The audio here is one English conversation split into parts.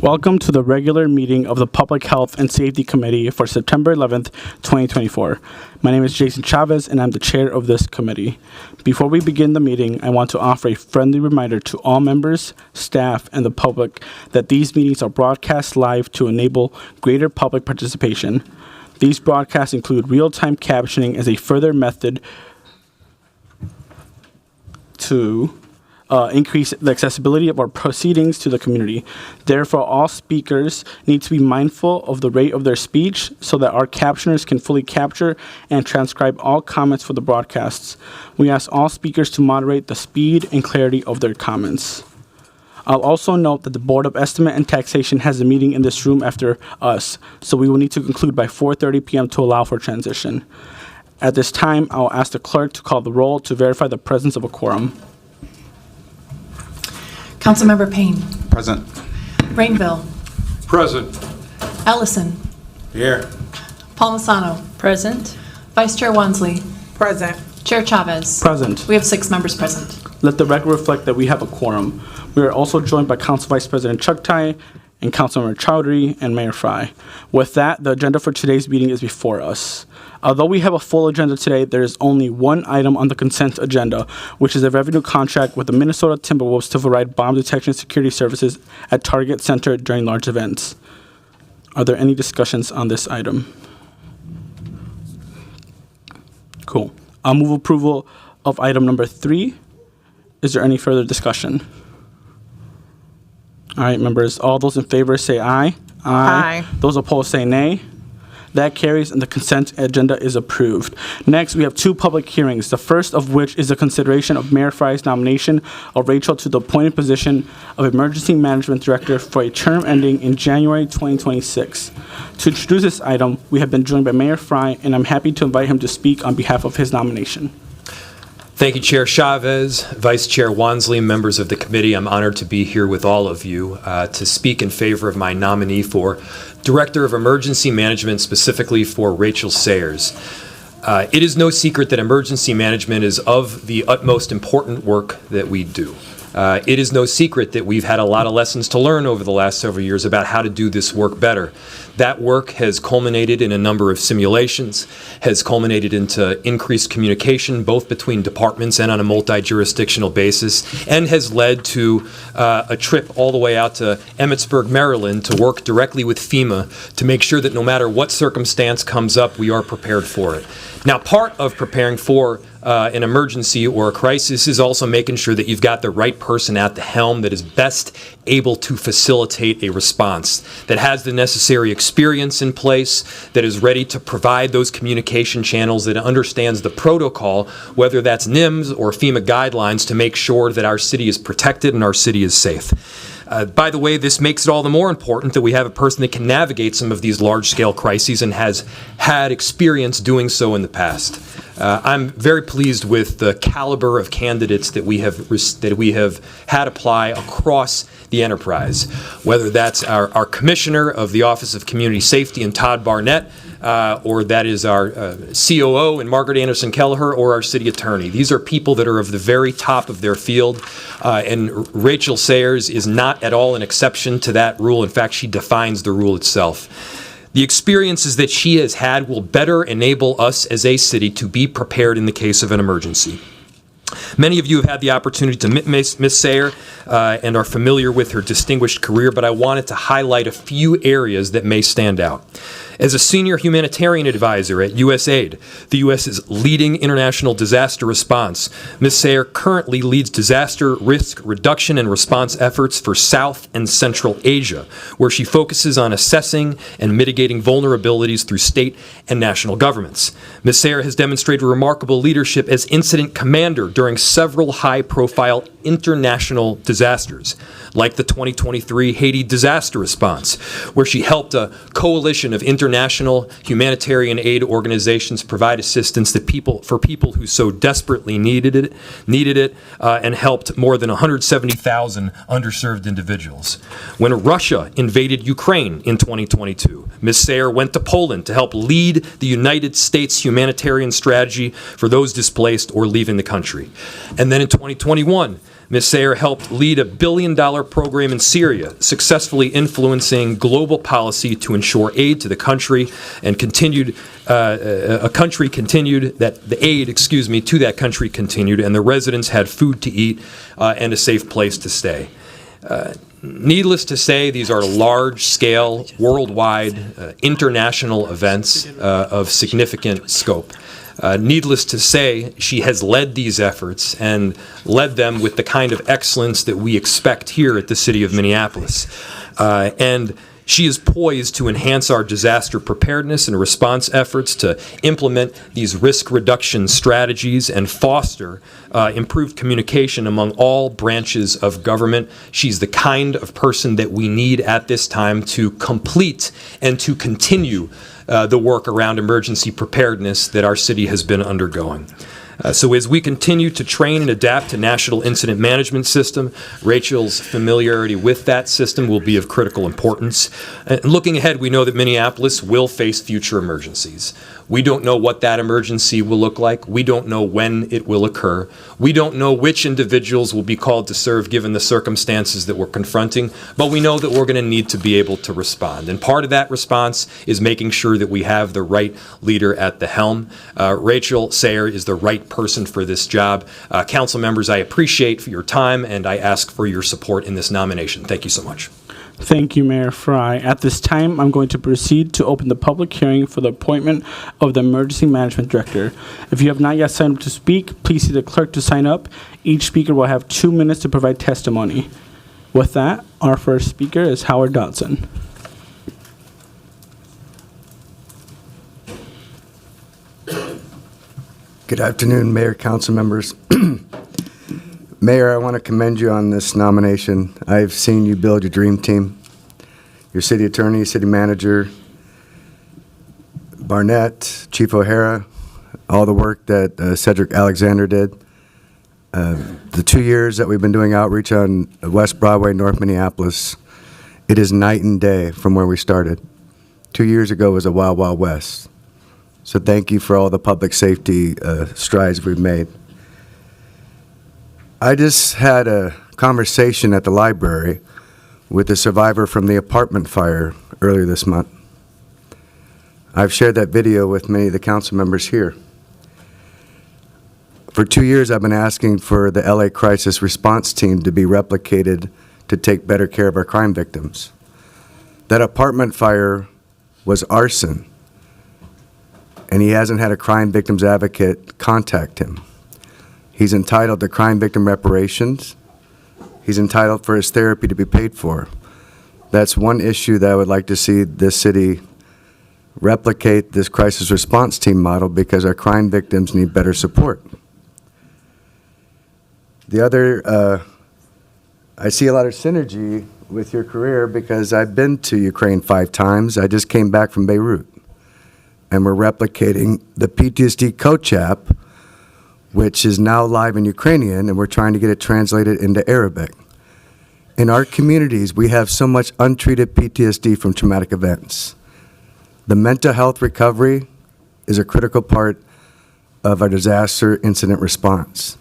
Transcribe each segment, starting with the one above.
Welcome to the regular meeting of the Public Health and Safety Committee for September 11th, 2024. My name is Jason Chavez, and I'm the chair of this committee. Before we begin the meeting, I want to offer a friendly reminder to all members, staff, and the public that these meetings are broadcast live to enable greater public participation. These broadcasts include real-time captioning as a further method to increase the accessibility of our proceedings to the community. Therefore, all speakers need to be mindful of the rate of their speech so that our captioners can fully capture and transcribe all comments for the broadcasts. We ask all speakers to moderate the speed and clarity of their comments. I'll also note that the Board of Estimate and Taxation has a meeting in this room after us, so we will need to conclude by 4:30 p.m. to allow for transition. At this time, I'll ask the clerk to call the roll to verify the presence of a quorum. Councilmember Payne. Present. Rainville. Present. Ellison. Here. Palmisano. Present. Vice Chair Wansley. Present. Chair Chavez. Present. We have 6 members present. Let the record reflect that we have a quorum. We are also joined by Council Vice President Chuck Tai and Councilmember Chowdhury and Mayor Fry. With that, the agenda for today's meeting is before us. Although we have a full agenda today, there is only one item on the consent agenda, which is a revenue contract with the Minnesota Timberwolves to provide bomb detection security services at Target Center during large events. Are there any discussions on this item? Cool. I'll move approval of item number 3. Is there any further discussion? All right, members, all those in favor say aye. Aye. Those opposed say nay. That carries, and the consent agenda is approved. Next, we have 2 public hearings, the first of which is the consideration of Mayor Fry's nomination of Rachel to the appointed position of Emergency Management Director for a term ending in January 2026. To introduce this item, we have been joined by Mayor Fry, and I'm happy to invite him to speak on behalf of his nomination. Thank you, Chair Chavez, Vice Chair Wansley, members of the committee. I'm honored to be here with all of you to speak in favor of my nominee for Director of Emergency Management, specifically for Rachel Sayers. It is no secret that emergency management is of the utmost important work that we do. It is no secret that we've had a lot of lessons to learn over the last several years about how to do this work better. That work has culminated in a number of simulations, has culminated into increased communication both between departments and on a multi-jurisdictional basis, and has led to a trip all the way out to Emmitsburg, Maryland to work directly with FEMA to make sure that no matter what circumstance comes up, we are prepared for it. Now, part of preparing for an emergency or a crisis is also making sure that you've got the right person at the helm that is best able to facilitate a response, that has the necessary experience in place, that is ready to provide those communication channels, that understands the protocol, whether that's NIMS or FEMA guidelines, to make sure that our city is protected and our city is safe. By the way, this makes it all the more important that we have a person that can navigate some of these large-scale crises and has had experience doing so in the past. I'm very pleased with the caliber of candidates that we have had apply across the enterprise, whether that's our Commissioner of the Office of Community Safety in Todd Barnett, or that is our COO in Margaret Anderson Kelleher, or our City Attorney. These are people that are of the very top of their field, and Rachel Sayers is not at all an exception to that rule. In fact, she defines the rule itself. The experiences that she has had will better enable us as a city to be prepared in the case of an emergency. Many of you have had the opportunity to meet Ms. Sayer and are familiar with her distinguished career, but I wanted to highlight a few areas that may stand out. As a senior humanitarian advisor at USAID, the U.S.'s leading international disaster response, Ms. Sayer currently leads disaster risk reduction and response efforts for South and Central Asia, where she focuses on assessing and mitigating vulnerabilities through state and national governments. Ms. Sayer has demonstrated remarkable leadership as incident commander during several high-profile international disasters, like the 2023 Haiti disaster response, where she helped a coalition of international humanitarian aid organizations provide assistance for people who so desperately needed it, and helped more than 170,000 underserved individuals. When Russia invaded Ukraine in 2022, Ms. Sayer went to Poland to help lead the United States humanitarian strategy for those displaced or leaving the country. And then in 2021, Ms. Sayer helped lead a billion-dollar program in Syria, successfully influencing global policy to ensure aid to the country, and the aid to that country continued, and the residents had food to eat and a safe place to stay. Needless to say, these are large-scale, worldwide, international events of significant scope. Needless to say, she has led these efforts and led them with the kind of excellence that we expect here at the City of Minneapolis. And she is poised to enhance our disaster preparedness and response efforts, to implement these risk reduction strategies and foster improved communication among all branches of government. She's the kind of person that we need at this time to complete and to continue the work around emergency preparedness that our city has been undergoing. So as we continue to train and adapt to National Incident Management System, Rachel's familiarity with that system will be of critical importance. Looking ahead, we know that Minneapolis will face future emergencies. We don't know what that emergency will look like. We don't know when it will occur. We don't know which individuals will be called to serve given the circumstances that we're confronting, but we know that we're going to need to be able to respond. And part of that response is making sure that we have the right leader at the helm. Rachel Sayer is the right person for this job. Council members, I appreciate your time, and I ask for your support in this nomination. Thank you so much. Thank you, Mayor Fry. At this time, I'm going to proceed to open the public hearing for the appointment of the Emergency Management Director. If you have not yet signed up to speak, please see the clerk to sign up. Each speaker will have 2 minutes to provide testimony. With that, our first speaker is Howard Dodson. Good afternoon, Mayor, council members. Mayor, I want to commend you on this nomination. I've seen you build your dream team. Your city attorney, city manager, Barnett, Chief O'Hara, all the work that Cedric Alexander did. The 2 years that we've been doing outreach on West Broadway, North Minneapolis, it is night and day from where we started. 2 years ago was a wild, wild west. So thank you for all the public safety strides we've made. I just had a conversation at the library with a survivor from the apartment fire earlier this month. I've shared that video with many of the council members here. For 2 years, I've been asking for the LA Crisis Response Team to be replicated to take better care of our crime victims. That apartment fire was arson, and he hasn't had a crime victims advocate contact him. He's entitled to crime victim reparations. He's entitled for his therapy to be paid for. That's one issue that I would like to see this city replicate this crisis response team model, because our crime victims need better support. The other, I see a lot of synergy with your career because I've been to Ukraine 5 times. I just came back from Beirut. And we're replicating the PTSD coach app, which is now live in Ukrainian, and we're trying to get it translated into Arabic. In our communities, we have so much untreated PTSD from traumatic events. The mental health recovery is a critical part of our disaster incident response.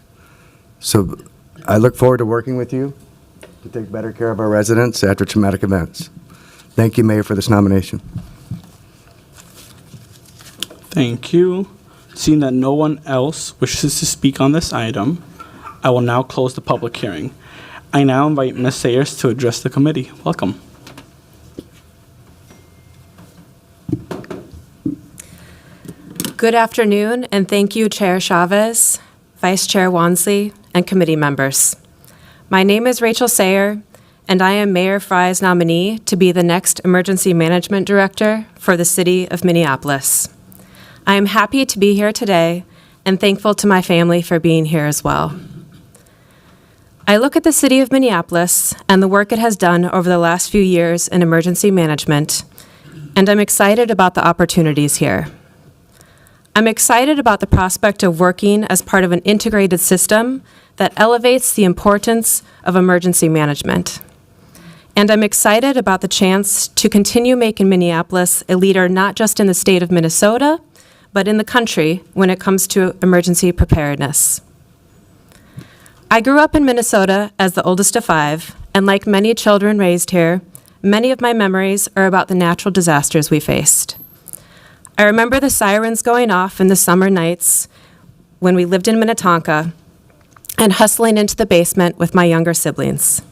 So I look forward to working with you to take better care of our residents after traumatic events. Thank you, Mayor, for this nomination. Thank you. Seeing that no one else wishes to speak on this item, I will now close the public hearing. I now invite Ms. Sayers to address the committee. Welcome. Good afternoon, and thank you, Chair Chavez, Vice Chair Wansley, and committee members. My name is Rachel Sayer, and I am Mayor Fry's nominee to be the next Emergency Management Director for the City of Minneapolis. I am happy to be here today and thankful to my family for being here as well. I look at the City of Minneapolis and the work it has done over the last few years in emergency management, and I'm excited about the opportunities here. I'm excited about the prospect of working as part of an integrated system that elevates the importance of emergency management. And I'm excited about the chance to continue making Minneapolis a leader not just in the state of Minnesota, but in the country when it comes to emergency preparedness. I grew up in Minnesota as the oldest of 5, and like many children raised here, many of my memories are about the natural disasters we faced. I remember the sirens going off in the summer nights when we lived in Minnetonka and hustling into the basement with my younger siblings.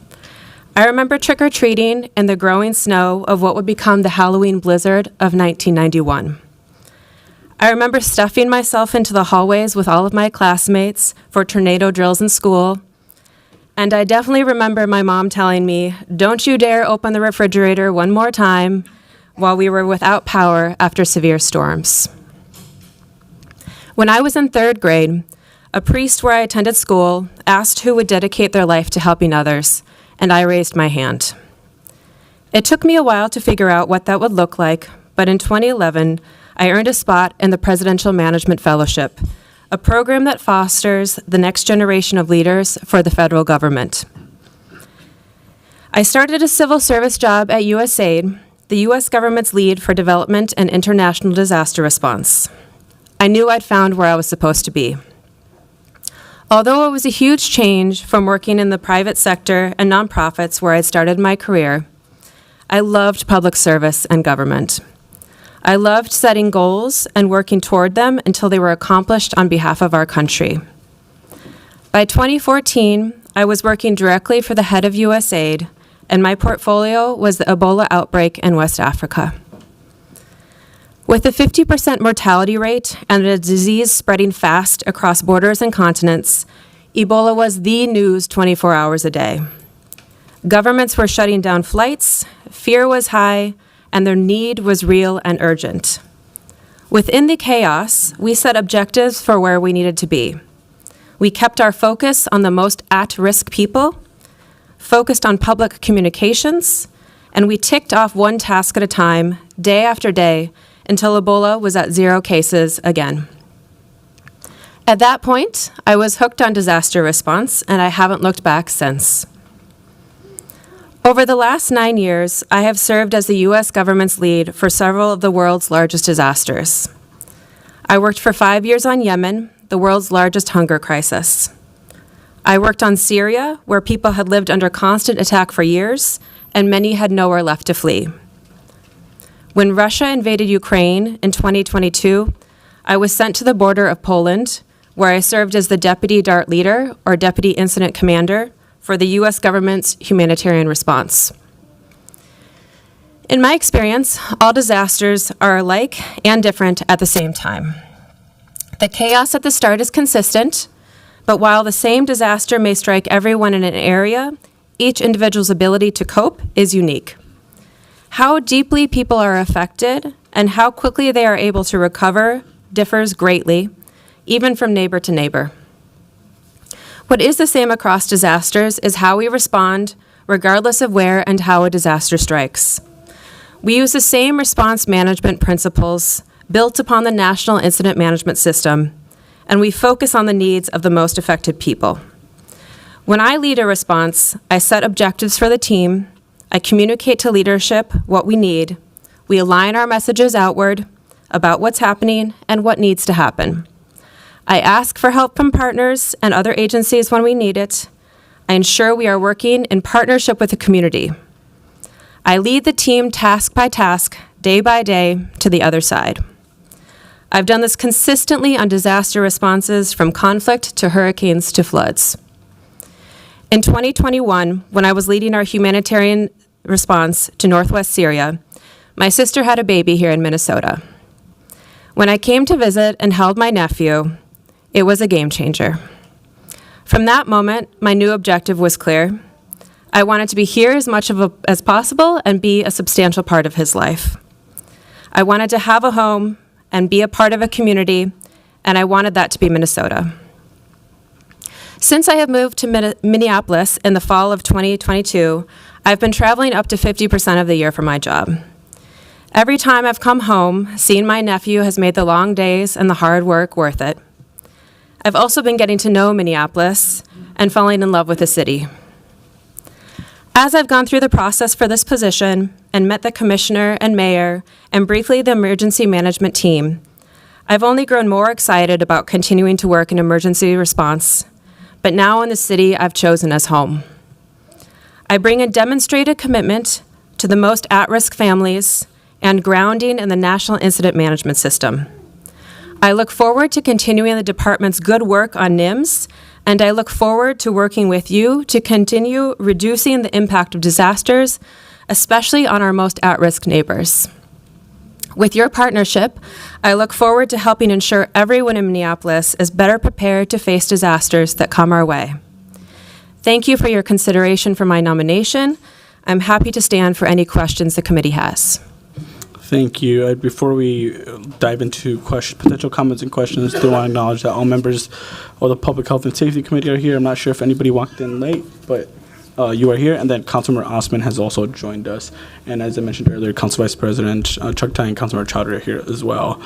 I remember trick-or-treating in the growing snow of what would become the Halloween blizzard of 1991. I remember stuffing myself into the hallways with all of my classmates for tornado drills in school. And I definitely remember my mom telling me, "Don't you dare open the refrigerator one more time," while we were without power after severe storms. When I was in 3rd grade, a priest where I attended school asked who would dedicate their life to helping others, and I raised my hand. It took me a while to figure out what that would look like, but in 2011, I earned a spot in the Presidential Management Fellowship, a program that fosters the next generation of leaders for the federal government. I started a civil service job at USAID, the U.S. government's lead for development and international disaster response. I knew I'd found where I was supposed to be. Although it was a huge change from working in the private sector and nonprofits where I'd started my career, I loved public service and government. I loved setting goals and working toward them until they were accomplished on behalf of our country. By 2014, I was working directly for the head of USAID, and my portfolio was the Ebola outbreak in West Africa. With a 50% mortality rate and a disease spreading fast across borders and continents, Ebola was the news 24 hours a day. Governments were shutting down flights, fear was high, and their need was real and urgent. Within the chaos, we set objectives for where we needed to be. We kept our focus on the most at-risk people, focused on public communications, and we ticked off one task at a time, day after day, until Ebola was at 0 cases again. At that point, I was hooked on disaster response, and I haven't looked back since. Over the last 9 years, I have served as the U.S. government's lead for several of the world's largest disasters. I worked for 5 years on Yemen, the world's largest hunger crisis. I worked on Syria, where people had lived under constant attack for years, and many had nowhere left to flee. When Russia invaded Ukraine in 2022, I was sent to the border of Poland, where I served as the Deputy DART Leader, or Deputy Incident Commander, for the U.S. government's humanitarian response. In my experience, all disasters are alike and different at the same time. The chaos at the start is consistent, but while the same disaster may strike everyone in an area, each individual's ability to cope is unique. How deeply people are affected and how quickly they are able to recover differs greatly, even from neighbor to neighbor. What is the same across disasters is how we respond, regardless of where and how a disaster strikes. We use the same response management principles built upon the National Incident Management System, and we focus on the needs of the most affected people. When I lead a response, I set objectives for the team, I communicate to leadership what we need, we align our messages outward about what's happening and what needs to happen. I ask for help from partners and other agencies when we need it. I ensure we are working in partnership with the community. I lead the team task by task, day by day, to the other side. I've done this consistently on disaster responses from conflict to hurricanes to floods. In 2021, when I was leading our humanitarian response to Northwest Syria, my sister had a baby here in Minnesota. When I came to visit and held my nephew, it was a game changer. From that moment, my new objective was clear. I wanted to be here as much as possible and be a substantial part of his life. I wanted to have a home and be a part of a community, and I wanted that to be Minnesota. Since I have moved to Minneapolis in the fall of 2022, I've been traveling up to 50% of the year for my job. Every time I've come home, seeing my nephew has made the long days and the hard work worth it. I've also been getting to know Minneapolis and falling in love with the city. As I've gone through the process for this position and met the commissioner and mayor and briefly the emergency management team, I've only grown more excited about continuing to work in emergency response, but now in the city I've chosen as home. I bring a demonstrated commitment to the most at-risk families and grounding in the National Incident Management System. I look forward to continuing the department's good work on NIMS, and I look forward to working with you to continue reducing the impact of disasters, especially on our most at-risk neighbors. With your partnership, I look forward to helping ensure everyone in Minneapolis is better prepared to face disasters that come our way. Thank you for your consideration for my nomination. I'm happy to stand for any questions the committee has. Thank you. Before we dive into potential comments and questions, I do want to acknowledge that all members of the Public Health and Safety Committee are here. I'm not sure if anybody walked in late, but you are here. And then Councilmember Osman has also joined us. And as I mentioned earlier, Council Vice President Chuck Ty and Councilmember Chowdhury are here as well.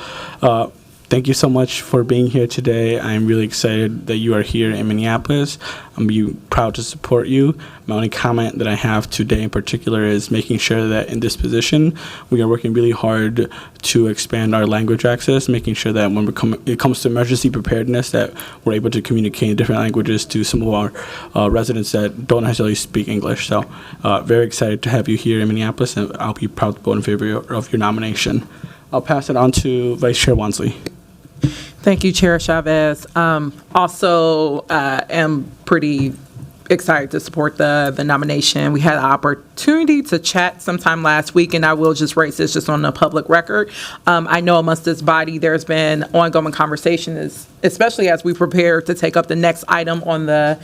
Thank you so much for being here today. I'm really excited that you are here in Minneapolis. I'm proud to support you. My only comment that I have today in particular is making sure that in this position, we are working really hard to expand our language access, making sure that when it comes to emergency preparedness, that we're able to communicate in different languages to some of our residents that don't necessarily speak English. So very excited to have you here in Minneapolis, and I'll be proud to vote in favor of your nomination. I'll pass it on to Vice Chair Wansley. Thank you, Chair Chavez. Also, am pretty excited to support the nomination. We had an opportunity to chat sometime last week, and I will just raise this just on the public record. I know amongst this body, there's been ongoing conversations, especially as we prepare to take up the next item on the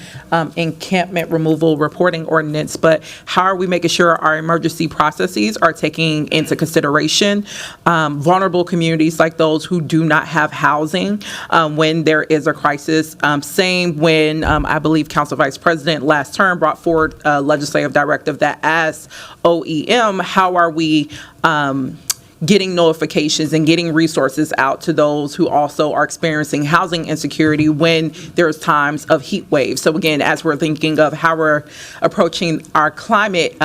encampment removal reporting ordinance, but how are we making sure our emergency processes are taking into consideration vulnerable communities like those who do not have housing when there is a crisis? Same when I believe Council Vice President last term brought forward a legislative directive that asks OEM, how are we getting notifications and getting resources out to those who also are experiencing housing insecurity when there's times of heat waves. So again, as we're thinking of how we're approaching our climate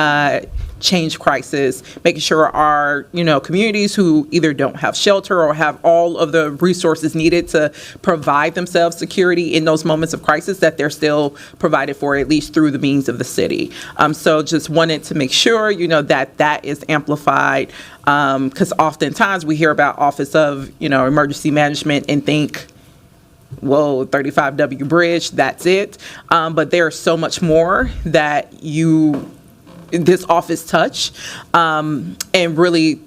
change crisis, making sure our communities who either don't have shelter or have all of the resources needed to provide themselves security in those moments of crisis, that they're still provided for, at least through the means of the city. So just wanted to make sure that is amplified, because oftentimes we hear about Office of Emergency Management and think, whoa, 35W Bridge, that's it. But there's so much more that this office touch, and really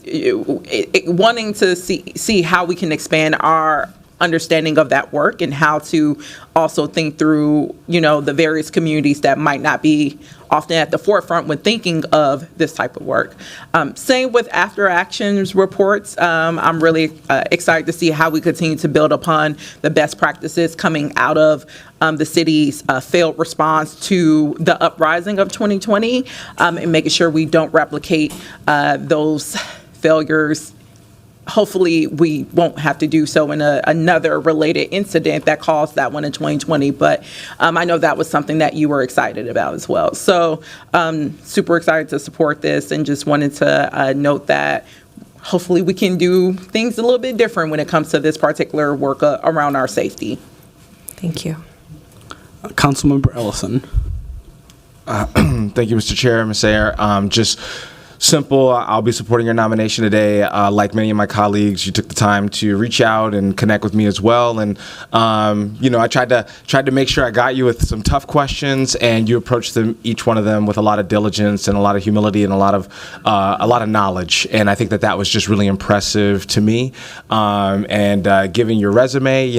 wanting to see how we can expand our understanding of that work and how to also think through, the various communities that might not be often at the forefront when thinking of this type of work. Same with after actions reports. I'm really excited to see how we continue to build upon the best practices coming out of the city's failed response to the uprising of 2020, and making sure we don't replicate those failures. Hopefully, we won't have to do so in another related incident that caused that one in 2020. But I know that was something that you were excited about as well. So super excited to support this, and just wanted to note that hopefully we can do things a little bit different when it comes to this particular work around our safety. Thank you. Councilmember Ellison. Thank you, Mr. Chair, Ms. Sayer. Just simple, I'll be supporting your nomination today. Like many of my colleagues, you took the time to reach out and connect with me as well. And I tried to make sure I got you with some tough questions, and you approached each one of them with a lot of diligence and a lot of humility and a lot of knowledge. And I think that was just really impressive to me. And given your resume,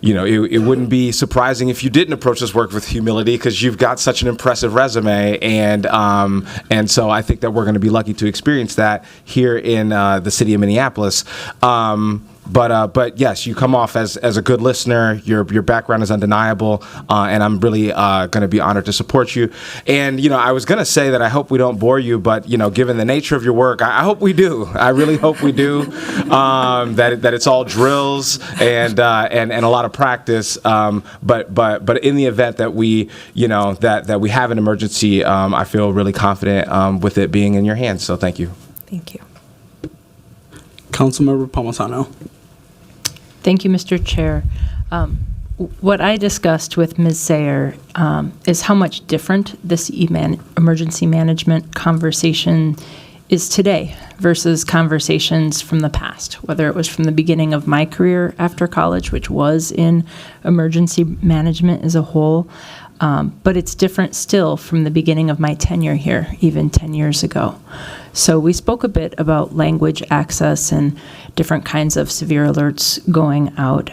it wouldn't be surprising if you didn't approach this work with humility, because you've got such an impressive resume, and so I think that we're going to be lucky to experience that here in the city of Minneapolis. But yes, you come off as a good listener. Your background is undeniable, and I'm really going to be honored to support you. And I was going to say that I hope we don't bore you, but given the nature of your work, I hope we do. I really hope we do. That it's all drills and a lot of practice. But in the event that we that we have an emergency, I feel really confident with it being in your hands. So thank you. Thank you. Councilmember Palmisano. Thank you, Mr. Chair. what I discussed with Ms. Sayer is how much different this emergency management conversation is today versus conversations from the past, whether it was from the beginning of my career after college, which was in emergency management as a whole, but it's different still from the beginning of my tenure here, even 10 years ago. So we spoke a bit about language access and different kinds of severe alerts going out.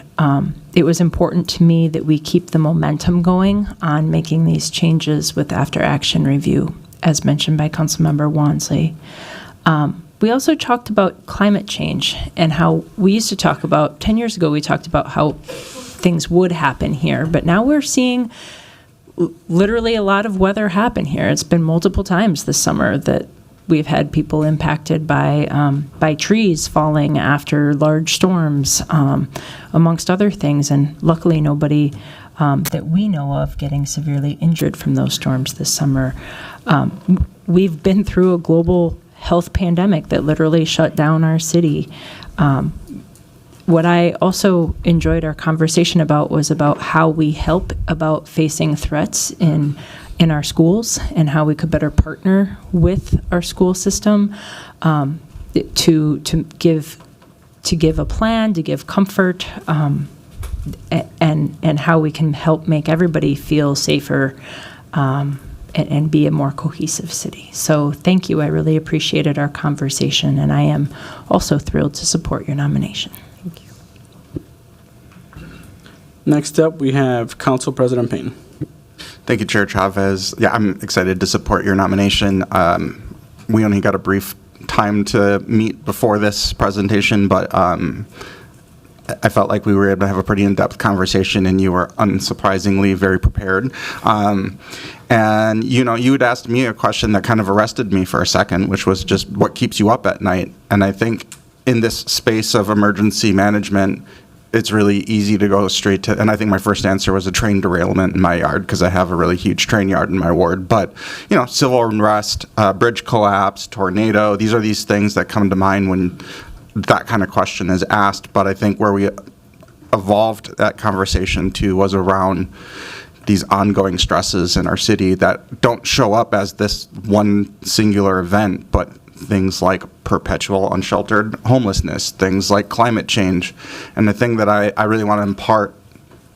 It was important to me that we keep the momentum going on making these changes with after-action review, as mentioned by Councilmember Wansley. We also talked about climate change and how we used to talk about, 10 years ago, we talked about how things would happen here, but now we're seeing literally a lot of weather happen here. It's been multiple times this summer that we've had people impacted by trees falling after large storms, amongst other things, and luckily nobody that we know of getting severely injured from those storms this summer. We've been through a global health pandemic that literally shut down our city. What I also enjoyed our conversation about was about how we help about facing threats in our schools and how we could better partner with our school system to give a plan, to give comfort, and how we can help make everybody feel safer and be a more cohesive city. So thank you. I really appreciated our conversation, and I am also thrilled to support your nomination. Thank you. Next up, we have Council President Payne. Thank you, Chair Chavez. Yeah, I'm excited to support your nomination. We only got a brief time to meet before this presentation, but I felt like we were able to have a pretty in-depth conversation, and you were unsurprisingly very prepared. And, you had asked me a question that kind of arrested me for a second, which was just what keeps you up at night? And I think in this space of emergency management, it's really easy to go straight to, and I think my first answer was a train derailment in my yard because I have a really huge train yard in my ward. But, civil unrest, bridge collapse, tornado, these are these things that come to mind when that kind of question is asked. But I think where we evolved that conversation to was around these ongoing stresses in our city that don't show up as this one singular event, but things like perpetual unsheltered homelessness, things like climate change. And the thing that I really want to impart,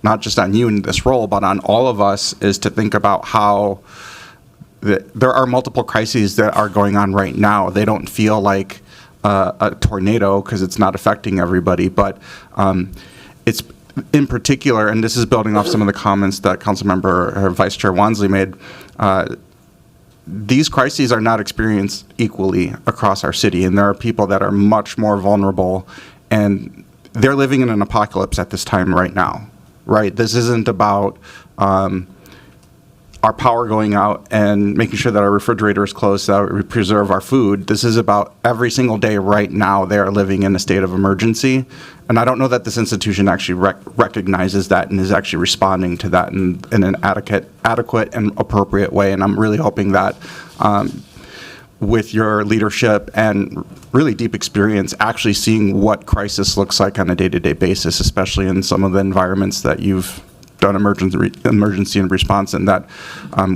not just on you in this role, but on all of us, is to think about how there are multiple crises that are going on right now. They don't feel like a tornado because it's not affecting everybody, but it's in particular, and this is building off some of the comments that Councilmember or Vice Chair Wansley made, these crises are not experienced equally across our city, and there are people that are much more vulnerable, and they're living in an apocalypse at this time right now, right? This isn't about our power going out and making sure that our refrigerator is closed so that we preserve our food. This is about every single day right now they are living in a state of emergency. And I don't know that this institution actually recognizes that and is actually responding to that in an adequate and appropriate way. And I'm really hoping that with your leadership and really deep experience, actually seeing what crisis looks like on a day-to-day basis, especially in some of the environments that you've done emergency and response, and that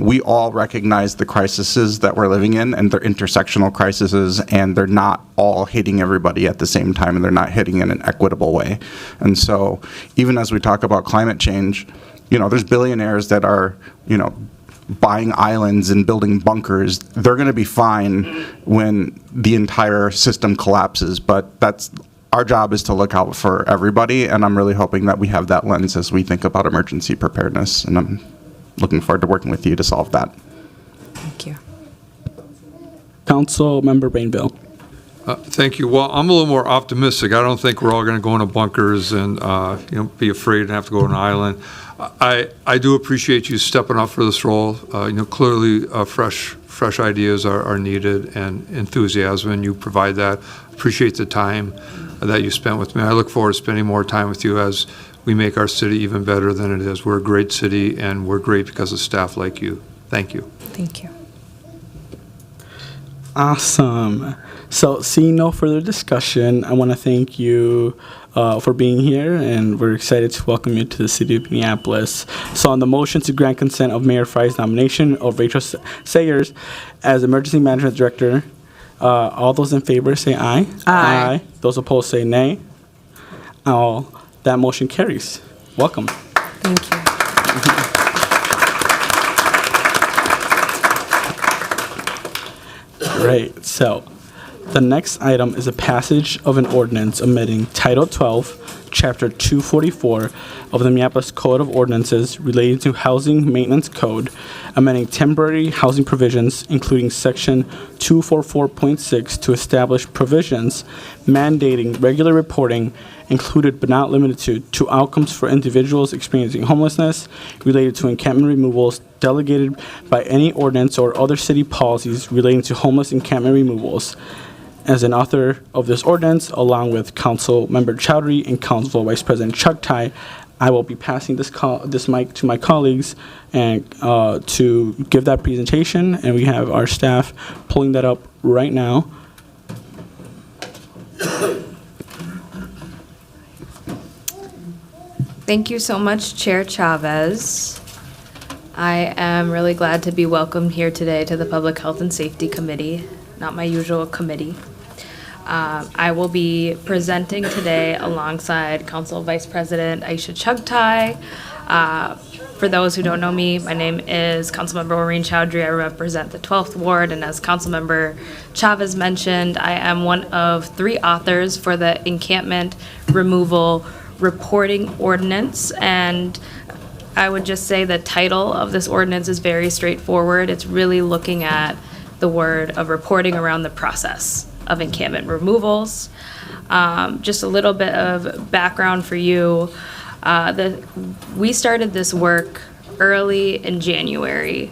we all recognize the crises that we're living in, and they're intersectional crises, and they're not all hitting everybody at the same time, and they're not hitting in an equitable way. And so even as we talk about climate change, there's billionaires that are, buying islands and building bunkers. They're going to be fine when the entire system collapses, but our job is to look out for everybody, and I'm really hoping that we have that lens as we think about emergency preparedness, and I'm looking forward to working with you to solve that. Thank you. Council Member Bainville. Thank you. Well, I'm a little more optimistic. I don't think we're all going to go into bunkers and be afraid and have to go on an island. I do appreciate you stepping up for this role. Clearly fresh ideas are needed and enthusiasm, and you provide that. Appreciate the time that you spent with me. I look forward to spending more time with you as we make our city even better than it is. We're a great city, and we're great because of staff like you. Thank you. Thank you. Awesome. So, seeing no further discussion, I want to thank you for being here, and we're excited to welcome you to the city of Minneapolis. So, on the motion to grant consent of Mayor Fry's nomination of Rachel Sayers as Emergency Management Director, all those in favor say aye. Aye. Those opposed say nay. That motion carries. Welcome. Thank you. Great. So, the next item is a passage of an ordinance amending Title 12, Chapter 244 of the Minneapolis Code of Ordinances relating to Housing Maintenance Code, amending temporary housing provisions, including Section 244.6 to establish provisions mandating regular reporting, included but not limited to outcomes for individuals experiencing homelessness related to encampment removals delegated by any ordinance or other city policies relating to homeless encampment removals. As an author of this ordinance, along with Council Member Chowdhury and Council Vice President Chuck Tai, I will be passing this mic to my colleagues and to give that presentation, and we have our staff pulling that up right now. Thank you so much, Chair Chavez. I am really glad to be welcomed here today to the Public Health and Safety Committee, not my usual committee. I will be presenting today alongside Council Vice President Aisha Chugtai. For those who don't know me, my name is Councilmember Maureen Chowdhury. I represent the 12th Ward, and as Councilmember Chavez mentioned, I am one of 3 authors for the Encampment Removal Reporting Ordinance, and I would just say the title of this ordinance is very straightforward. It's really looking at the word of reporting around the process of encampment removals. Just a little bit of background for you. We started this work early in January.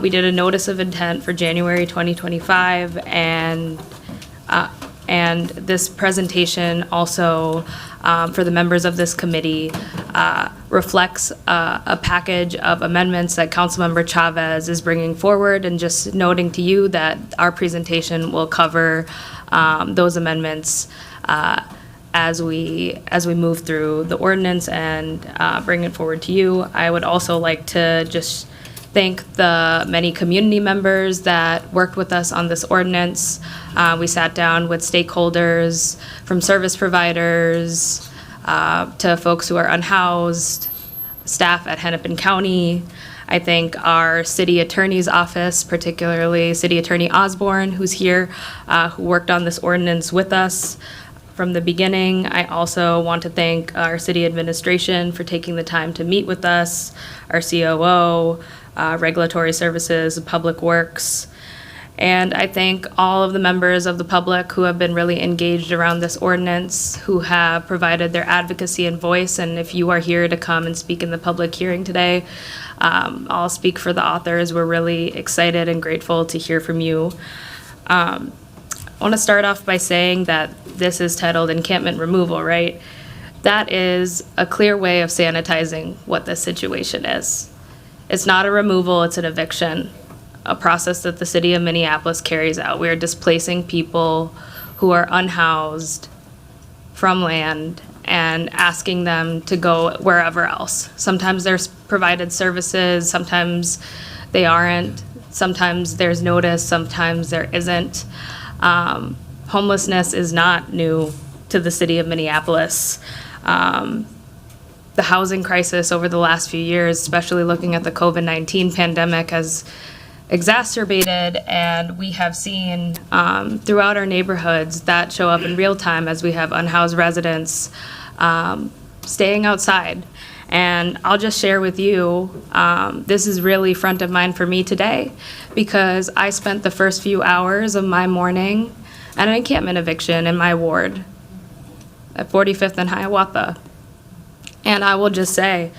We did a notice of intent for January 2025, and this presentation also, for the members of this committee, reflects a package of amendments that Councilmember Chavez is bringing forward, and just noting to you that our presentation will cover those amendments as we move through the ordinance and bring it forward to you. I would also like to just thank the many community members that worked with us on this ordinance. We sat down with stakeholders, from service providers to folks who are unhoused, staff at Hennepin County. I thank our city attorney's office, particularly City Attorney Osborne, who's here, who worked on this ordinance with us from the beginning. I also want to thank our city administration for taking the time to meet with us, our COO, Regulatory Services, Public Works. And I thank all of the members of the public who have been really engaged around this ordinance, who have provided their advocacy and voice. And if you are here to come and speak in the public hearing today, I'll speak for the authors. We're really excited and grateful to hear from you. I want to start off by saying that this is titled Encampment Removal, right? That is a clear way of sanitizing what this situation is. It's not a removal, it's an eviction, a process that the city of Minneapolis carries out. We are displacing people who are unhoused from land and asking them to go wherever else. Sometimes there's provided services, sometimes they aren't, sometimes there's notice, sometimes there isn't. Homelessness is not new to the city of Minneapolis. The housing crisis over the last few years, especially looking at the COVID-19 pandemic, has exacerbated, and we have seen throughout our neighborhoods that show up in real time as we have unhoused residents staying outside. And I'll just share with you, this is really front of mind for me today, because I spent the first few hours of my morning at an encampment eviction in my ward at 45th and Hiawatha. And I will just say,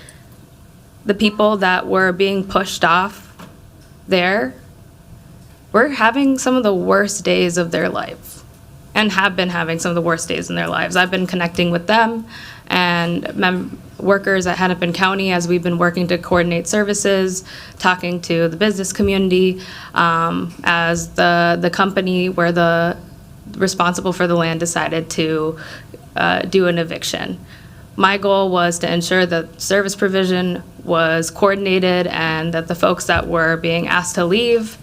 the people that were being pushed off there were having some of the worst days of their life, and have been having some of the worst days in their lives. I've been connecting with them and workers at Hennepin County as we've been working to coordinate services, talking to the business community, as the company where the responsible for the land decided to do an eviction. My goal was to ensure that service provision was coordinated and that the folks that were being asked to leave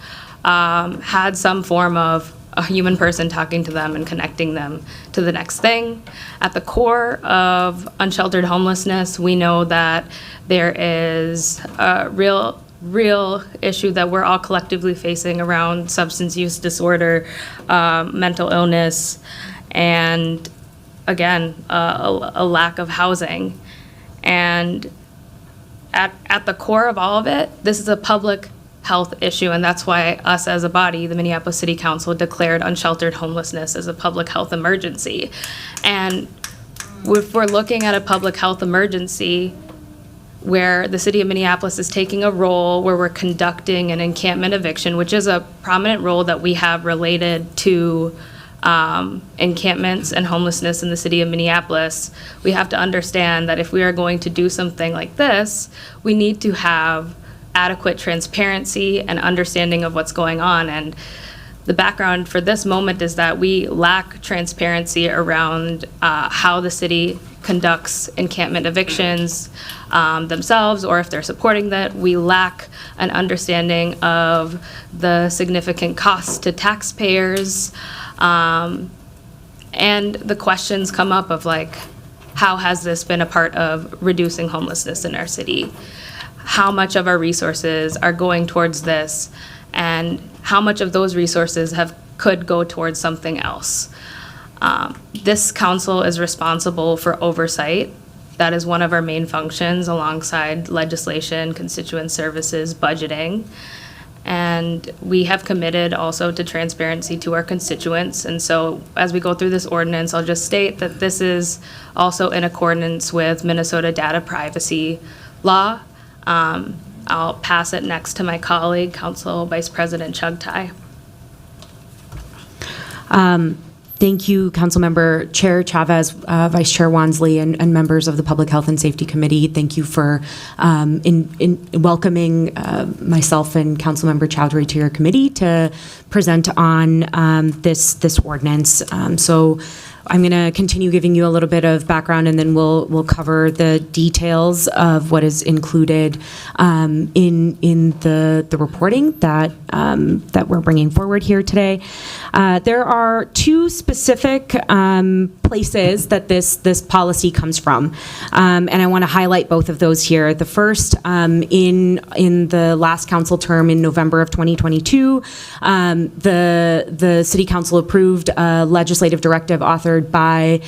had some form of a human person talking to them and connecting them to the next thing. At the core of unsheltered homelessness, we know that there is a real issue that we're all collectively facing around substance use disorder, mental illness, and again, a lack of housing. And at the core of all of it, this is a public health issue, and that's why us as a body, the Minneapolis City Council, declared unsheltered homelessness as a public health emergency. And if we're looking at a public health emergency where the city of Minneapolis is taking a role where we're conducting an encampment eviction, which is a prominent role that we have related to encampments and homelessness in the city of Minneapolis, we have to understand that if we are going to do something like this, we need to have adequate transparency and understanding of what's going on. And the background for this moment is that we lack transparency around how the city conducts encampment evictions themselves, or if they're supporting that. We lack an understanding of the significant costs to taxpayers. And the questions come up of like, how has this been a part of reducing homelessness in our city? How much of our resources are going towards this, and how much of those resources could go towards something else? This council is responsible for oversight. That is one of our main functions alongside legislation, constituent services, budgeting. And we have committed also to transparency to our constituents. And so as we go through this ordinance, I'll just state that this is also in accordance with Minnesota data privacy law. I'll pass it next to my colleague, Council Vice President Chugtai. Thank you, Councilmember Chair Chavez, Vice Chair Wansley, and members of the Public Health and Safety Committee. Thank you for in welcoming myself and Councilmember Chowdhury to your committee to present on this ordinance. So I'm going to continue giving you a little bit of background, and then we'll cover the details of what is included in the reporting that we're bringing forward here today. There are two specific places that this policy comes from, and I want to highlight both of those here. The first, in the last council term in November of 2022, the City Council approved a legislative directive authored by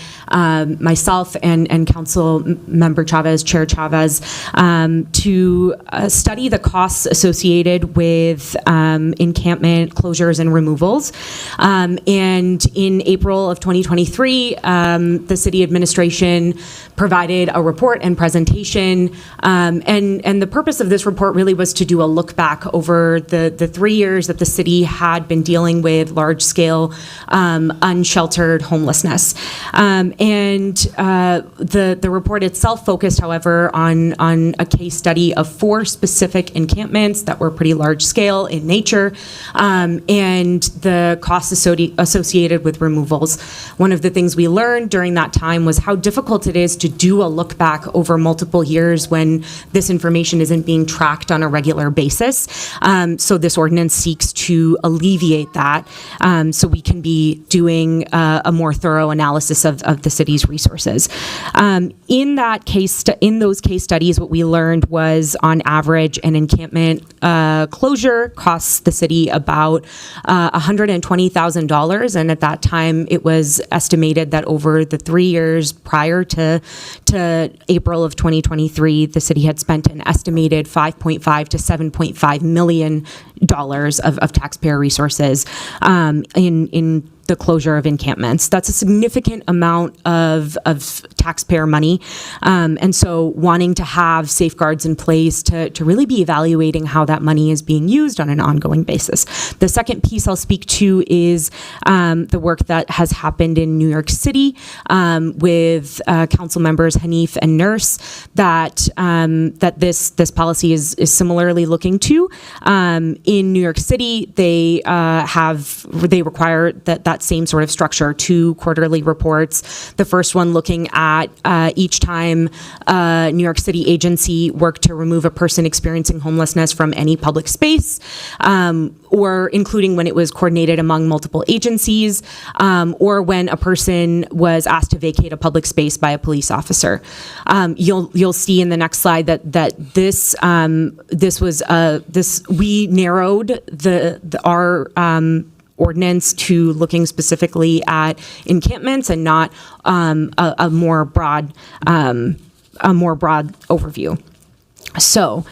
myself and Council Member Chavez, Chair Chavez, to study the costs associated with encampment closures and removals. And in April of 2023, the city administration provided a report and presentation. And the purpose of this report really was to do a look back over the 3 years that the city had been dealing with large-scale unsheltered homelessness. And the report itself focused, however, on a case study of 4 specific encampments that were pretty large scale in nature, and the costs associated with removals. One of the things we learned during that time was how difficult it is to do a look back over multiple years when this information isn't being tracked on a regular basis. So this ordinance seeks to alleviate that, so we can be doing a more thorough analysis of the city's resources. In those case studies, what we learned was, on average, an encampment closure costs the city about $120,000, and at that time, it was estimated that over the 3 years prior to April of 2023, the city had spent an estimated $5.5 to $7.5 million of taxpayer resources in the closure of encampments. That's a significant amount of taxpayer money. And so wanting to have safeguards in place to really be evaluating how that money is being used on an ongoing basis. The second piece I'll speak to is the work that has happened in New York City with council members Hanif and Nurse that this policy is similarly looking to. In New York City, they require that same sort of structure, 2 quarterly reports. The first one looking at each time a New York City agency worked to remove a person experiencing homelessness from any public space, or including when it was coordinated among multiple agencies, or when a person was asked to vacate a public space by a police officer. You'll see in the next slide that we narrowed our ordinance to looking specifically at encampments and not a more broad overview. So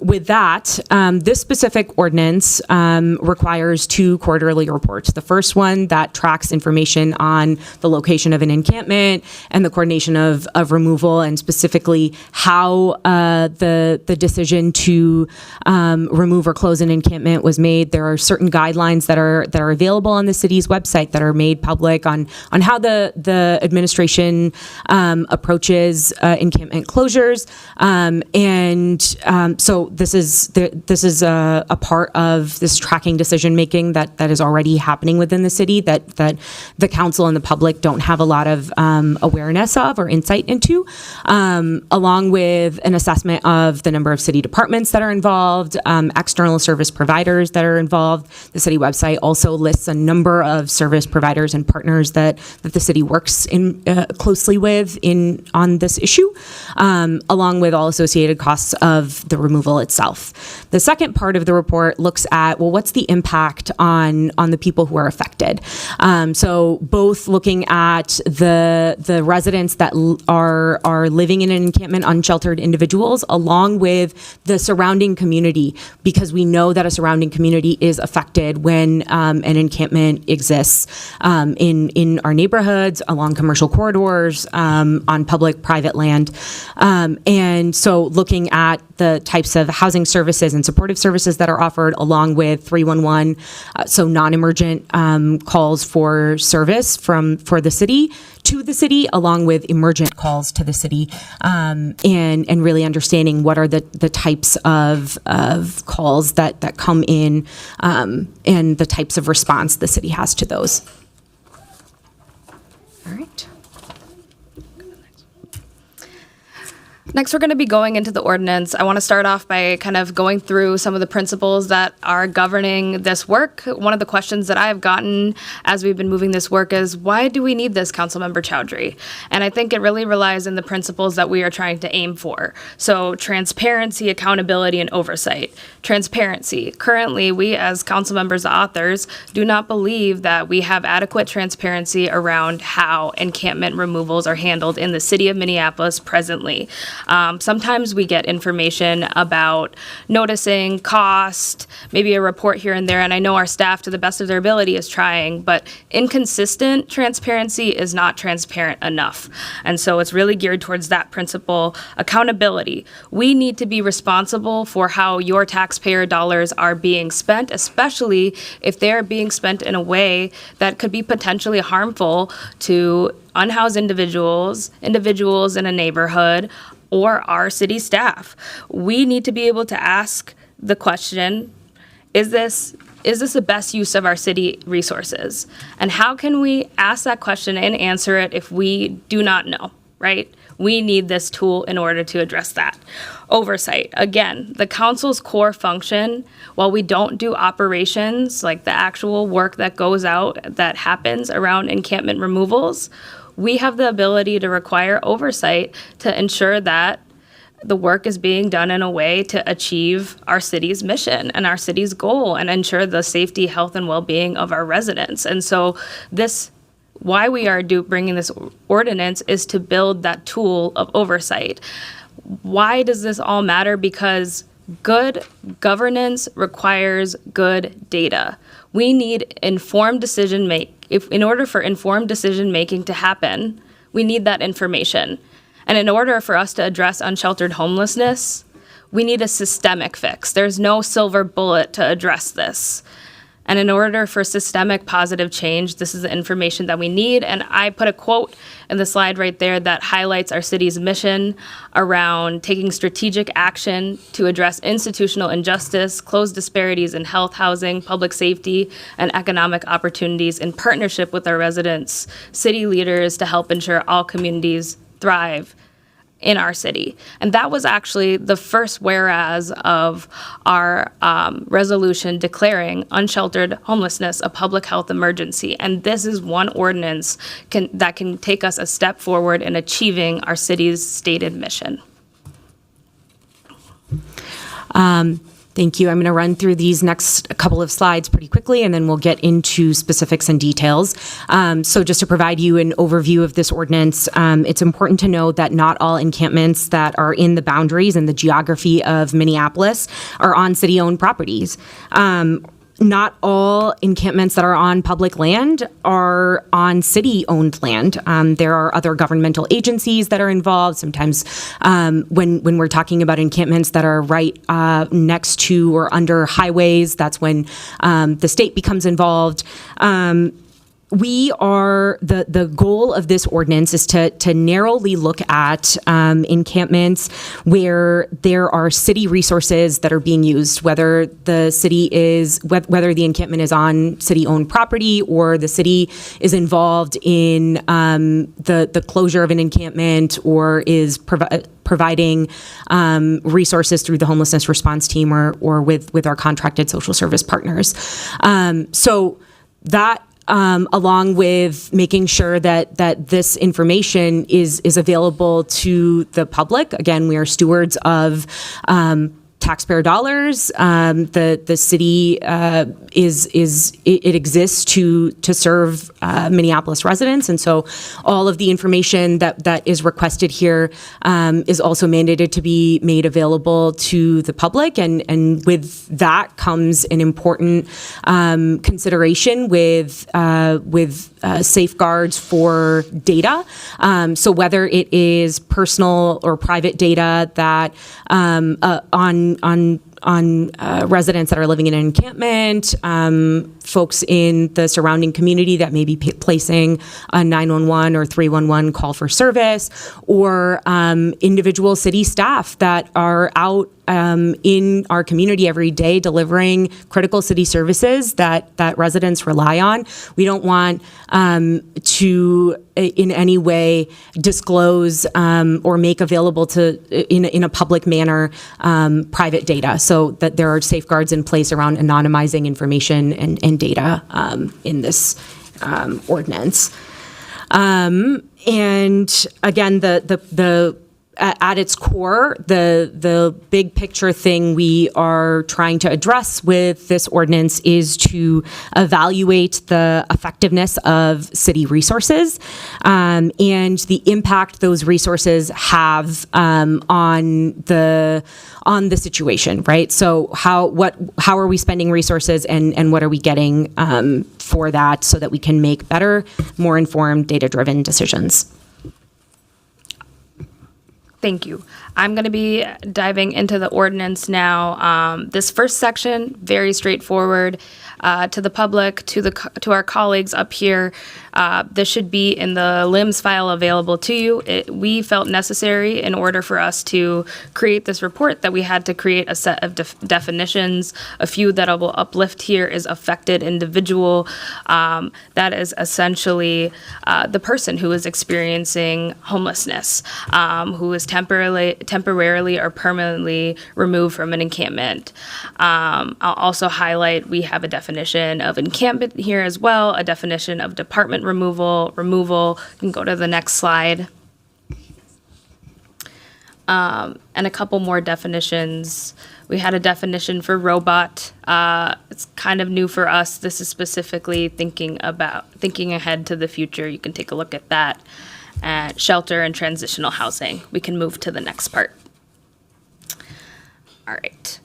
with that, this specific ordinance requires 2 quarterly reports. The first one that tracks information on the location of an encampment and the coordination of removal, and specifically how the decision to remove or close an encampment was made. There are certain guidelines that are available on the city's website that are made public on how the administration approaches encampment closures, so this is a part of this tracking decision making that is already happening within the city that the council and the public don't have a lot of awareness of or insight into, along with an assessment of the number of city departments that are involved, external service providers that are involved. The city website also lists a number of service providers and partners that the city works closely with on this issue, along with all associated costs of the removal itself. The second part of the report looks at, well, what's the impact on the people who are affected? So both looking at the residents that are living in an encampment, unsheltered individuals, along with the surrounding community, because we know that a surrounding community is affected when an encampment exists in our neighborhoods, along commercial corridors, on public-private land. And so looking at the types of housing services and supportive services that are offered, along with 311, so non-emergent calls for service for the city, to the city, along with emergent calls to the city, and really understanding what are the types of calls that come in, and the types of response the city has to those. All right. Next, we're going to be going into the ordinance. I want to start off by kind of going through some of the principles that are governing this work. One of the questions that I've gotten as we've been moving this work is, why do we need this, Councilmember Chowdhury? And I think it really relies on the principles that we are trying to aim for. So transparency, accountability, and oversight. Transparency. Currently, we as council members, the authors, do not believe that we have adequate transparency around how encampment removals are handled in the city of Minneapolis presently. Sometimes we get information about noticing, cost, maybe a report here and there, and I know our staff, to the best of their ability, is trying, but inconsistent transparency is not transparent enough. And so it's really geared towards that principle. Accountability. We need to be responsible for how your taxpayer dollars are being spent, especially if they're being spent in a way that could be potentially harmful to unhoused individuals in a neighborhood, or our city staff. We need to be able to ask the question, is this the best use of our city resources? And how can we ask that question and answer it if we do not know, right? We need this tool in order to address that. Oversight. Again, the council's core function, while we don't do operations, like the actual work that goes out, that happens around encampment removals, we have the ability to require oversight to ensure that the work is being done in a way to achieve our city's mission and our city's goal and ensure the safety, health, and well-being of our residents. And so why we are bringing this ordinance is to build that tool of oversight. Why does this all matter? Because good governance requires good data. We need informed decision in order for informed decision making to happen, we need that information. And in order for us to address unsheltered homelessness, we need a systemic fix. There's no silver bullet to address this. And in order for systemic positive change, this is the information that we need. And I put a quote in the slide right there that highlights our city's mission around taking strategic action to address institutional injustice, close disparities in health, housing, public safety, and economic opportunities in partnership with our residents, city leaders to help ensure all communities thrive in our city. And that was actually the first whereas of our resolution declaring unsheltered homelessness a public health emergency. And this is one ordinance that can take us a step forward in achieving our city's stated mission. Thank you. I'm going to run through these next couple of slides pretty quickly, and then we'll get into specifics and details. So just to provide you an overview of this ordinance, it's important to note that not all encampments that are in the boundaries and the geography of Minneapolis are on city-owned properties. Not all encampments that are on public land are on city-owned land. There are other governmental agencies that are involved. Sometimes when we're talking about encampments that are right next to or under highways, that's when the state becomes involved. The goal of this ordinance is to narrowly look at encampments where there are city resources that are being used, whether the encampment is on city-owned property or the city is involved in the closure of an encampment or is providing resources through the homelessness response team or with our contracted social service partners. So that along with making sure that this information is available to the public. Again, we are stewards of taxpayer dollars. The city exists to serve Minneapolis residents, and so all of the information that is requested here is also mandated to be made available to the public, and with that comes an important consideration with safeguards for data. So whether it is personal or private data that on residents that are living in an encampment, folks in the surrounding community that may be placing a 911 or 311 call for service, or individual city staff that are out in our community every day delivering critical city services that residents rely on. We don't want to in any way disclose or make available in a public manner private data, so that there are safeguards in place around anonymizing information and data in this ordinance. And again, at its core, the big picture thing we are trying to address with this ordinance is to evaluate the effectiveness of city resources and the impact those resources have on the situation, right? So how are we spending resources and what are we getting for that, so that we can make better, more informed, data-driven decisions? Thank you. I'm going to be diving into the ordinance now. This first section, very straightforward. To the public, to our colleagues up here, this should be in the LIMS file available to you. We felt necessary in order for us to create this report that we had to create a set of definitions. A few that I will uplift here is affected individual. That is essentially the person who is experiencing homelessness, who is temporarily or permanently removed from an encampment. I'll also highlight we have a definition of encampment here as well, a definition of department removal. You can go to the next slide. And a couple more definitions. We had a definition for robot. It's kind of new for us. This is specifically thinking ahead to the future. You can take a look at that. Shelter and transitional housing. We can move to the next part. All right.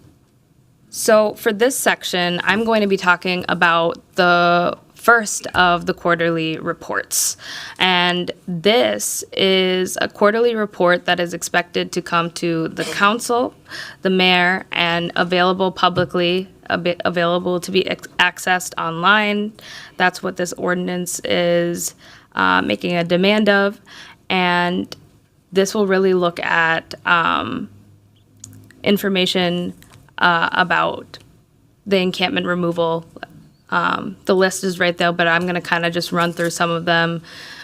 So for this section, I'm going to be talking about the first of the quarterly reports. And this is a quarterly report that is expected to come to the council, the mayor, and available publicly, available to be accessed online. That's what this ordinance is making a demand of. And this will really look at information about the encampment removal. The list is right there, but I'm going to kind of just run through some of them.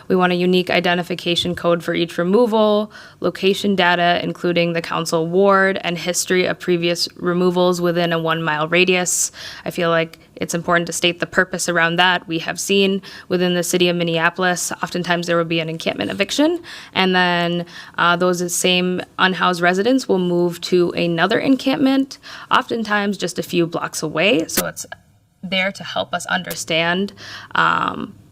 We want a unique identification code for each removal, location data, including the council ward and history of previous removals within a 1 mile radius. I feel like it's important to state the purpose around that. We have seen within the city of Minneapolis, oftentimes there will be an encampment eviction, and then those same unhoused residents will move to another encampment, oftentimes just a few blocks away. So it's there to help us understand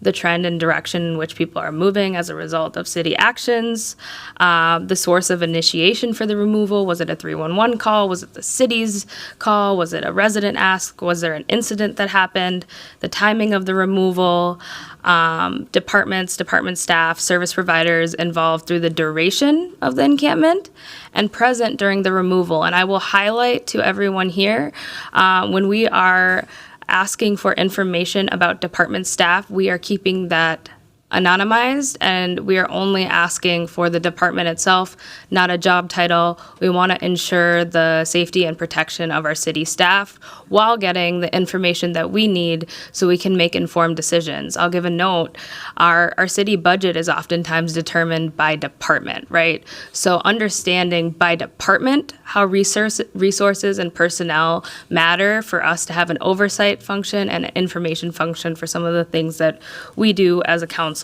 the trend and direction in which people are moving as a result of city actions, the source of initiation for the removal. Was it a 311 call? Was it the city's call? Was it a resident ask? Was there an incident that happened? The timing of the removal, department staff, service providers involved through the duration of the encampment and present during the removal. And I will highlight to everyone here, when we are asking for information about department staff, we are keeping that anonymized, and we are only asking for the department itself, not a job title. We want to ensure the safety and protection of our city staff while getting the information that we need so we can make informed decisions. I'll give a note. Our city budget is oftentimes determined by department, right? So understanding by department how resources and personnel matter for us to have an oversight function and an information function for some of the things that we do as a council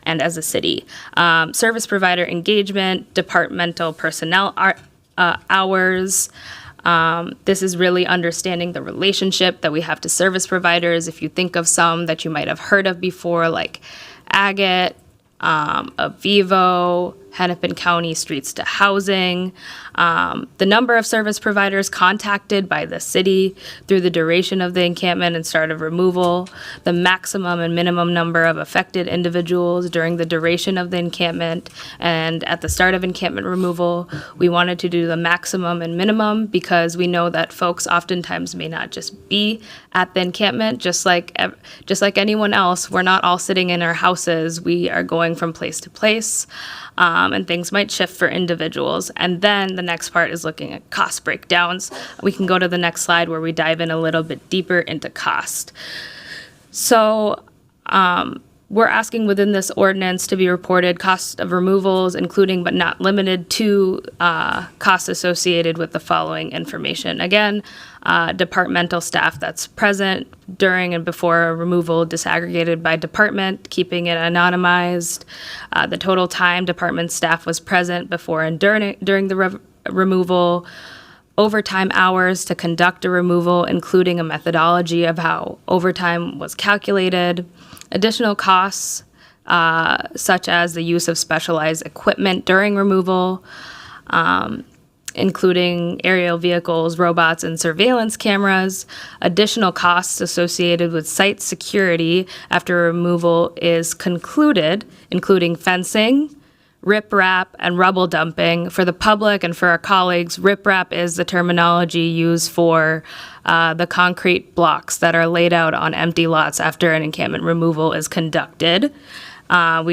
and as a city. Service provider engagement, departmental personnel hours. This is really understanding the relationship that we have to service providers. If you think of some that you might have heard of before, like Agate, Avivo, Hennepin County Streets to Housing, the number of service providers contacted by the city through the duration of the encampment and start of removal, the maximum and minimum number of affected individuals during the duration of the encampment, and at the start of encampment removal, we wanted to do the maximum and minimum because we know that folks oftentimes may not just be at the encampment, just like anyone else. We're not all sitting in our houses. We are going from place to place. And things might shift for individuals. And then the next part is looking at cost breakdowns. We can go to the next slide where we dive in a little bit deeper into cost. So we're asking within this ordinance to be reported cost of removals, including but not limited to costs associated with the following information. Again, departmental staff that's present during and before a removal, disaggregated by department, keeping it anonymized. The total time department staff was present before and during the removal. Overtime hours to conduct a removal, including a methodology of how overtime was calculated. Additional costs, such as the use of specialized equipment during removal, including aerial vehicles, robots, and surveillance cameras. Additional costs associated with site security after removal is concluded, including fencing, riprap, and rubble dumping. For the public and for our colleagues, riprap is the terminology used for the concrete blocks that are laid out on empty lots after an encampment removal is conducted. And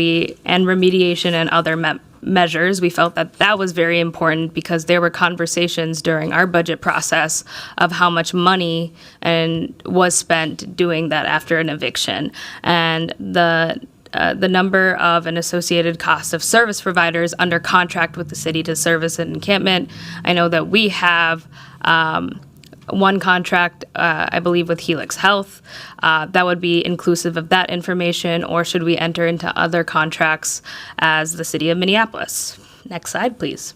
remediation and other measures. We felt that was very important because there were conversations during our budget process of how much money was spent doing that after an eviction. And the number of and associated costs of service providers under contract with the city to service an encampment. I know that we have one contract, I believe, with Helix Health. That would be inclusive of that information, or should we enter into other contracts as the city of Minneapolis? Next slide, please.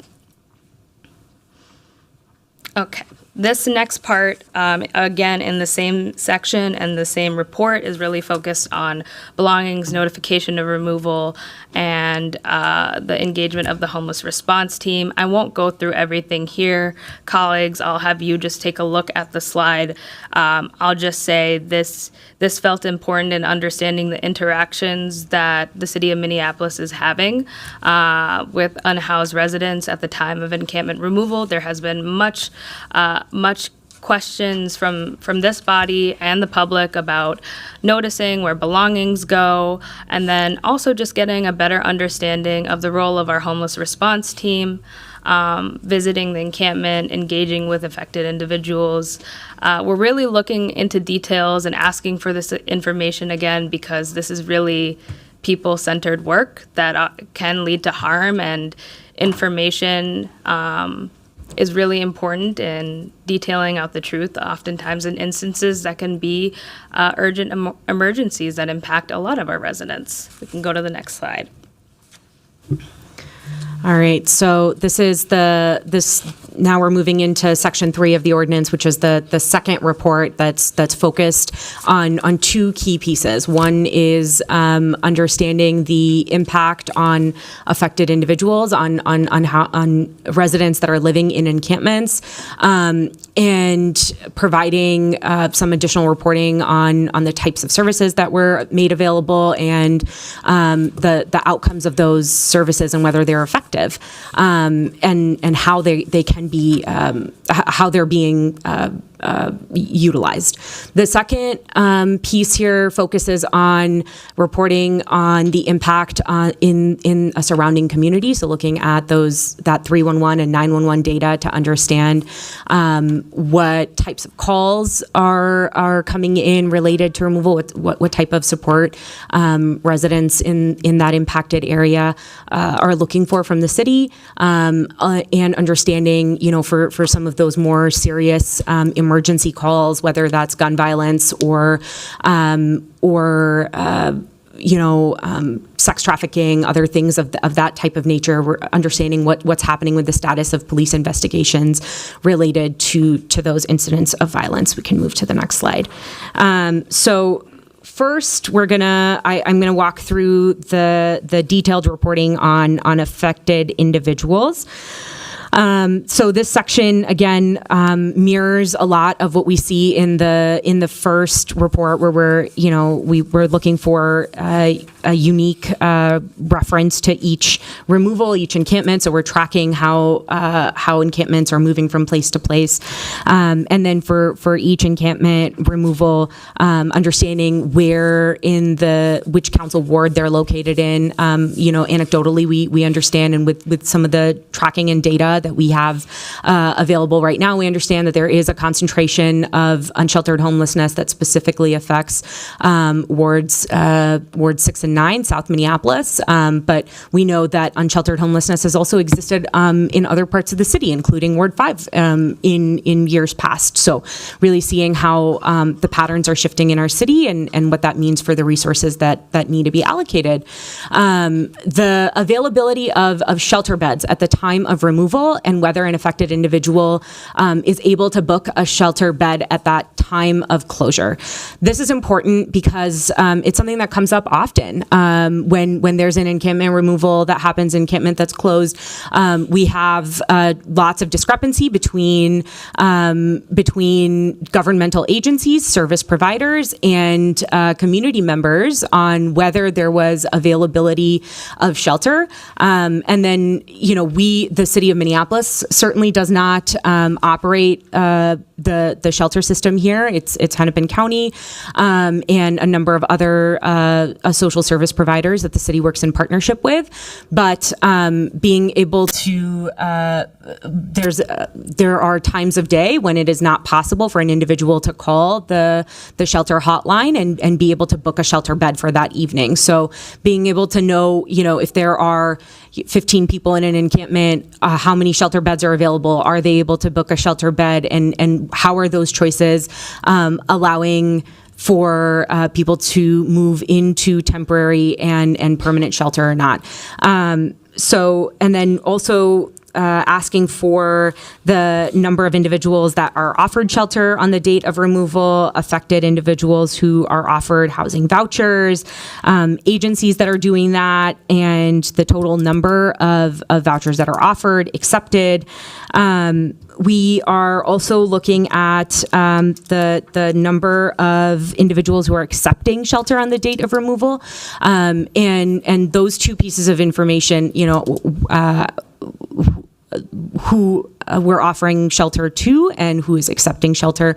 Okay. This next part, again, in the same section and the same report, is really focused on belongings, notification of removal, and the engagement of the homeless response team. I won't go through everything here. Colleagues, I'll have you just take a look at the slide. I'll just say this felt important in understanding the interactions that the city of Minneapolis is having with unhoused residents at the time of encampment removal. There has been much questions from this body and the public about noticing where belongings go, and then also just getting a better understanding of the role of our homeless response team, visiting the encampment, engaging with affected individuals. We're really looking into details and asking for this information again because this is really people-centered work that can lead to harm, and information is really important in detailing out the truth, oftentimes in instances that can be urgent emergencies that impact a lot of our residents. We can go to the next slide. All right, so now we're moving into section 3 of the ordinance, which is the second report that's focused on two key pieces. One is understanding the impact on affected individuals, on residents that are living in encampments, and providing some additional reporting on the types of services that were made available and the outcomes of those services and whether they're effective. And how they can be how they're being utilized. The second piece here focuses on reporting on the impact in a surrounding community. So looking at that 311 and 911 data to understand what types of calls are coming in related to removal, what type of support residents in that impacted area are looking for from the city, and understanding, for some of those more serious emergency calls, whether that's gun violence or sex trafficking, other things of that type of nature. We're understanding what's happening with the status of police investigations related to those incidents of violence. We can move to the next slide. So first, I'm gonna walk through the detailed reporting on affected individuals. So this section again mirrors a lot of what we see in the first report, where we're looking for a unique reference to each removal, each encampment. So we're tracking how encampments are moving from place to place, and then for each encampment removal, understanding where in which council ward they're located in. Anecdotally, we understand, and with some of the tracking and data that we have available right now, we understand that there is a concentration of unsheltered homelessness that specifically affects wards 6 and 9, South Minneapolis. But we know that unsheltered homelessness has also existed in other parts of the city, including Ward 5 in years past. So really seeing how the patterns are shifting in our city and what that means for the resources that need to be allocated. The availability of shelter beds at the time of removal and whether an affected individual is able to book a shelter bed at that time of closure. This is important because it's something that comes up often when there's an encampment removal that happens, encampment that's closed. We have lots of discrepancy between governmental agencies, service providers, and community members on whether there was availability of shelter. And then, the city of Minneapolis certainly does not operate the shelter system here. It's Hennepin County and a number of other social service providers that the city works in partnership with. But being able to, there are times of day when it is not possible for an individual to call the shelter hotline and be able to book a shelter bed for that evening. So being able to know, if there are 15 people in an encampment, how many shelter beds are available? Are they able to book a shelter bed? And how are those choices allowing for people to move into temporary and permanent shelter or not? And then also asking for the number of individuals that are offered shelter on the date of removal, affected individuals who are offered housing vouchers, agencies that are doing that, and the total number of vouchers that are offered, accepted. We are also looking at the number of individuals who are accepting shelter on the date of removal, and those two pieces of information, who we're offering shelter to and who is accepting shelter,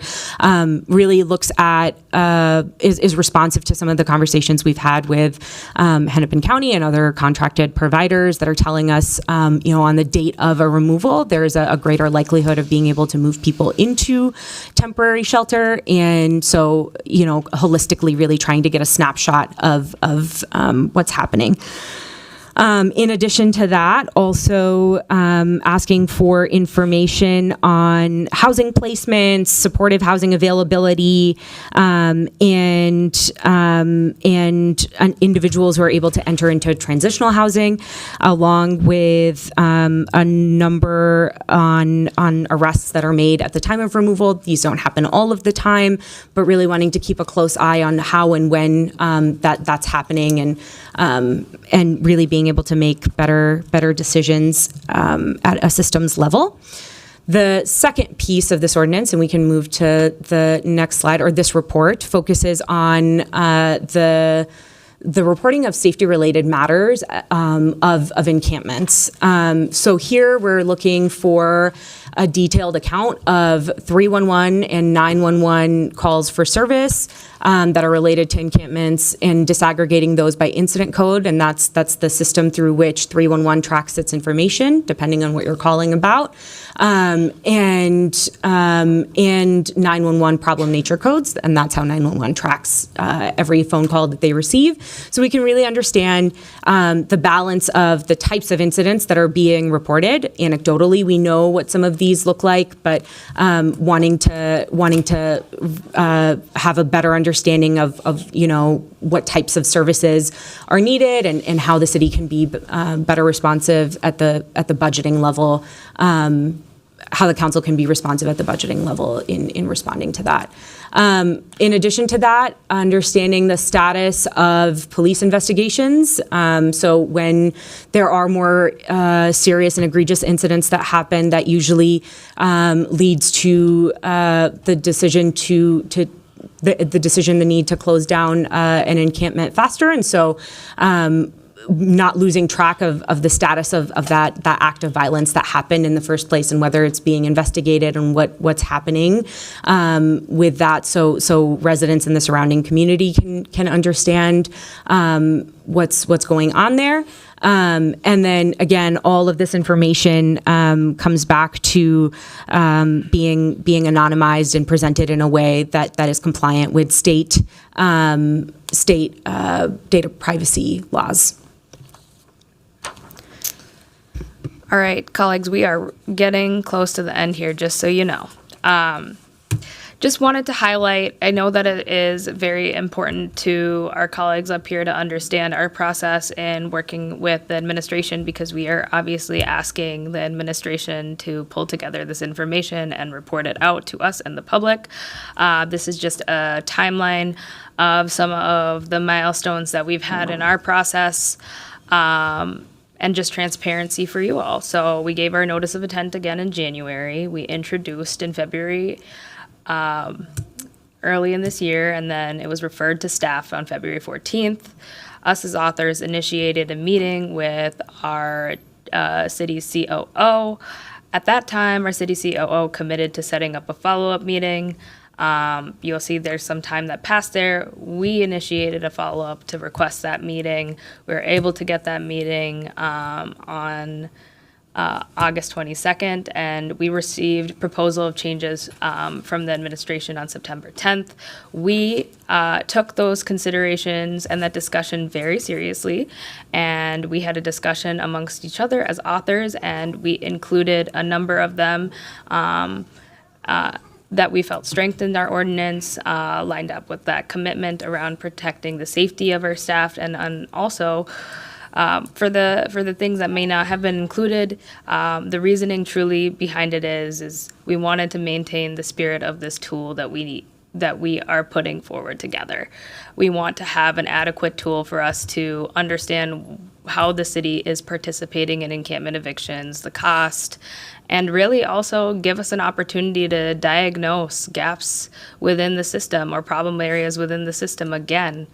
really looks at, is responsive to some of the conversations we've had with Hennepin County and other contracted providers that are telling us, on the date of a removal, there's a greater likelihood of being able to move people into temporary shelter. And so, holistically really trying to get a snapshot of what's happening. In addition to that, also asking for information on housing placements, supportive housing availability, and individuals who are able to enter into transitional housing, along with a number on arrests that are made at the time of removal. These don't happen all of the time, but really wanting to keep a close eye on how and when that's happening, and really being able to make better decisions at a systems level. The second piece of this ordinance, and we can move to the next slide, or this report, focuses on the reporting of safety-related matters of encampments. So here we're looking for a detailed account of 311 and 911 calls for service that are related to encampments, and disaggregating those by incident code, and that's the system through which 311 tracks its information, depending on what you're calling about, and 911 problem nature codes, and that's how 911 tracks every phone call that they receive. So we can really understand the balance of the types of incidents that are being reported. Anecdotally, we know what some of these look like, but wanting to have a better understanding of what types of services are needed, and how the city can be better responsive at the budgeting level, how the council can be responsive at the budgeting level in responding to that. In addition to that, understanding the status of police investigations. So when there are more serious and egregious incidents that happen, that usually leads to the decision the need to close down an encampment faster. And so not losing track of the status of that act of violence that happened in the first place, and whether it's being investigated, and what's happening with that, so residents in the surrounding community can understand what's going on there. And then again, all of this information comes back to being anonymized and presented in a way that is compliant with state data privacy laws. All right, colleagues, we are getting close to the end here, just so you know. Just wanted to highlight, I know that it is very important to our colleagues up here to understand our process in working with the administration, because we are obviously asking the administration to pull together this information and report it out to us and the public. This is just a timeline of some of the milestones that we've had in our process. And just transparency for you all. So we gave our notice of intent again in January. We introduced in February, early in this year, and then it was referred to staff on February 14th. Us as authors initiated a meeting with our city COO. At that time, our city COO committed to setting up a follow-up meeting. You'll see there's some time that passed there. We initiated a follow-up to request that meeting. We were able to get that meeting on August 22nd, and we received proposal of changes from the administration on September 10th. We took those considerations and that discussion very seriously, and we had a discussion amongst each other as authors, and we included a number of them that we felt strengthened our ordinance, lined up with that commitment around protecting the safety of our staff, and also For the things that may not have been included, the reasoning truly behind it is we wanted to maintain the spirit of this tool that we are putting forward together. We want to have an adequate tool for us to understand how the city is participating in encampment evictions, the cost, and really also give us an opportunity to diagnose gaps within the system or problem areas within the system, again,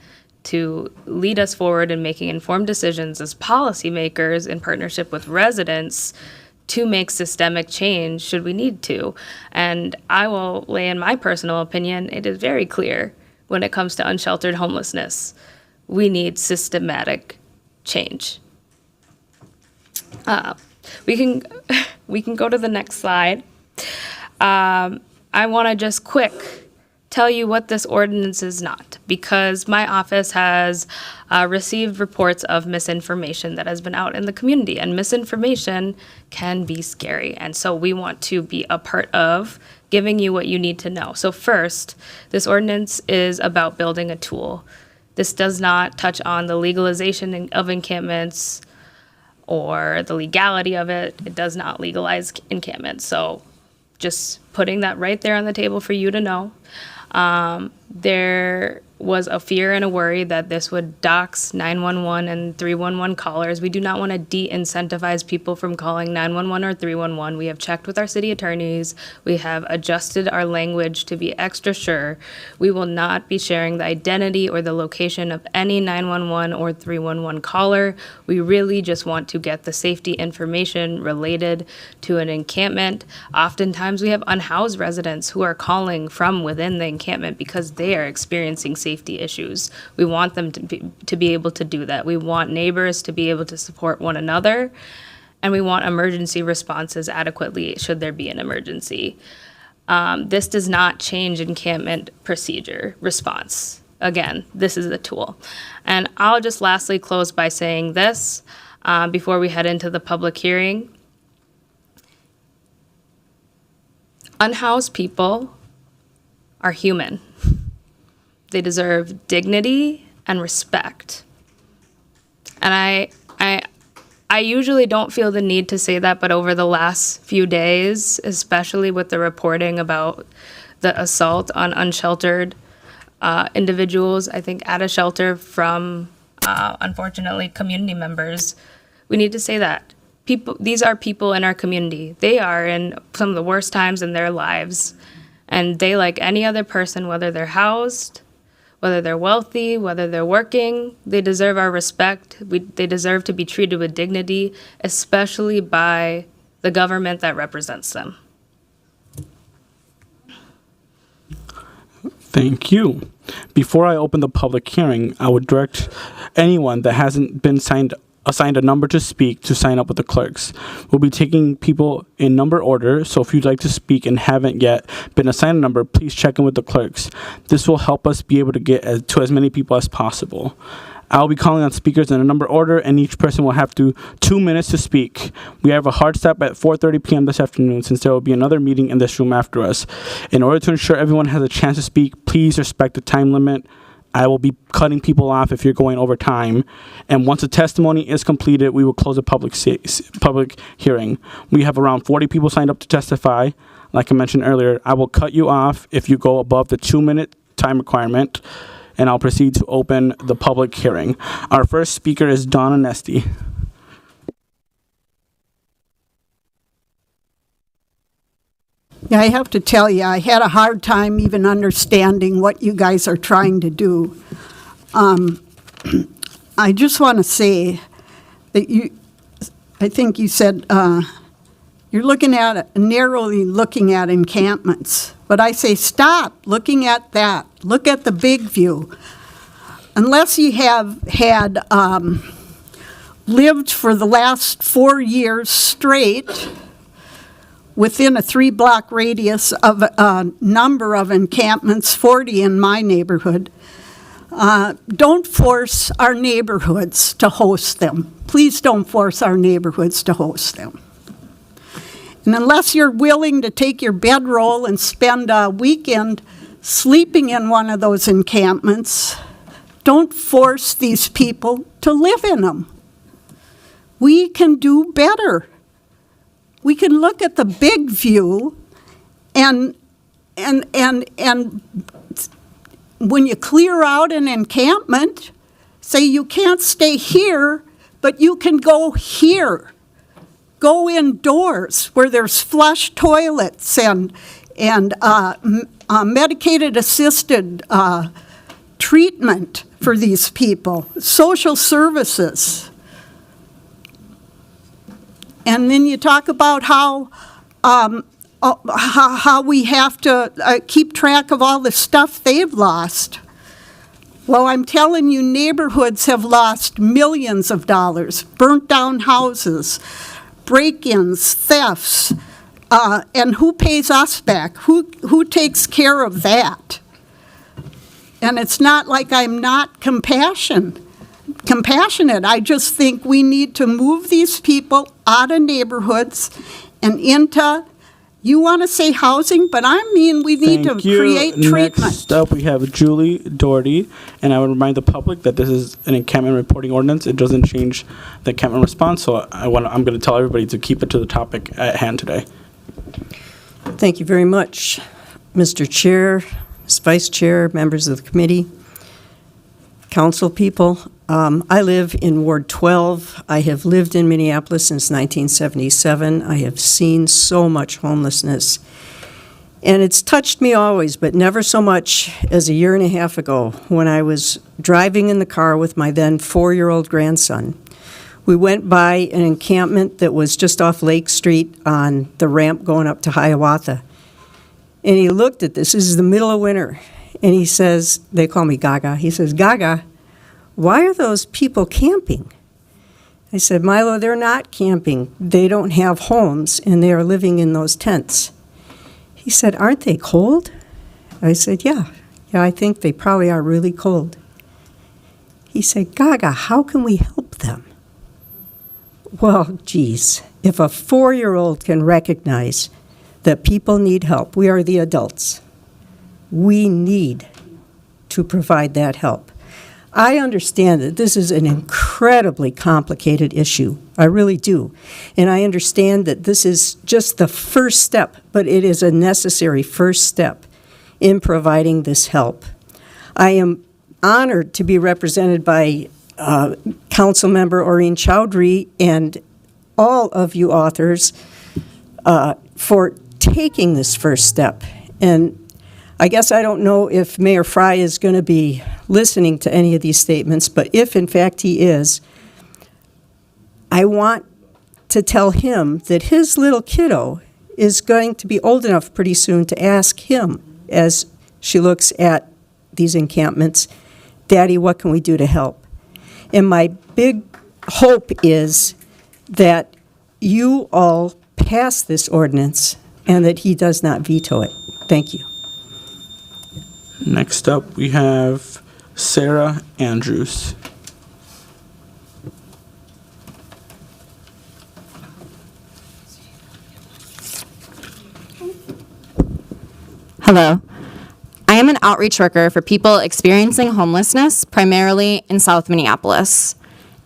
to lead us forward in making informed decisions as policymakers in partnership with residents to make systemic change should we need to. And I will lay in my personal opinion, it is very clear when it comes to unsheltered homelessness, we need systematic change. We can go to the next slide. I want to just quick tell you what this ordinance is not, because my office has received reports of misinformation that has been out in the community, and misinformation can be scary. And so we want to be a part of giving you what you need to know. So first, this ordinance is about building a tool. This does not touch on the legalization of encampments or the legality of it. It does not legalize encampments. So just putting that right there on the table for you to know. There was a fear and a worry that this would dox 911 and 311 callers. We do not want to de-incentivize people from calling 911 or 311. We have checked with our city attorneys. We have adjusted our language to be extra sure. We will not be sharing the identity or the location of any 911 or 311 caller. We really just want to get the safety information related to an encampment. Oftentimes we have unhoused residents who are calling from within the encampment because they are experiencing safety issues. We want them to be able to do that. We want neighbors to be able to support one another, and we want emergency responses adequately should there be an emergency. This does not change encampment procedure response. Again, this is a tool. And I'll just lastly close by saying this before we head into the public hearing. Unhoused people are human. They deserve dignity and respect. And I usually don't feel the need to say that, but over the last few days, especially with the reporting about the assault on unsheltered individuals, I think at a shelter from, unfortunately, community members, we need to say that. These are people in our community. They are in some of the worst times in their lives. And they, like any other person, whether they're housed, whether they're wealthy, whether they're working, they deserve our respect. They deserve to be treated with dignity, especially by the government that represents them. Thank you. Before I open the public hearing, I would direct anyone that hasn't been assigned a number to speak to sign up with the clerks. We'll be taking people in number order, so if you'd like to speak and haven't yet been assigned a number, please check in with the clerks. This will help us be able to get to as many people as possible. I'll be calling on speakers in a number order, and each person will have 2 minutes to speak. We have a hard stop at 4:30 p.m. this afternoon, since there will be another meeting in this room after us. In order to ensure everyone has a chance to speak, please respect the time limit. I will be cutting people off if you're going over time. And once the testimony is completed, we will close the public hearing. We have around 40 people signed up to testify. Like I mentioned earlier, I will cut you off if you go above the 2-minute time requirement, and I'll proceed to open the public hearing. Our first speaker is Donna Nesty. Yeah, I have to tell you, I had a hard time even understanding what you guys are trying to do. I just want to say that I think you said you're narrowly looking at encampments. But I say stop looking at that. Look at the big view. Unless you have had lived for the last 4 years straight within a 3-block radius of a number of encampments, 40 in my neighborhood, don't force our neighborhoods to host them. Please don't force our neighborhoods to host them. And unless you're willing to take your bedroll and spend a weekend sleeping in one of those encampments, don't force these people to live in them. we can do better. We can look at the big view and when you clear out an encampment, say you can't stay here, but you can go here. Go indoors where there's flush toilets and medicated assisted treatment for these people, social services. And then you talk about how we have to keep track of all the stuff they've lost. Well, I'm telling you, neighborhoods have lost millions of dollars, burnt down houses, break-ins, thefts, and who pays us back? Who takes care of that? And it's not like I'm not compassionate. I just think we need to move these people out of neighborhoods and into, you want to say housing, but I mean we need to create treatment. Next up, we have Julie Doherty, and I would remind the public that this is an encampment reporting ordinance. It doesn't change the encampment response, so I'm going to tell everybody to keep it to the topic at hand today. Thank you very much, Mr. Chair, Ms. Vice Chair, members of the committee, council people. I live in Ward 12. I have lived in Minneapolis since 1977. I have seen so much homelessness. And it's touched me always, but never so much as a year and a half ago when I was driving in the car with my then 4-year-old grandson. We went by an encampment that was just off Lake Street on the ramp going up to Hiawatha. And he looked at this is the middle of winter, and he says, they call me Gaga, he says, Gaga, why are those people camping? I said, Milo, they're not camping. They don't have homes, and they are living in those tents. He said, aren't they cold? I said, yeah, I think they probably are really cold. He said, Gaga, how can we help them? Well, geez, if a 4-year-old can recognize that people need help, we are the adults. We need to provide that help. I understand that this is an incredibly complicated issue. I really do. And I understand that this is just the first step, but it is a necessary first step in providing this help. I am honored to be represented by Councilmember Oreen Chowdhury and all of you authors for taking this first step. And I guess I don't know if Mayor Fry is going to be listening to any of these statements, but if in fact he is, I want to tell him that his little kiddo is going to be old enough pretty soon to ask him, as she looks at these encampments, Daddy, what can we do to help? And my big hope is that you all pass this ordinance and that he does not veto it. Thank you. Next up, we have Sarah Andrews. Hello. I am an outreach worker for people experiencing homelessness, primarily in South Minneapolis.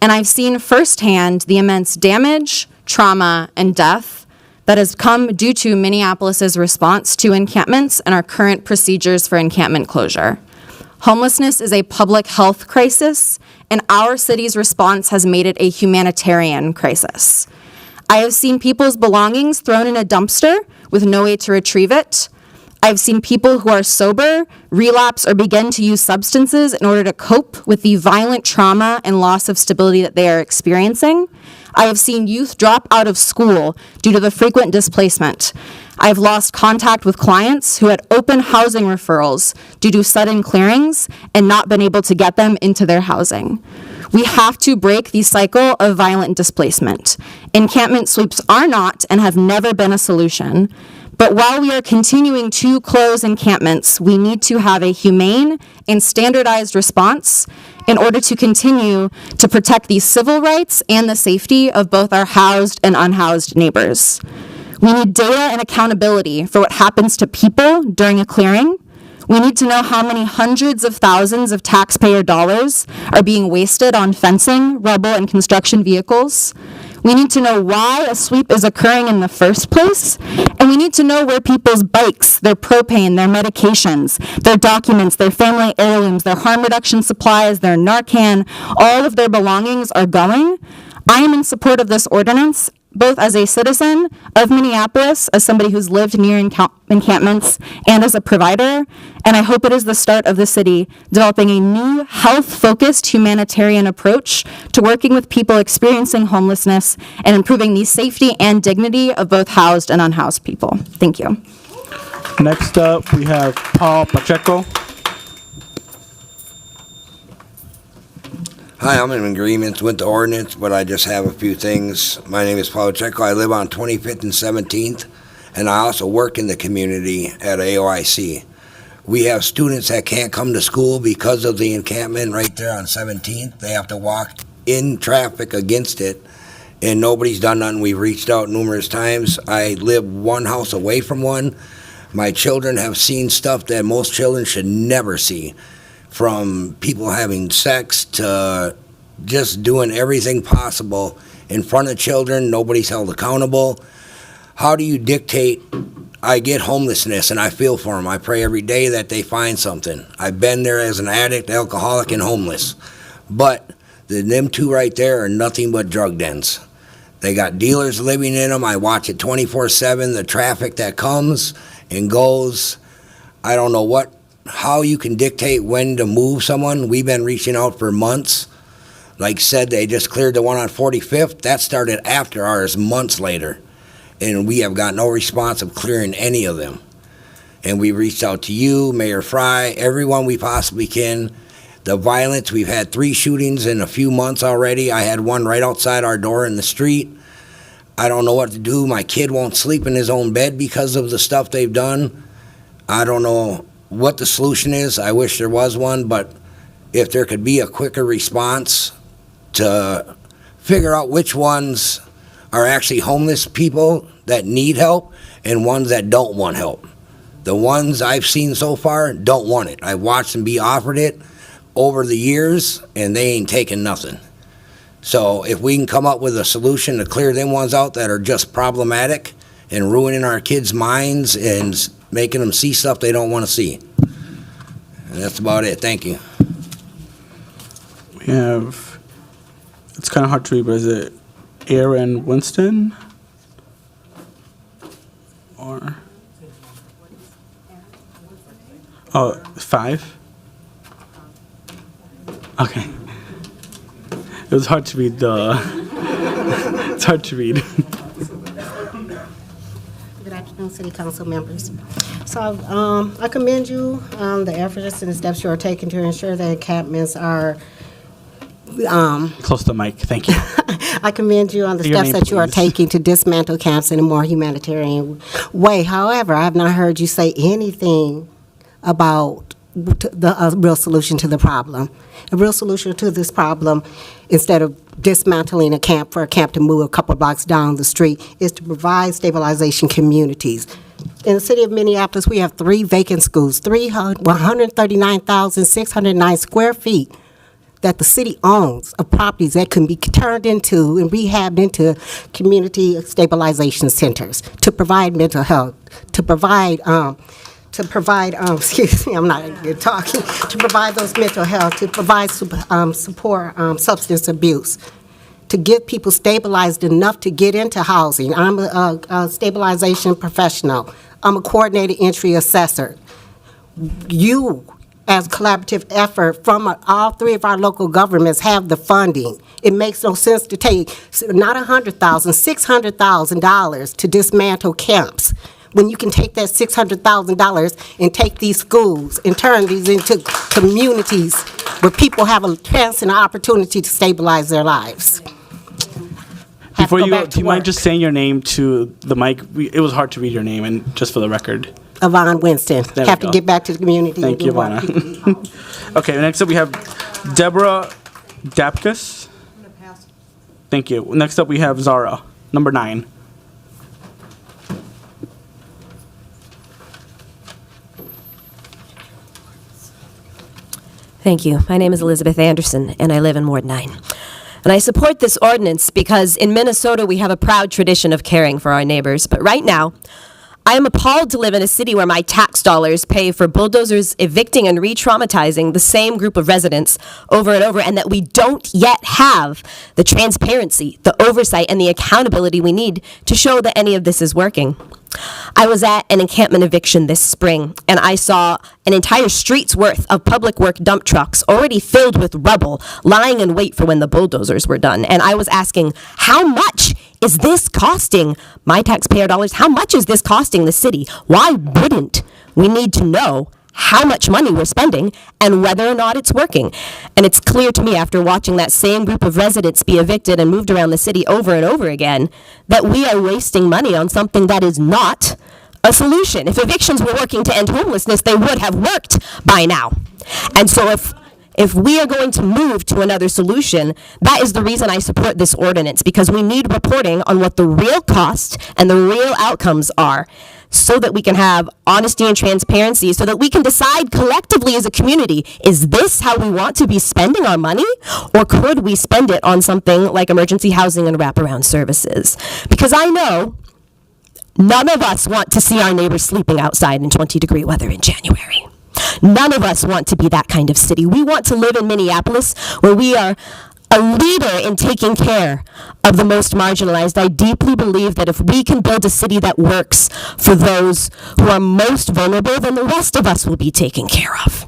And I've seen firsthand the immense damage, trauma, and death that has come due to Minneapolis's response to encampments and our current procedures for encampment closure. Homelessness is a public health crisis, and our city's response has made it a humanitarian crisis. I have seen people's belongings thrown in a dumpster with no way to retrieve it. I've seen people who are sober relapse or begin to use substances in order to cope with the violent trauma and loss of stability that they are experiencing. I have seen youth drop out of school due to the frequent displacement. I've lost contact with clients who had open housing referrals due to sudden clearings and not been able to get them into their housing. We have to break the cycle of violent displacement. Encampment sweeps are not and have never been a solution. But while we are continuing to close encampments, we need to have a humane and standardized response in order to continue to protect the civil rights and the safety of both our housed and unhoused neighbors. We need data and accountability for what happens to people during a clearing. We need to know how many hundreds of thousands of taxpayer dollars are being wasted on fencing, rubble, and construction vehicles. We need to know why a sweep is occurring in the first place, and we need to know where people's bikes, their propane, their medications, their documents, their family heirlooms, their harm reduction supplies, their Narcan, all of their belongings are going. I am in support of this ordinance, both as a citizen of Minneapolis, as somebody who's lived near encampments, and as a provider, and I hope it is the start of the city developing a new health-focused humanitarian approach to working with people experiencing homelessness and improving the safety and dignity of both housed and unhoused people. Thank you. Next up, we have Paul Pacheco. Hi, I'm in agreement with the ordinance, but I just have a few things. My name is Paul Checo. I live on 25th and 17th, and I also work in the community at AOIC. We have students that can't come to school because of the encampment right there on 17th. They have to walk in traffic against it, and nobody's done nothing. We've reached out numerous times. I live one house away from one. My children have seen stuff that most children should never see, from people having sex to just doing everything possible in front of children. Nobody's held accountable. How do you dictate? I get homelessness and I feel for them. I pray every day that they find something. I've been there as an addict, alcoholic, and homeless. But them two right there are nothing but drug dens. They got dealers living in them. I watch it 24/7, the traffic that comes and goes. I don't know how you can dictate when to move someone. We've been reaching out for months. Like said, they just cleared the one on 45th. That started after ours months later. And we have got no response of clearing any of them. And we reached out to you, Mayor Fry, everyone we possibly can. The violence, we've had 3 shootings in a few months already. I had one right outside our door in the street. I don't know what to do. My kid won't sleep in his own bed because of the stuff they've done. I don't know what the solution is. I wish there was one, but if there could be a quicker response to figure out which ones are actually homeless people that need help and ones that don't want help. The ones I've seen so far don't want it. I've watched them be offered it over the years, and they ain't taking nothing. So if we can come up with a solution to clear them ones out that are just problematic and ruining our kids' minds and making them see stuff they don't want to see. And that's about it. Thank you. We have, it's kind of hard to read, but is it Aaron Winston? Or, 5? Okay. It was hard to read it's hard to read. Good afternoon, City Council members. So I commend you on the efforts and the steps you are taking to ensure that encampments are Close to the mic, thank you. I commend you on the Your steps name, that you are please. taking to dismantle camps in a more humanitarian way. However, I have not heard you say anything about the real solution to the problem. A real solution to this problem, instead of dismantling a camp for a camp to move a couple blocks down the street, is to provide stabilization communities. In the city of Minneapolis, we have 3 vacant schools, 139,609 square feet that the city owns of properties that can be turned into and rehabbed into community stabilization centers to provide mental health, to provide excuse me, I'm not good talking, to provide those mental health, to provide support substance abuse, to get people stabilized enough to get into housing. I'm a stabilization professional. I'm a coordinated entry assessor. You, as collaborative effort from all 3 of our local governments, have the funding. It makes no sense to take not $100,000, $600,000 to dismantle camps, when you can take that $600,000 and take these schools and turn these into communities where people have a chance and an opportunity to stabilize their lives. Before you go, do you mind just saying your name to the mic? It was hard to read your name, and just for the record. Yvonne Winston. There we Have to go. get back to the community. Thank you, Ivana. Okay, next up we have Deborah Dapkus. Thank you. Next up we have Zara, number 9. Thank you. My name is Elizabeth Anderson, and I live in Ward 9. And I support this ordinance because in Minnesota we have a proud tradition of caring for our neighbors. But right now, I am appalled to live in a city where my tax dollars pay for bulldozers evicting and re-traumatizing the same group of residents over and over, and that we don't yet have the transparency, the oversight, and the accountability we need to show that any of this is working. I was at an encampment eviction this spring, and I saw an entire street's worth of public work dump trucks already filled with rubble, lying in wait for when the bulldozers were done. And I was asking, how much is this costing my taxpayer dollars? How much is this costing the city? Why wouldn't we need to know how much money we're spending and whether or not it's working? And it's clear to me after watching that same group of residents be evicted and moved around the city over and over again that we are wasting money on something that is not a solution. If evictions were working to end homelessness, they would have worked by now. And so if we are going to move to another solution, that is the reason I support this ordinance, because we need reporting on what the real cost and the real outcomes are, so that we can have honesty and transparency, so that we can decide collectively as a community, is this how we want to be spending our money? Or could we spend it on something like emergency housing and wraparound services? Because I know none of us want to see our neighbors sleeping outside in 20-degree weather in January. None of us want to be that kind of city. We want to live in Minneapolis where we are a leader in taking care of the most marginalized. I deeply believe that if we can build a city that works for those who are most vulnerable, then the rest of us will be taken care of.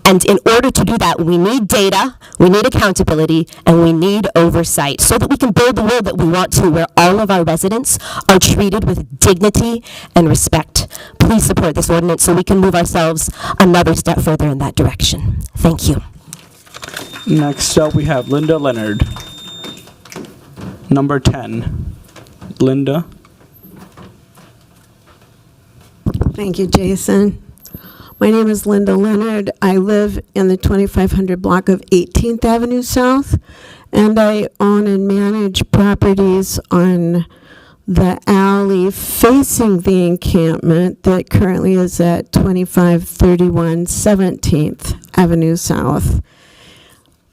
And in order to do that, we need data, we need accountability, and we need oversight so that we can build the world that we want to, where all of our residents are treated with dignity and respect. Please support this ordinance so we can move ourselves another step further in that direction. Thank you. Next up, we have Linda Leonard. Number 10. Linda. Thank you, Jason. My name is Linda Leonard. I live in the 2500 block of 18th Avenue South, and I own and manage properties on the alley facing the encampment that currently is at 2531 17th Avenue South.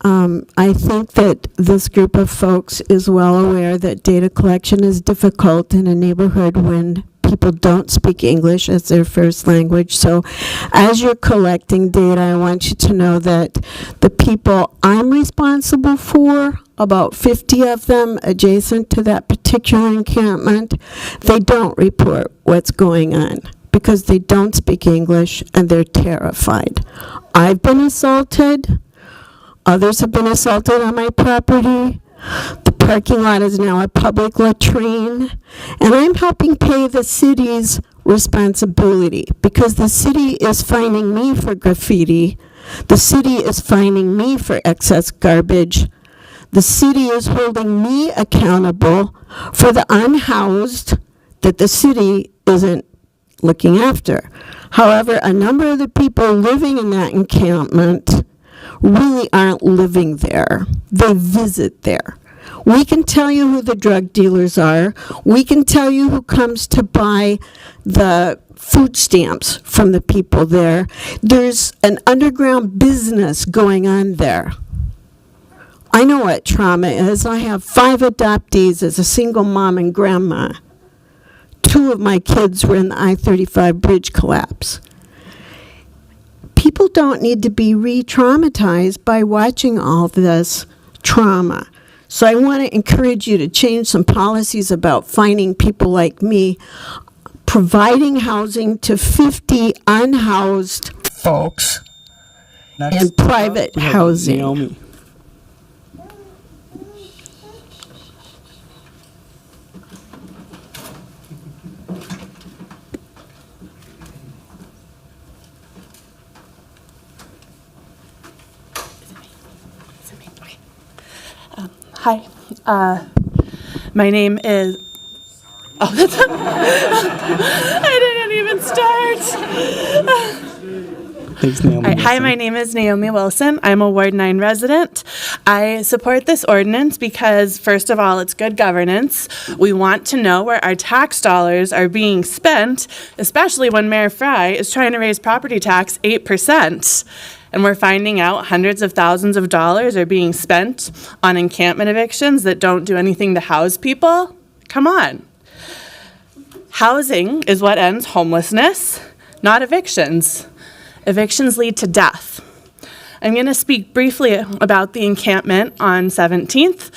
I think that this group of folks is well aware that data collection is difficult in a neighborhood when people don't speak English as their first language. So as you're collecting data, I want you to know that the people I'm responsible for, about 50 of them adjacent to that particular encampment, they don't report what's going on because they don't speak English and they're terrified. I've been assaulted. Others have been assaulted on my property. The parking lot is now a public latrine, and I'm helping pay the city's responsibility because the city is fining me for graffiti. The city is fining me for excess garbage. The city is holding me accountable for the unhoused that the city isn't looking after. However, a number of the people living in that encampment really aren't living there. They visit there. We can tell you who the drug dealers are. We can tell you who comes to buy the food stamps from the people there. There's an underground business going on there. I know what trauma is. I have 5 adoptees as a single mom and grandma. 2 of my kids were in the I-35 bridge collapse. People don't need to be re-traumatized by watching all this trauma. So I want to encourage you to change some policies about finding people like me, providing housing to 50 unhoused folks and private housing. Naomi. Hi, my name is, oh, that's, I didn't even start. Thanks, Naomi. All right, hi, my name is Naomi Wilson. I'm a Ward 9 resident. I support this ordinance because, first of all, it's good governance. We want to know where our tax dollars are being spent, especially when Mayor Fry is trying to raise property tax 8%. And we're finding out hundreds of thousands of dollars are being spent on encampment evictions that don't do anything to house people. Come on. Housing is what ends homelessness, not evictions. Evictions lead to death. I'm going to speak briefly about the encampment on 17th.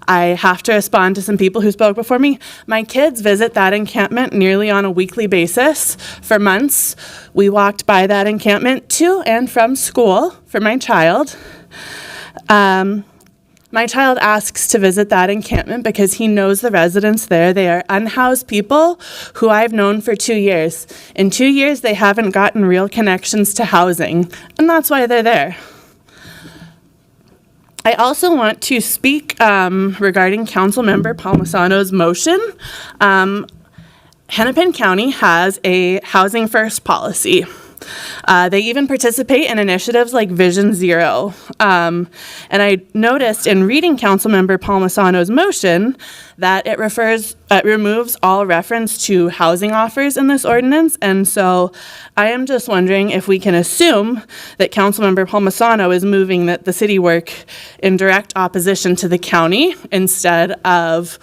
I have to respond to some people who spoke before me. My kids visit that encampment nearly on a weekly basis. For months, we walked by that encampment to and from school for my child. My child asks to visit that encampment because he knows the residents there. They are unhoused people who I've known for 2 years. In 2 years, they haven't gotten real connections to housing, and that's why they're there. I also want to speak regarding Councilmember Palmisano's motion. Hennepin County has a housing first policy. They even participate in initiatives like Vision Zero. And I noticed in reading Councilmember Palmisano's motion that it removes all reference to housing offers in this ordinance. And so I am just wondering if we can assume that Councilmember Palmisano is moving that the city work in direct opposition to the county instead of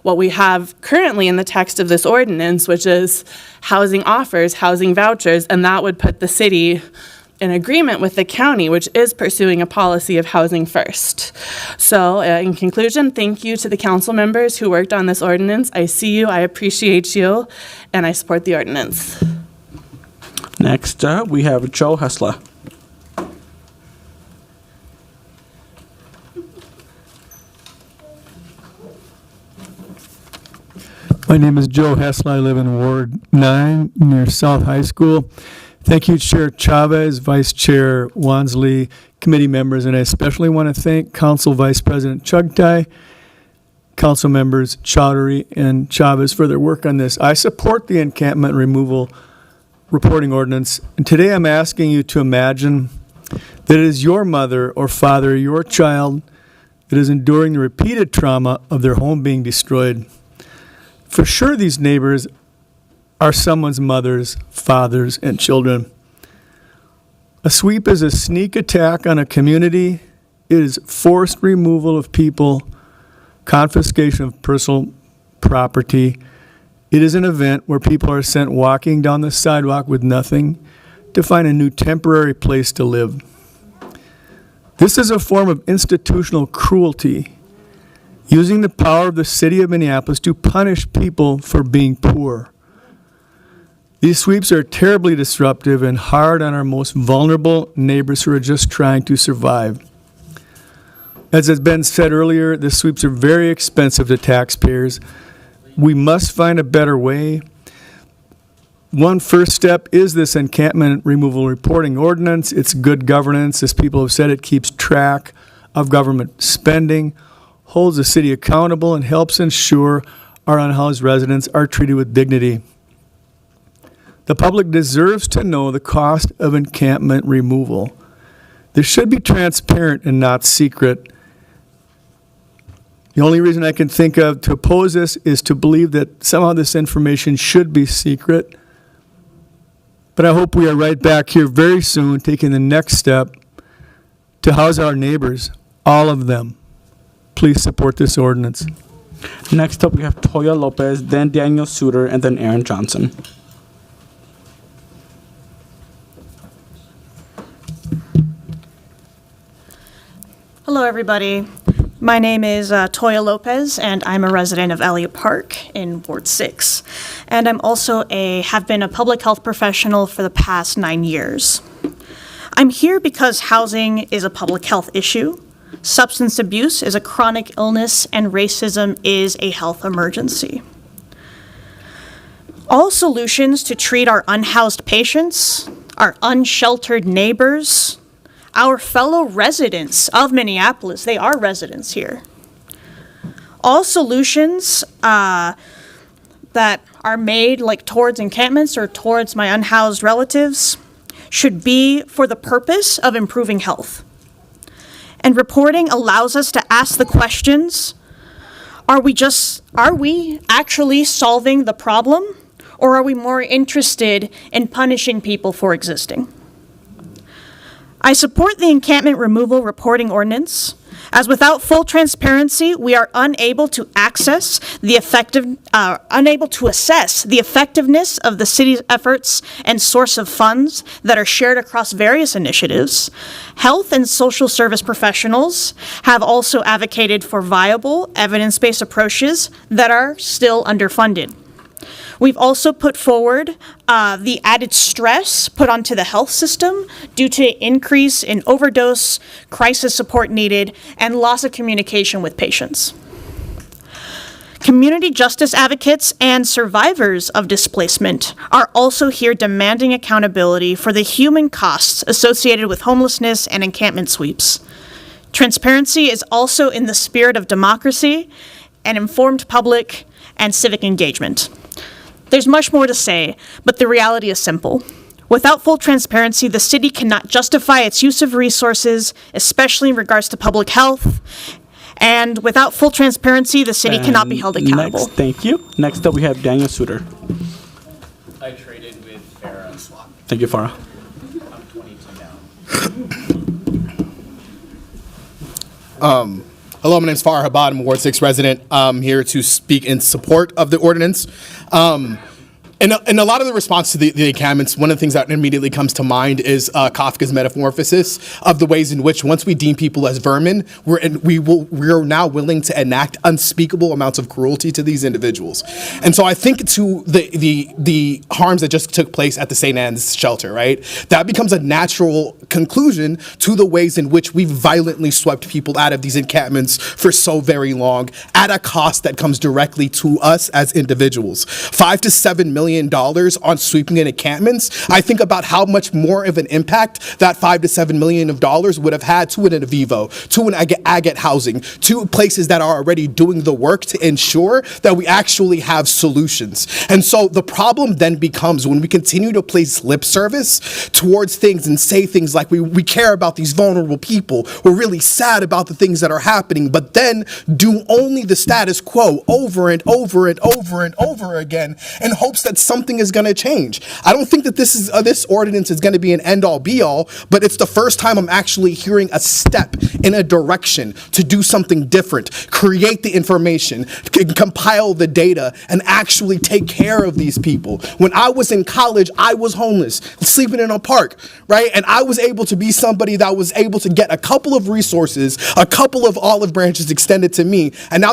what we have currently in the text of this ordinance, which is housing offers, housing vouchers, and that would put the city in agreement with the county, which is pursuing a policy of housing first. So in conclusion, thank you to the council members who worked on this ordinance. I see you, I appreciate you, and I support the ordinance. Next up, we have Joe Hessler. My name is Joe Hessler. I live in Ward 9 near South High School. Thank you, Chair Chavez, Vice Chair Wansley, committee members, and I especially want to thank Council Vice President Chugtai, Council members Chowdhury and Chavez for their work on this. I support the encampment removal reporting ordinance, and today I'm asking you to imagine that it is your mother or father, your child, that is enduring the repeated trauma of their home being destroyed. For sure, these neighbors are someone's mothers, fathers, and children. A sweep is a sneak attack on a community. It is forced removal of people, confiscation of personal property. It is an event where people are sent walking down the sidewalk with nothing to find a new temporary place to live. This is a form of institutional cruelty, using the power of the city of Minneapolis to punish people for being poor. These sweeps are terribly disruptive and hard on our most vulnerable neighbors who are just trying to survive. As has been said earlier, the sweeps are very expensive to taxpayers. We must find a better way. One first step is this encampment removal reporting ordinance. It's good governance. As people have said, it keeps track of government spending, holds the city accountable, and helps ensure our unhoused residents are treated with dignity. The public deserves to know the cost of encampment removal. This should be transparent and not secret. The only reason I can think of to oppose this is to believe that somehow this information should be secret. But I hope we are right back here very soon, taking the next step to house our neighbors, all of them. Please support this ordinance. Next up, we have Toya Lopez, then Daniel Suter, and then Aaron Johnson. Hello, everybody. My name is Toya Lopez, and I'm a resident of Elliott Park in Ward 6. And I'm also have been a public health professional for the past 9 years. I'm here because housing is a public health issue, substance abuse is a chronic illness, and racism is a health emergency. All solutions to treat our unhoused patients, our unsheltered neighbors, our fellow residents of Minneapolis, they are residents here. All solutions that are made like towards encampments or towards my unhoused relatives should be for the purpose of improving health. And reporting allows us to ask the questions, are we actually solving the problem, or are we more interested in punishing people for existing? I support the encampment removal reporting ordinance, as without full transparency, we are unable to assess the effectiveness of the city's efforts and source of funds that are shared across various initiatives. Health and social service professionals have also advocated for viable, evidence-based approaches that are still underfunded. We've also put forward the added stress put onto the health system due to increase in overdose, crisis support needed, and loss of communication with patients. Community justice advocates and survivors of displacement are also here demanding accountability for the human costs associated with homelessness and encampment sweeps. Transparency is also in the spirit of democracy, an informed public, and civic engagement. There's much more to say, but the reality is simple. Without full transparency, the city cannot justify its use of resources, especially in regards to public health. And without full transparency, the city cannot be held accountable. Next, thank you. Next up, we have Daniel Suter. I traded with Farah. Thank you, Farah. I'm 22 now. Hello, my name is Farah Habad. I'm a Ward 6 resident. I'm here to speak in support of the ordinance. And a lot of the response to the encampments, one of the things that immediately comes to mind is Kafka's metamorphosis of the ways in which once we deem people as vermin, we're now willing to enact unspeakable amounts of cruelty to these individuals. And so I think to the harms that just took place at the St. Anne's shelter, right? That becomes a natural conclusion to the ways in which we've violently swept people out of these encampments for so very long at a cost that comes directly to us as individuals. $5 to $7 million on sweeping in encampments. I think about how much more of an impact that $5 to $7 million would have had to an Avivo, to an Agate housing, to places that are already doing the work to ensure that we actually have solutions. And so the problem then becomes when we continue to place lip service towards things and say things like we care about these vulnerable people, we're really sad about the things that are happening, but then do only the status quo over and over and over and over again in hopes that something is going to change. I don't think that this ordinance is going to be an end-all be-all, but it's the first time I'm actually hearing a step in a direction to do something different, create the information, compile the data, and actually take care of these people. When I was in college, I was homeless, sleeping in a park, right? And I was able to be somebody that was able to get a couple of resources, a couple of olive branches extended to me, and now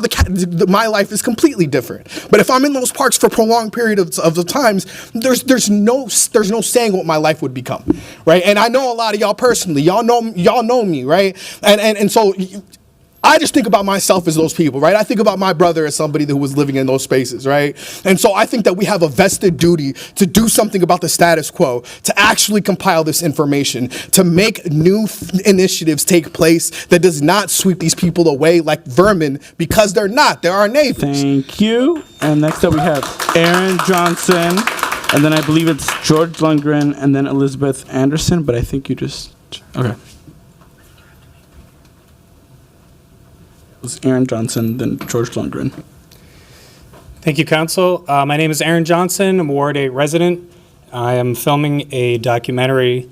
my life is completely different. But if I'm in those parks for a prolonged period of times, there's no saying what my life would become, right? And I know a lot of y'all personally. Y'all know me, right? And so I just think about myself as those people, right? I think about my brother as somebody who was living in those spaces, right? And so I think that we have a vested duty to do something about the status quo, to actually compile this information, to make new initiatives take place that does not sweep these people away like vermin, because they're not. They're our neighbors. Thank you. And next up we have Aaron Johnson, and then I believe it's George Lundgren, and then Elizabeth Anderson, but I think you just, okay. It was Aaron Johnson, then George Lundgren. Thank you, Council. My name is Aaron Johnson. I'm a Ward 8 resident. I am filming a documentary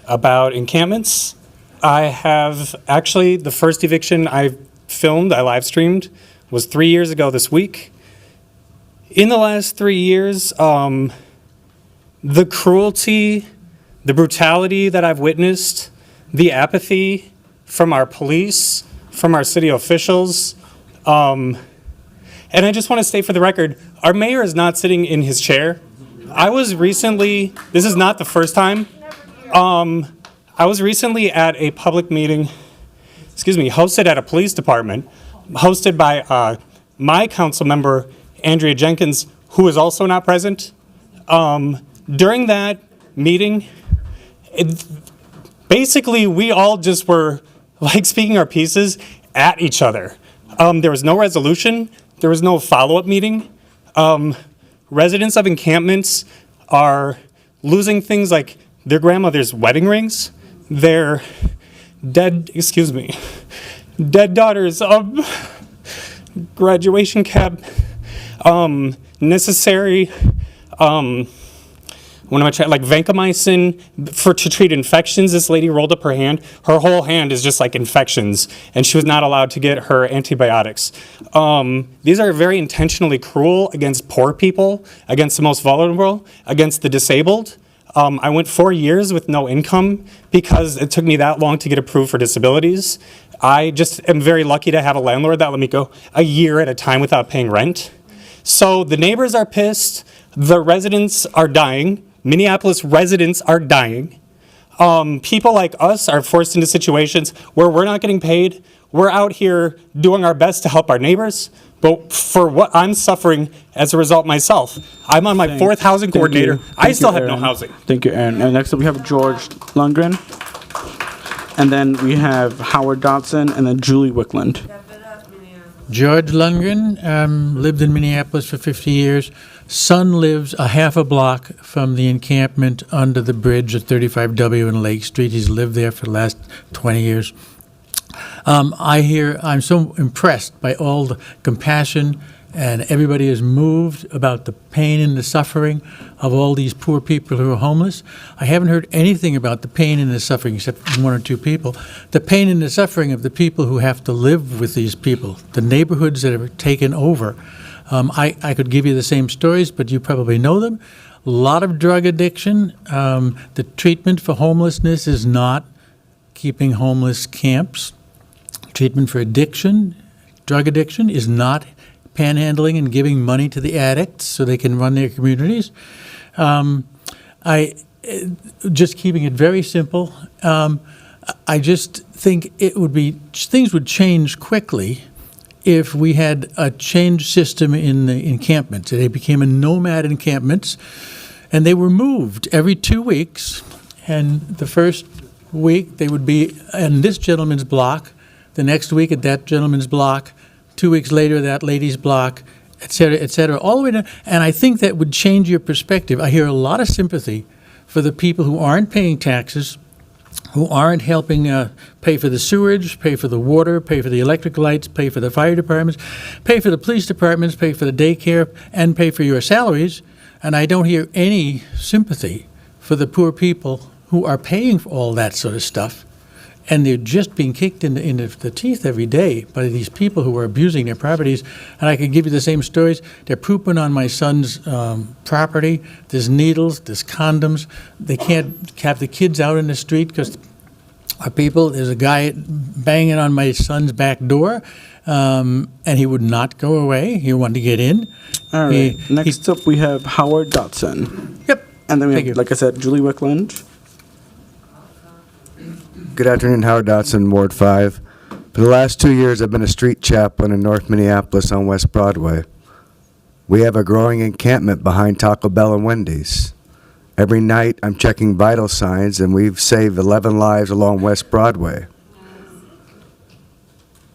about encampments. I have actually, the first eviction I filmed, I live streamed, was 3 years ago this week. In the last 3 years, the cruelty, the brutality that I've witnessed, the apathy from our police, from our city officials. And I just want to state for the record, our mayor is not sitting in his chair. I was recently, this is not the first time, I was recently at a public meeting, hosted at a police department, hosted by my council member, Andrea Jenkins, who is also not present. During that meeting, basically we all just were like speaking our pieces at each other. There was no resolution. There was no follow-up meeting. Residents of encampments are losing things like their grandmother's wedding rings, their dead daughters' graduation cap, necessary One of my like vancomycin to treat infections. This lady rolled up her hand. Her whole hand is just like infections, and she was not allowed to get her antibiotics. These are very intentionally cruel against poor people, against the most vulnerable, against the disabled. I went 4 years with no income because it took me that long to get approved for disabilities. I just am very lucky to have a landlord that let me go a year at a time without paying rent. So the neighbors are pissed. The residents are dying. Minneapolis residents are dying. People like us are forced into situations where we're not getting paid. We're out here doing our best to help our neighbors. But for what I'm suffering as a result myself, I'm on my fourth housing coordinator. I still have no housing. Thank you, Aaron. And next up, we have George Lundgren. And then we have Howard Dotson and then Julie Wickland. George Lundgren, lived in Minneapolis for 50 years. Son lives a half a block from the encampment under the bridge at 35W in Lake Street. He's lived there for the last 20 years. I'm so impressed by all the compassion, and everybody is moved about the pain and the suffering of all these poor people who are homeless. I haven't heard anything about the pain and the suffering, except from one or two people. The pain and the suffering of the people who have to live with these people, the neighborhoods that are taken over. I could give you the same stories, but you probably know them. A lot of drug addiction. The treatment for homelessness is not keeping homeless camps. Treatment for addiction, drug addiction, is not panhandling and giving money to the addicts so they can run their communities. Just keeping it very simple. I just think things would change quickly if we had a change system in the encampments. They became a nomad encampments, and they were moved every 2 weeks. And the first week they would be in this gentleman's block, the next week at that gentleman's block, 2 weeks later that lady's block, et cetera, all the way down. And I think that would change your perspective. I hear a lot of sympathy for the people who aren't paying taxes, who aren't helping pay for the sewage, pay for the water, pay for the electric lights, pay for the fire departments, pay for the police departments, pay for the daycare, and pay for your salaries. And I don't hear any sympathy for the poor people who are paying for all that sort of stuff. And they're just being kicked in the teeth every day by these people who are abusing their properties. And I can give you the same stories. They're pooping on my son's property. There's needles, there's condoms. They can't have the kids out in the street because there's a guy banging on my son's back door, and he would not go away. He wanted to get in. All right. Next up, we have Howard Dotson. Yep. And then we have, like I said, Julie Wickland. Good afternoon, Howard Dotson, Ward 5. For the last 2 years, I've been a street chaplain in North Minneapolis on West Broadway. We have a growing encampment behind Taco Bell and Wendy's. Every night, I'm checking vital signs, and we've saved 11 lives along West Broadway.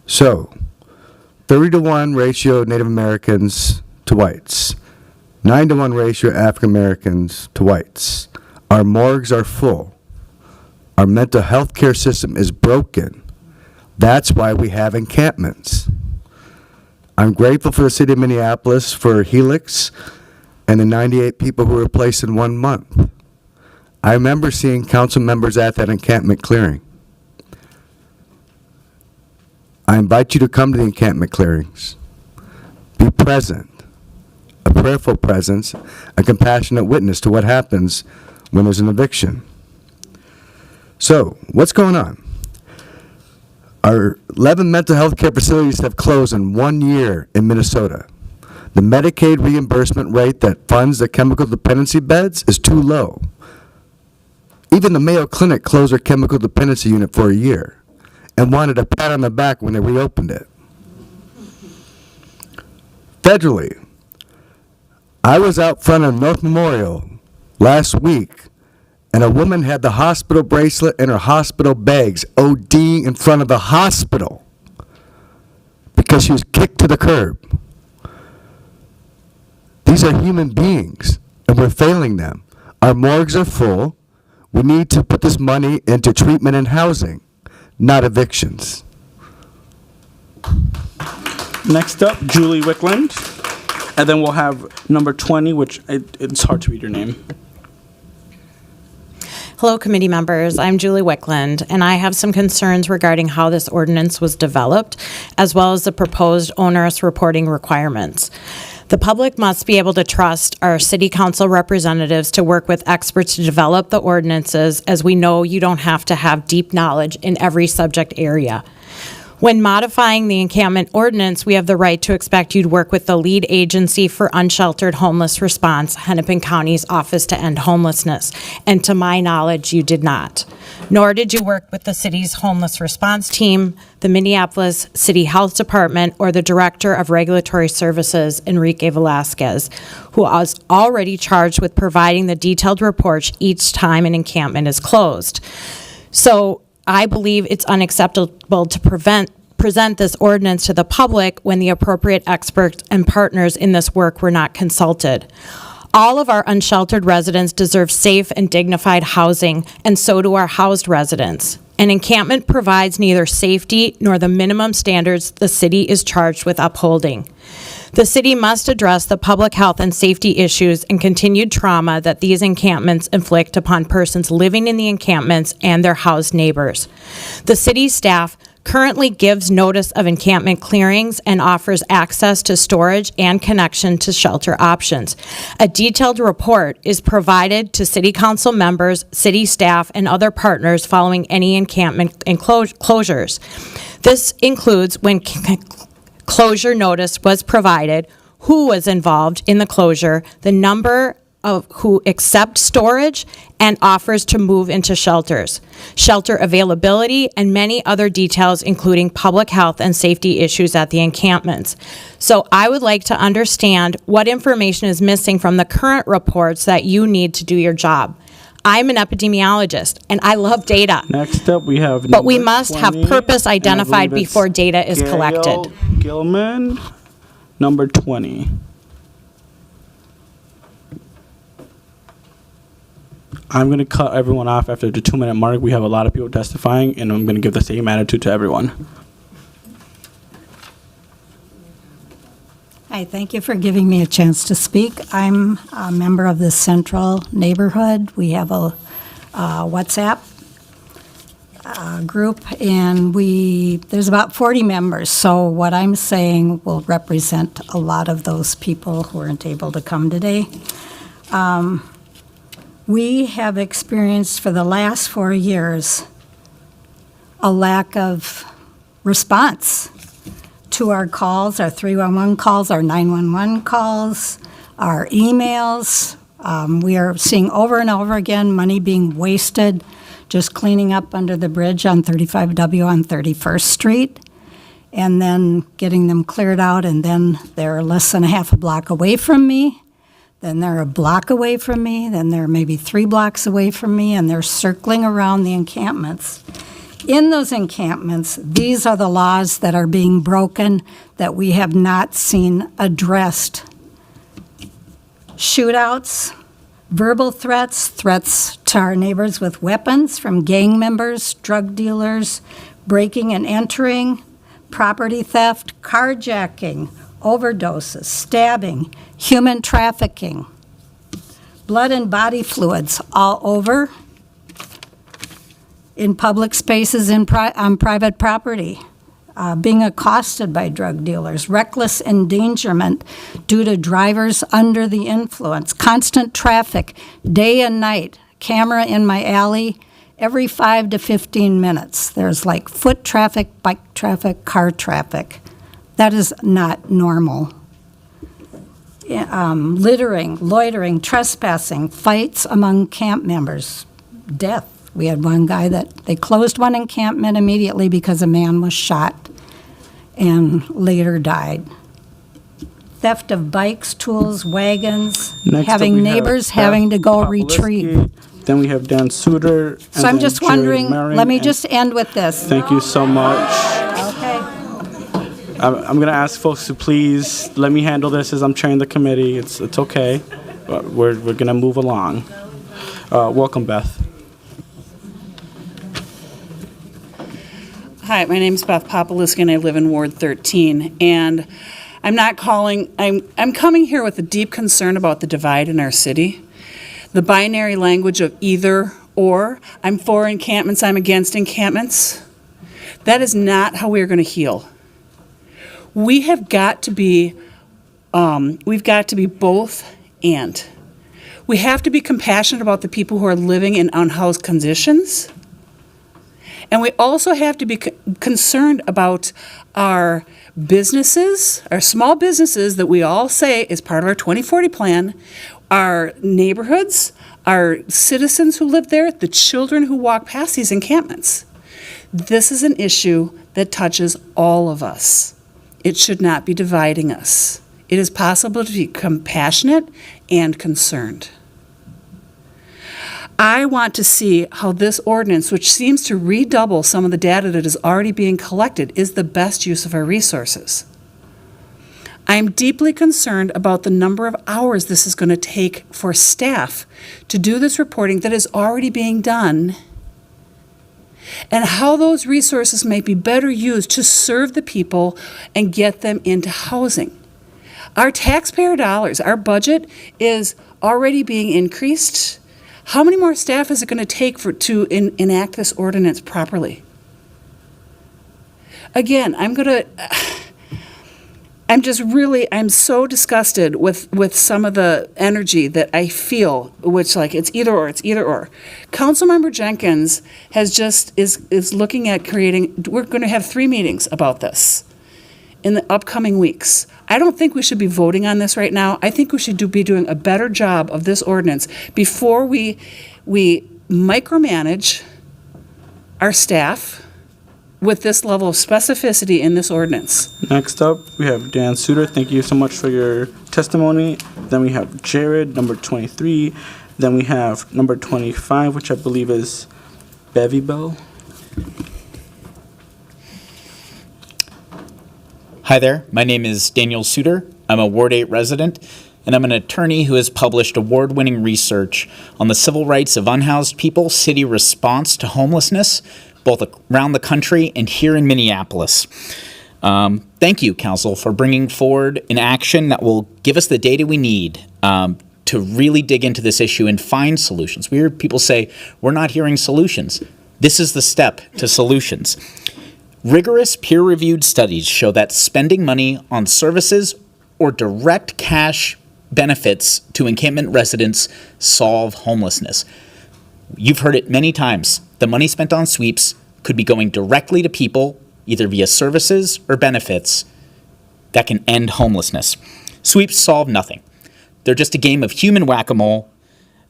So, 30-to-1 ratio Native Americans to whites, 9-to-1 ratio African Americans to whites. Our morgues are full. Our mental health care system is broken. That's why we have encampments. I'm grateful for the city of Minneapolis for Helix and the 98 people who were placed in 1 month. I remember seeing council members at that encampment clearing. I invite you to come to the encampment clearings. Be present, a prayerful presence, a compassionate witness to what happens when there's an eviction. So, what's going on? Our 11 mental health care facilities have closed in 1 year in Minnesota. The Medicaid reimbursement rate that funds the chemical dependency beds is too low. Even the Mayo Clinic closed their chemical dependency unit for a year and wanted a pat on the back when they reopened it. Federally, I was out front of North Memorial last week, and a woman had the hospital bracelet and her hospital bags ODing in front of the hospital because she was kicked to the curb. These are human beings, and we're failing them. Our morgues are full. We need to put this money into treatment and housing, not evictions. Next up, Julie Wickland. And then we'll have number 20, which it's hard to read your name. Hello, committee members. I'm Julie Wickland, and I have some concerns regarding how this ordinance was developed, as well as the proposed onerous reporting requirements. The public must be able to trust our city council representatives to work with experts to develop the ordinances, as we know you don't have to have deep knowledge in every subject area. When modifying the encampment ordinance, we have the right to expect you to work with the lead agency for unsheltered homeless response, Hennepin County's Office to End Homelessness. And to my knowledge, you did not. Nor did you work with the city's homeless response team, the Minneapolis City Health Department, or the Director of Regulatory Services, Enrique Velasquez, who was already charged with providing the detailed reports each time an encampment is closed. So I believe it's unacceptable to present this ordinance to the public when the appropriate experts and partners in this work were not consulted. All of our unsheltered residents deserve safe and dignified housing, and so do our housed residents. An encampment provides neither safety nor the minimum standards the city is charged with upholding. The city must address the public health and safety issues and continued trauma that these encampments inflict upon persons living in the encampments and their housed neighbors. The city staff currently gives notice of encampment clearings and offers access to storage and connection to shelter options. A detailed report is provided to city council members, city staff, and other partners following any encampment closures. This includes when closure notice was provided, who was involved in the closure, the number of who accept storage and offers to move into shelters, shelter availability, and many other details, including public health and safety issues at the encampments. So I would like to understand what information is missing from the current reports that you need to do your job. I'm an epidemiologist, and I love data. Next up, we have. But we must have 20, purpose identified and I believe it's before data is collected. Gail Gilman, number 20. I'm going to cut everyone off after the 2-minute mark. We have a lot of people testifying, and I'm going to give the same attitude to everyone. Hi, thank you for giving me a chance to speak. I'm a member of the Central neighborhood. We have a WhatsApp group, and there's about 40 members. So what I'm saying will represent a lot of those people who weren't able to come today. We have experienced for the last 4 years a lack of response to our calls, our 311 calls, our 911 calls, our emails. We are seeing over and over again money being wasted just cleaning up under the bridge on 35W on 31st Street, and then getting them cleared out, and then they're less than a half a block away from me. Then they're a block away from me, then they're maybe 3 blocks away from me, and they're circling around the encampments. In those encampments, these are the laws that are being broken that we have not seen addressed. Shootouts, verbal threats, threats to our neighbors with weapons from gang members, drug dealers, breaking and entering, property theft, carjacking, overdoses, stabbing, human trafficking, blood and body fluids all over, in public spaces, on private property, being accosted by drug dealers, reckless endangerment due to drivers under the influence, constant traffic, day and night, camera in my alley, every 5 to 15 minutes. There's like foot traffic, bike traffic, car traffic. That is not normal. Littering, loitering, trespassing, fights among camp members, death. We had one guy that they closed one encampment immediately because a man was shot and later died. Theft of bikes, tools, wagons, Next having up, we have neighbors Beth having to go Popolewski. retrieve. Then we have Dan Suter. So I'm just wondering, let me just end with this. Thank you so much. Okay. I'm going to ask folks to please let me handle this as I'm chairing the committee. It's okay. We're going to move along. Welcome, Beth. Hi, my name is Beth Popolewski, and I live in Ward 13. And I'm coming here with a deep concern about the divide in our city. The binary language of either or I'm for encampments, I'm against encampments. That is not how we're going to heal. We have got to be, we've got to be both and. We have to be compassionate about the people who are living in unhoused conditions. And we also have to be concerned about our businesses, our small businesses that we all say is part of our 2040 plan, our neighborhoods, our citizens who live there, the children who walk past these encampments. This is an issue that touches all of us. It should not be dividing us. It is possible to be compassionate and concerned. I want to see how this ordinance, which seems to redouble some of the data that is already being collected, is the best use of our resources. I am deeply concerned about the number of hours this is going to take for staff to do this reporting that is already being done, and how those resources may be better used to serve the people and get them into housing. Our taxpayer dollars, our budget is already being increased. How many more staff is it going to take to enact this ordinance properly? Again, I'm so disgusted with some of the energy that I feel, which like it's either or. Councilmember Jenkins is looking at we're going to have 3 meetings about this in the upcoming weeks. I don't think we should be voting on this right now. I think we should be doing a better job of this ordinance before we micromanage our staff with this level of specificity in this ordinance. Next up, we have Dan Suter. Thank you so much for your testimony. Then we have Jared, number 23. Then we have number 25, which I believe is Bevy Bell. Hi there, my name is Daniel Suter. I'm a Ward 8 resident, and I'm an attorney who has published award-winning research on the civil rights of unhoused people, city response to homelessness, both around the country and here in Minneapolis. Thank you, Council, for bringing forward an action that will give us the data we need to really dig into this issue and find solutions. We hear people say, we're not hearing solutions. This is the step to solutions. Rigorous peer-reviewed studies show that spending money on services or direct cash benefits to encampment residents solve homelessness. You've heard it many times. The money spent on sweeps could be going directly to people, either via services or benefits, that can end homelessness. Sweeps solve nothing. They're just a game of human whack-a-mole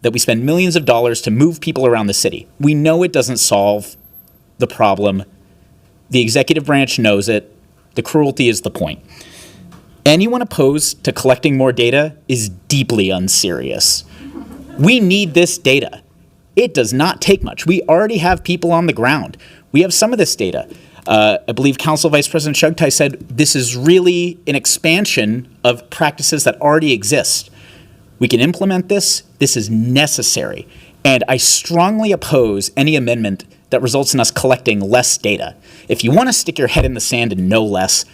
that we spend millions of dollars to move people around the city. We know it doesn't solve the problem. The executive branch knows it. The cruelty is the point. Anyone opposed to collecting more data is deeply unserious. We need this data. It does not take much. We already have people on the ground. We have some of this data. I believe Council Vice President Shugtai said this is really an expansion of practices that already exist. We can implement this. This is necessary. And I strongly oppose any amendment that results in us collecting less data. If you want to stick your head in the sand and know less,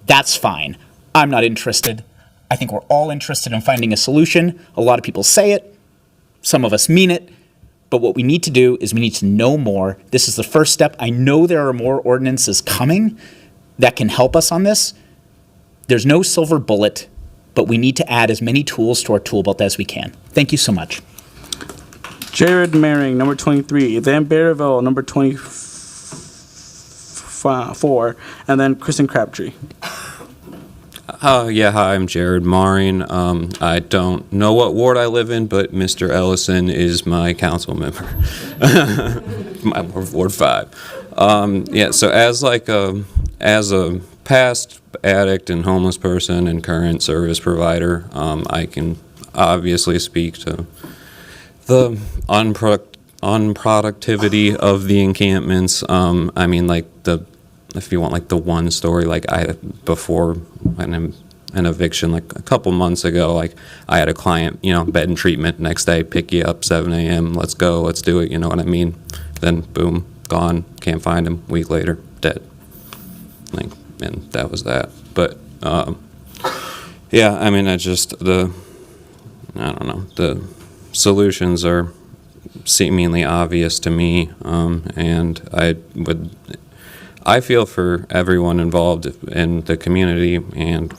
that's fine. I'm not interested. I think we're all interested in finding a solution. A lot of people say it. Some of us mean it. But what we need to do is we need to know more. This is the first step. I know there are more ordinances coming that can help us on this. There's no silver bullet, but we need to add as many tools to our tool belt as we can. Thank you so much. Jared Maring, number 23. Then Barreville, number 24. And then Kristen Crabtree. Yeah, hi, I'm Jared Maring. I don't know what ward I live in, but Mr. Ellison is my council member. My Ward 5. Yeah, so as a past addict and homeless person and current service provider, I can obviously speak to the unproductivity of the encampments. I mean, like if you want like the one story, like before an eviction, like a couple months ago, like I had a client, bed and treatment, next day, pick you up 7 a.m., let's go, let's do it, you know what I mean? Then boom, gone, can't find him, week later, dead. And that was that. But yeah, I mean, the solutions are seemingly obvious to me, and I feel for everyone involved in the community and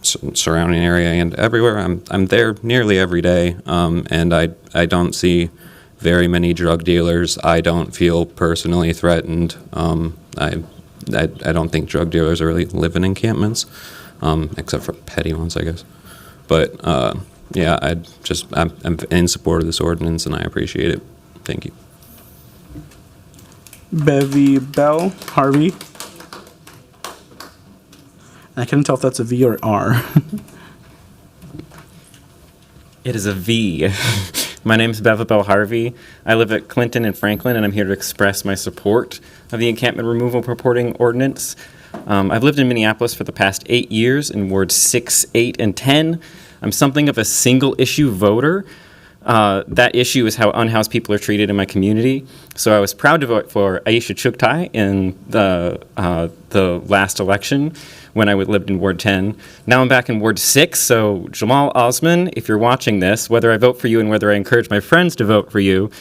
surrounding area and everywhere. I'm there nearly every day, and I don't see very many drug dealers. I don't feel personally threatened. I don't think drug dealers really live in encampments, except for petty ones, I guess. But yeah, I'm in support of this ordinance, and I appreciate it. Thank you. Bevy Bell Harvey. I couldn't tell if that's a V or R. It is a V. My name is Bevabel Harvey. I live at Clinton and Franklin, and I'm here to express my support of the encampment removal reporting ordinance. I've lived in Minneapolis for the past 8 years in wards 6, 8, and 10. I'm something of a single-issue voter. That issue is how unhoused people are treated in my community. So I was proud to vote for Aisha Chuktai in the last election when I lived in Ward 10. Now I'm back in Ward 6, so Jamal Osman, if you're watching this, whether I vote for you and whether I encourage my friends to vote for you,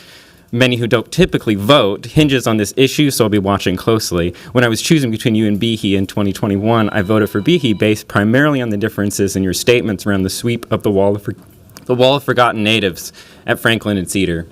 many who don't typically vote, hinges on this issue, so I'll be watching closely. When I was choosing between you and Behe in 2021, I voted for Behe based primarily on the differences in your statements around the sweep of the Wall of Forgotten Natives at Franklin and Cedar.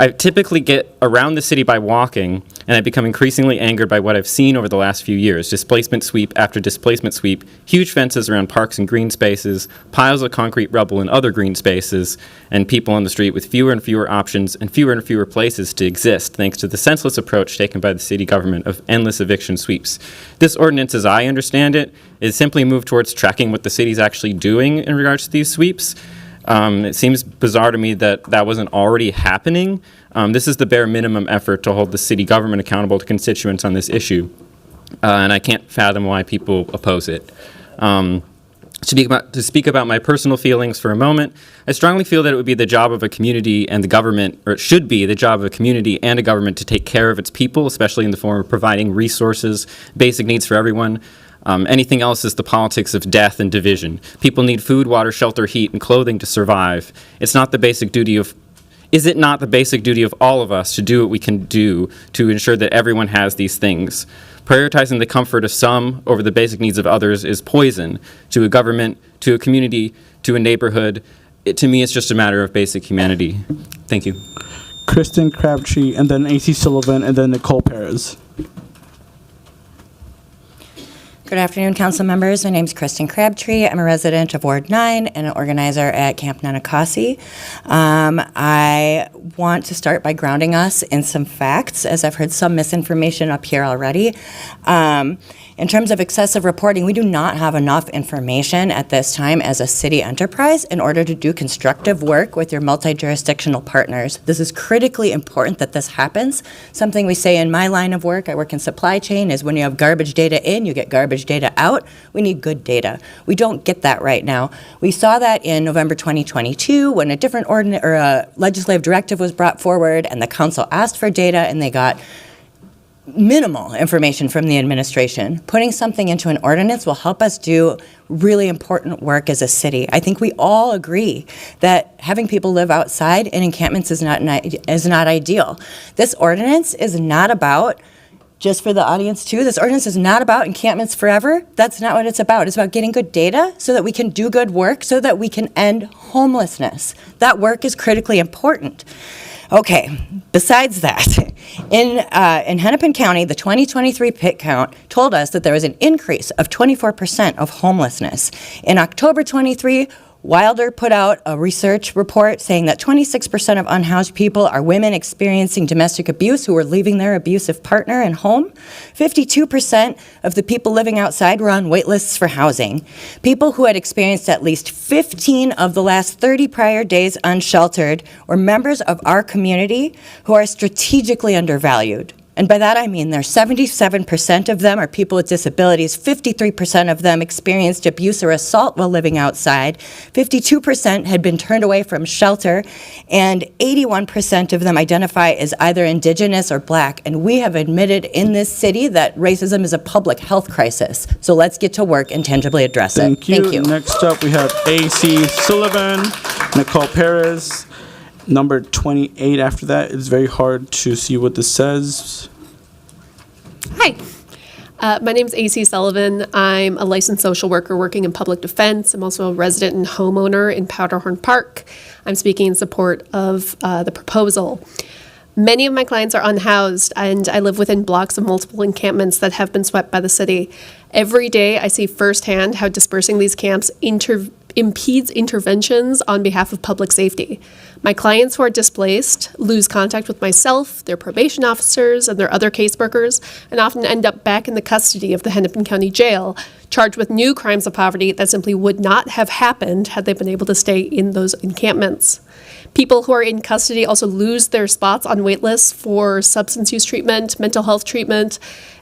I typically get around the city by walking, and I become increasingly angered by what I've seen over the last few years. Displacement sweep after displacement sweep, huge fences around parks and green spaces, piles of concrete rubble in other green spaces, and people on the street with fewer and fewer options and fewer places to exist, thanks to the senseless approach taken by the city government of endless eviction sweeps. This ordinance, as I understand it, is simply a move towards tracking what the city's actually doing in regards to these sweeps. It seems bizarre to me that that wasn't already happening. This is the bare minimum effort to hold the city government accountable to constituents on this issue. And I can't fathom why people oppose it. To speak about my personal feelings for a moment, I strongly feel that it would be the job of a community and the government, or it should be the job of a community and a government to take care of its people, especially in the form of providing resources, basic needs for everyone. Anything else is the politics of death and division. People need food, water, shelter, heat, and clothing to survive. Is it not the basic duty of all of us to do what we can do to ensure that everyone has these things? Prioritizing the comfort of some over the basic needs of others is poison to a government, to a community, to a neighborhood. To me, it's just a matter of basic humanity. Thank you. Kristen Crabtree, and then A.C. Sullivan, and then Nicole Perez. Good afternoon, council members. My name is Kristen Crabtree. I'm a resident of Ward 9 and an organizer at Camp Nanakasi. I want to start by grounding us in some facts, as I've heard some misinformation up here already. In terms of excessive reporting, we do not have enough information at this time as a city enterprise in order to do constructive work with your multi-jurisdictional partners. This is critically important that this happens. Something we say in my line of work, I work in supply chain, is when you have garbage data in, you get garbage data out. We need good data. We don't get that right now. We saw that in November 2022 when a different legislative directive was brought forward and the council asked for data and they got minimal information from the administration. Putting something into an ordinance will help us do really important work as a city. I think we all agree that having people live outside in encampments is not ideal. This ordinance is not about, just for the audience too, this ordinance is not about encampments forever. That's not what it's about. It's about getting good data so that we can do good work, so that we can end homelessness. That work is critically important. Okay, besides that, in Hennepin County, the 2023 pit count told us that there was an increase of 24% of homelessness. In October 23, Wilder put out a research report saying that 26% of unhoused people are women experiencing domestic abuse who are leaving their abusive partner and home. 52% of the people living outside were on wait lists for housing. People who had experienced at least 15 of the last 30 prior days unsheltered were members of our community who are strategically undervalued. And by that I mean there's 77% of them are people with disabilities, 53% of them experienced abuse or assault while living outside, 52% had been turned away from shelter, and 81% of them identify as either Indigenous or Black. And we have admitted in this city that racism is a public health crisis. So let's get to work and tangibly address it. Thank you. Next up we have A.C. Sullivan, Nicole Perez, Number 28 after that, it's very hard to see what this says. Hi. My name is AC Sullivan. I'm a licensed social worker working in public defense. I'm also a resident and homeowner in Powderhorn Park. I'm speaking in support of the proposal. Many of my clients are unhoused, and I live within blocks of multiple encampments that have been swept by the city. Every day, I see firsthand how dispersing these camps impedes interventions on behalf of public safety. My clients who are displaced lose contact with myself, their probation officers, and their other caseworkers, and often end up back in the custody of the Hennepin County Jail, charged with new crimes of poverty that simply would not have happened had they been able to stay in those encampments. People who are in custody also lose their spots on wait lists for substance use treatment, mental health treatment,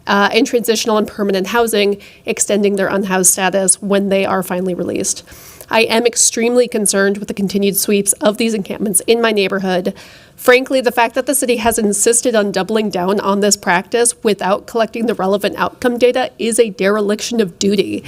and transitional and permanent housing, extending their unhoused status when they are finally released. I am extremely concerned with the continued sweeps of these encampments in my neighborhood. Frankly, the fact that the city has insisted on doubling down on this practice without collecting the relevant outcome data is a dereliction of duty.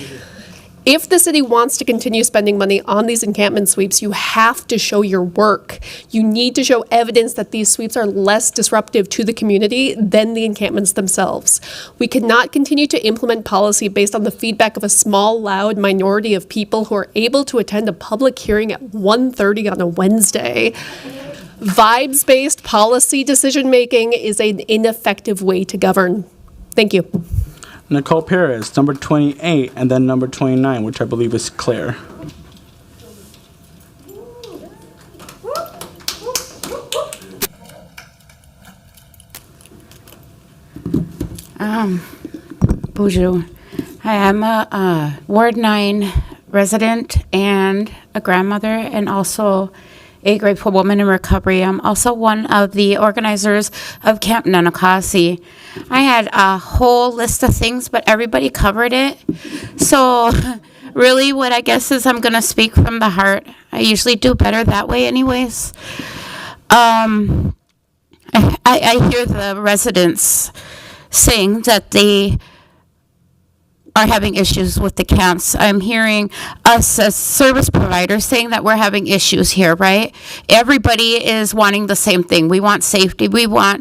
If the city wants to continue spending money on these encampment sweeps, you have to show your work. You need to show evidence that these sweeps are less disruptive to the community than the encampments themselves. We cannot continue to implement policy based on the feedback of a small, loud minority of people who are able to attend a public hearing at 1:30 on a Wednesday. Vibes-based policy decision-making is an ineffective way to govern. Thank you. Nicole Perez, number 28, and then number 29, which I believe is Claire. Bonjour. Hi, I'm a Ward 9 resident and a grandmother and also a grateful woman in recovery. I'm also one of the organizers of Camp Nanacossee. I had a whole list of things, but everybody covered it. So really what I guess is I'm going to speak from the heart. I usually do better that way anyways. I hear the residents saying that they are having issues with the camps. I'm hearing us as service providers saying that we're having issues here, right? Everybody is wanting the same thing. We want safety. We all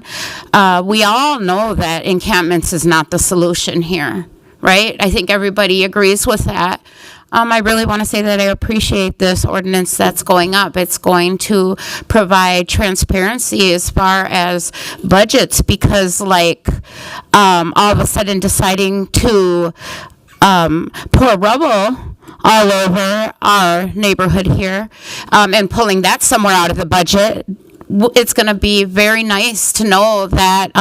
know that encampments is not the solution here, right? I think everybody agrees with that. I really want to say that I appreciate this ordinance that's going up. It's going to provide transparency as far as budgets because all of a sudden deciding to pour rubble all over our neighborhood here and pulling that somewhere out of the budget, it's going to be very nice to know that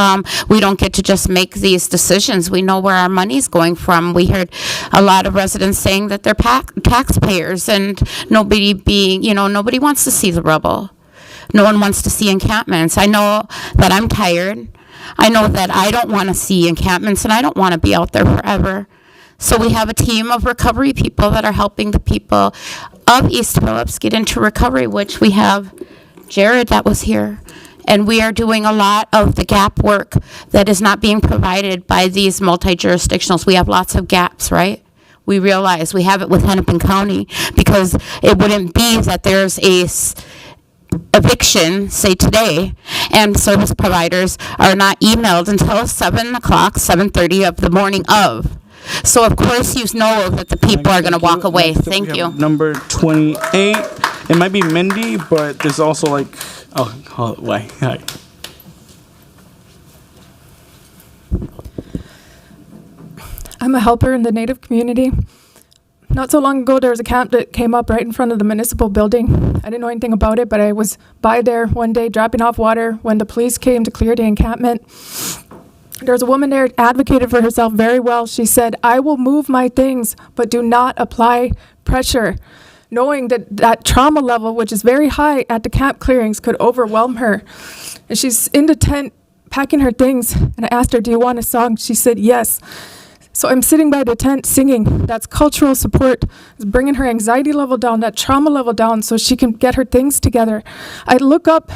we don't get to just make these decisions. We know where our money's going from. We heard a lot of residents saying that they're taxpayers and nobody wants to see the rubble. No one wants to see encampments. I know that I'm tired. I know that I don't want to see encampments and I don't want to be out there forever. So we have a team of recovery people that are helping the people of East Phillips get into recovery, which we have Jared that was here. And we are doing a lot of the gap work that is not being provided by these multi-jurisdictionals. We have lots of gaps, right? We realize we have it with Hennepin County because it wouldn't be that there's a eviction, say today, and service providers are not emailed until 7 o'clock, 7:30 of the morning of. So of course you know that the people are going to walk away. Thank you. Number 28. It might be Mindy, but there's also wait. Hi. I'm a helper in the Native community. Not so long ago, there was a camp that came up right in front of the municipal building. I didn't know anything about it, but I was by there one day dropping off water when the police came to clear the encampment. There was a woman there advocated for herself very well. She said, "I will move my things, but do not apply pressure," knowing that trauma level, which is very high at the camp clearings, could overwhelm her. And she's in the tent packing her things, and I asked her, "Do you want a song?" She said, "Yes." So I'm sitting by the tent singing. That's cultural support. It's bringing her anxiety level down, that trauma level down, so she can get her things together. I look up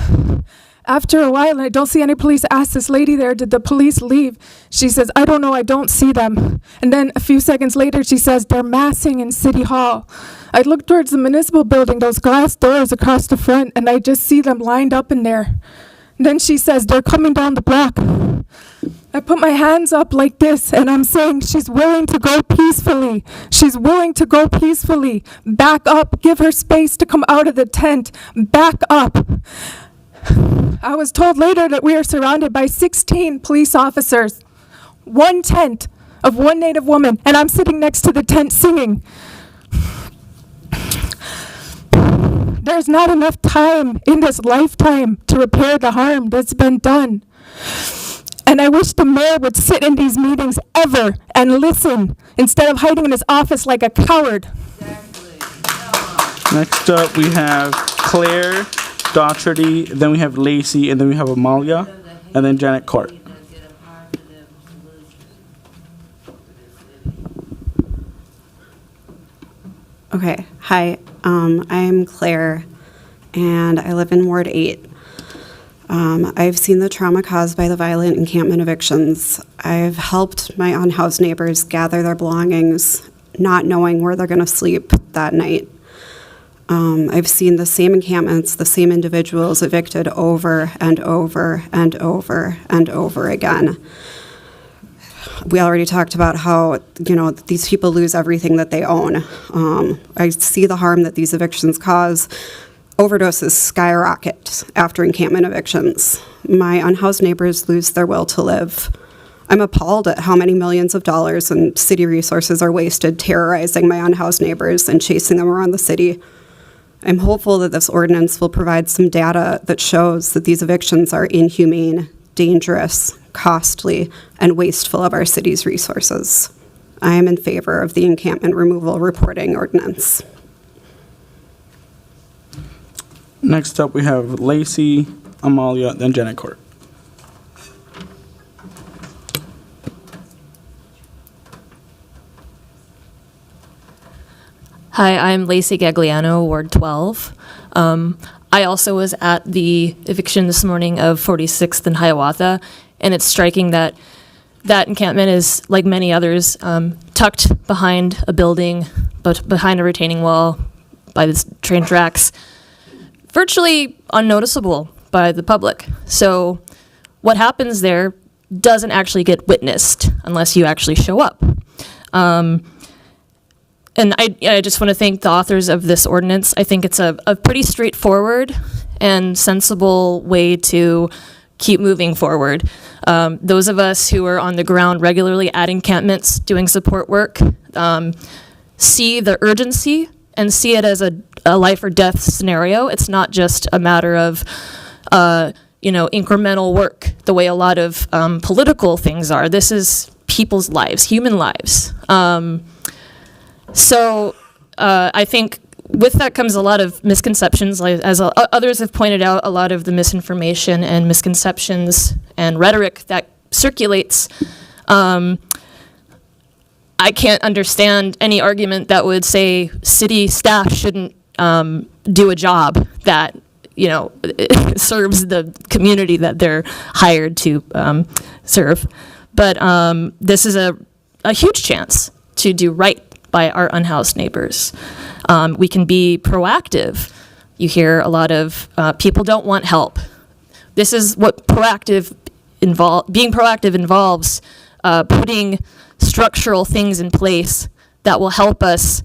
after a while, and I don't see any police, I asked this lady there, did the police leave? She says, I don't know, I don't see them. And then a few seconds later, she says, they're massing in City Hall. I look towards the municipal building, those glass doors across the front, and I just see them lined up in there. And then she says, they're coming down the block. I put my hands up like this, and I'm saying she's willing to go peacefully. She's willing to go peacefully. Back up. Give her space to come out of the tent. Back up. I was told later that we are surrounded by 16 police officers. One tent of one Native woman, and I'm sitting next to the tent singing. There's not enough time in this lifetime to repair the harm that's been done. And I wish the mayor would sit in these meetings ever and listen instead of hiding in his office like a coward. Next up, we have Claire Daugherty, then we have Lacey, and then we have Amalia, and then Janet Court. Okay, hi, I'm Claire, and I live in Ward 8. I've seen the trauma caused by the violent encampment evictions. I've helped my unhoused neighbors gather their belongings, not knowing where they're going to sleep that night. I've seen the same encampments, the same individuals evicted over and over and over and over again. We already talked about how, these people lose everything that they own. I see the harm that these evictions cause. Overdoses skyrocket after encampment evictions. My unhoused neighbors lose their will to live. I'm appalled at how many millions of dollars and city resources are wasted terrorizing my unhoused neighbors and chasing them around the city. I'm hopeful that this ordinance will provide some data that shows that these evictions are inhumane, dangerous, costly, and wasteful of our city's resources. I am in favor of the encampment removal reporting ordinance. Next up, we have Lacey, Amalia, then Janet Court. Hi, I'm Lacey Gagliano, Ward 12. I also was at the eviction this morning of 46th and Hiawatha, and it's striking that that encampment is, like many others, tucked behind a building, but behind a retaining wall, by the train tracks, virtually unnoticeable by the public. So what happens there doesn't actually get witnessed unless you actually show up. And I just want to thank the authors of this ordinance. I think it's a pretty straightforward and sensible way to keep moving forward. Those of us who are on the ground regularly at encampments doing support work see the urgency and see it as a life or death scenario. It's not just a matter of incremental work the way a lot of political things are. This is people's lives, human lives. So I think with that comes a lot of misconceptions. Like, as others have pointed out, a lot of the misinformation and misconceptions and rhetoric that circulates. I can't understand any argument that would say city staff shouldn't do a job that serves the community that they're hired to serve. But this is a huge chance to do right by our unhoused neighbors. We can be proactive. You hear a lot of people don't want help. This is what being proactive involves, putting structural things in place that will help us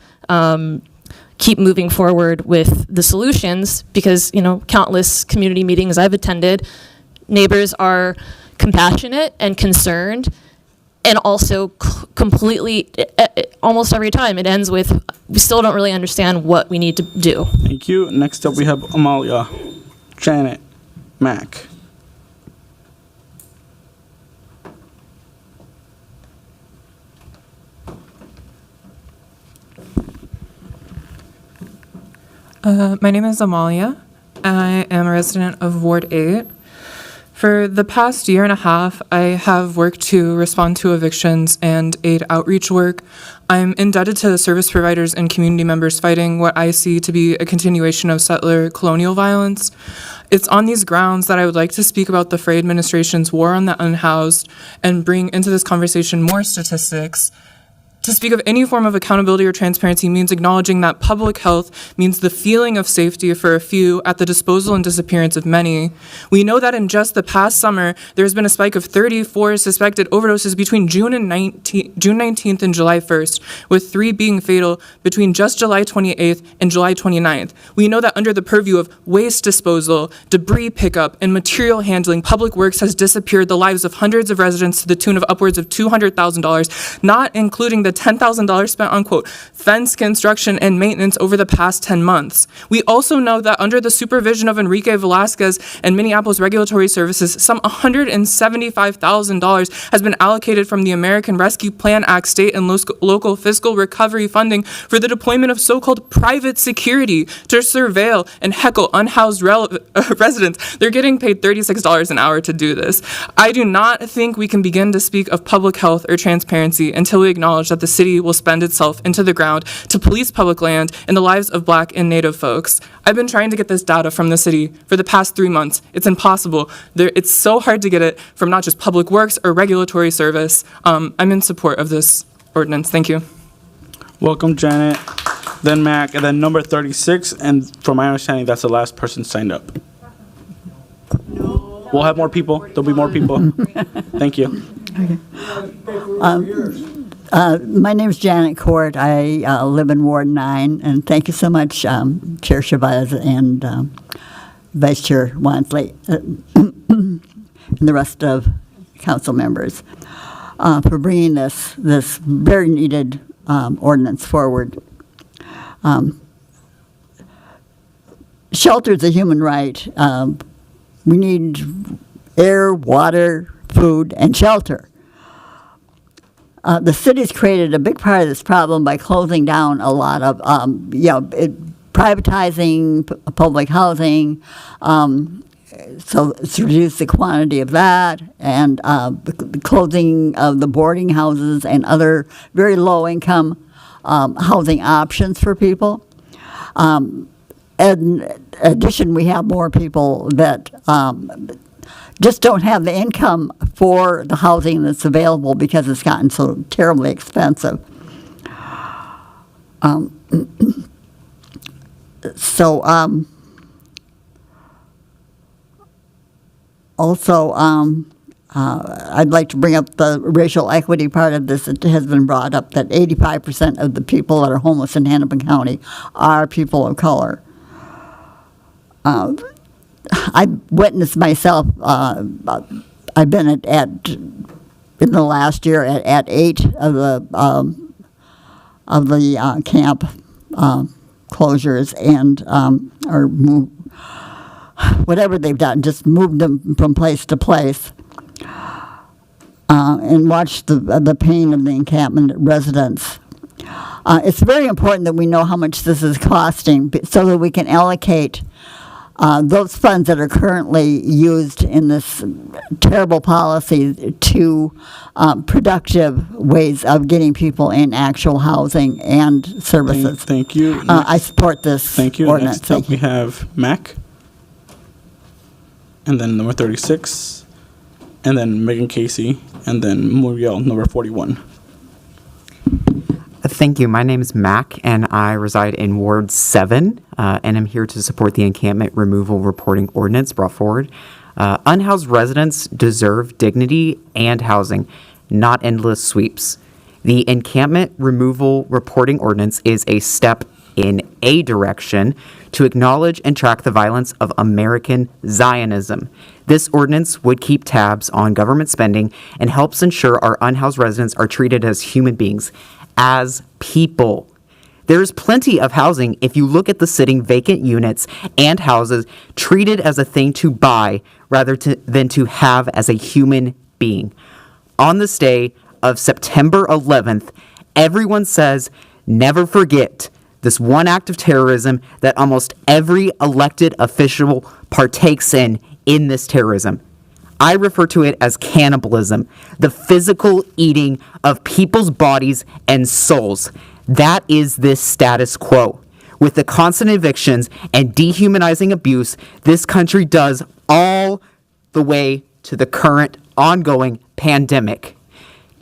keep moving forward with the solutions, because countless community meetings I've attended, neighbors are compassionate and concerned, and also completely, almost every time it ends with, we still don't really understand what we need to do. Thank you. Next up, we have Amalia, Janet, Mac. My name is Amalia. I am a resident of Ward 8. For the past year and a half, I have worked to respond to evictions and aid outreach work. I'm indebted to service providers and community members fighting what I see to be a continuation of settler colonial violence. It's on these grounds that I would like to speak about the Frey administration's war on the unhoused and bring into this conversation more statistics. To speak of any form of accountability or transparency means acknowledging that public health means the feeling of safety for a few at the disposal and disappearance of many. We know that in just the past summer, there's been a spike of 34 suspected overdoses between June 19th and July 1st, with 3 being fatal between just July 28th and July 29th. We know that under the purview of waste disposal, debris pickup, and material handling, Public Works has disappeared the lives of hundreds of residents to the tune of upwards of $200,000, not including the $10,000 spent on, quote, fence construction and maintenance over the past 10 months. We also know that under the supervision of Enrique Velasquez and Minneapolis Regulatory Services, some $175,000 has been allocated from the American Rescue Plan Act state and local fiscal recovery funding for the deployment of so-called private security to surveil and heckle unhoused residents. They're getting paid $36 an hour to do this. I do not think we can begin to speak of public health or transparency until we acknowledge that the city will spend itself into the ground to police public land and the lives of Black and Native folks. I've been trying to get this data from the city for the past 3 months. It's impossible. It's so hard to get it from not just Public Works or Regulatory Service. I'm in support of this ordinance. Thank you. Welcome, Janet, then Mac, and then number 36, and from my understanding, that's the last person signed up. We'll have more people. There'll be more people. Thank you. My name is Janet Court. I live in Ward 9, and thank you so much, Chair Chavez and Vice Chair Wansley, and the rest of council members for bringing this very needed ordinance forward. Shelter is a human right. We need air, water, food, and shelter. The city's created a big part of this problem by closing down a lot of, privatizing public housing, so it's reduced the quantity of that, and the closing of the boarding houses and other very low-income housing options for people. In addition, we have more people that just don't have the income for the housing that's available because it's gotten so terribly expensive. Also, I'd like to bring up the racial equity part of this. It has been brought up that 85% of the people that are homeless in Hennepin County are people of color. I've witnessed myself. I've been in the last year at 8 of the camp closures and or whatever they've done, just moved them from place to place, and watched the pain of the encampment residents. It's very important that we know how much this is costing so that we can allocate those funds that are currently used in this terrible policy to productive ways of getting people in actual housing and services. Thank you. I support this ordinance. Next up we have Mac, and then number 36, and then Megan Casey, and then Muriel, number 41. Thank you. My name is Mac, and I reside in Ward 7, and I'm here to support the encampment removal reporting ordinance brought forward. Unhoused residents deserve dignity and housing, not endless sweeps. The encampment removal reporting ordinance is a step in a direction to acknowledge and track the violence of American Zionism. This ordinance would keep tabs on government spending and helps ensure our unhoused residents are treated as human beings, as people. There's plenty of housing if you look at the sitting vacant units and houses treated as a thing to buy rather than to have as a human being. On this day of September 11th, everyone says, never forget this one act of terrorism that almost every elected official partakes in this terrorism. I refer to it as cannibalism, the physical eating of people's bodies and souls. That is this status quo. With the constant evictions and dehumanizing abuse this country does all the way to the current ongoing pandemic.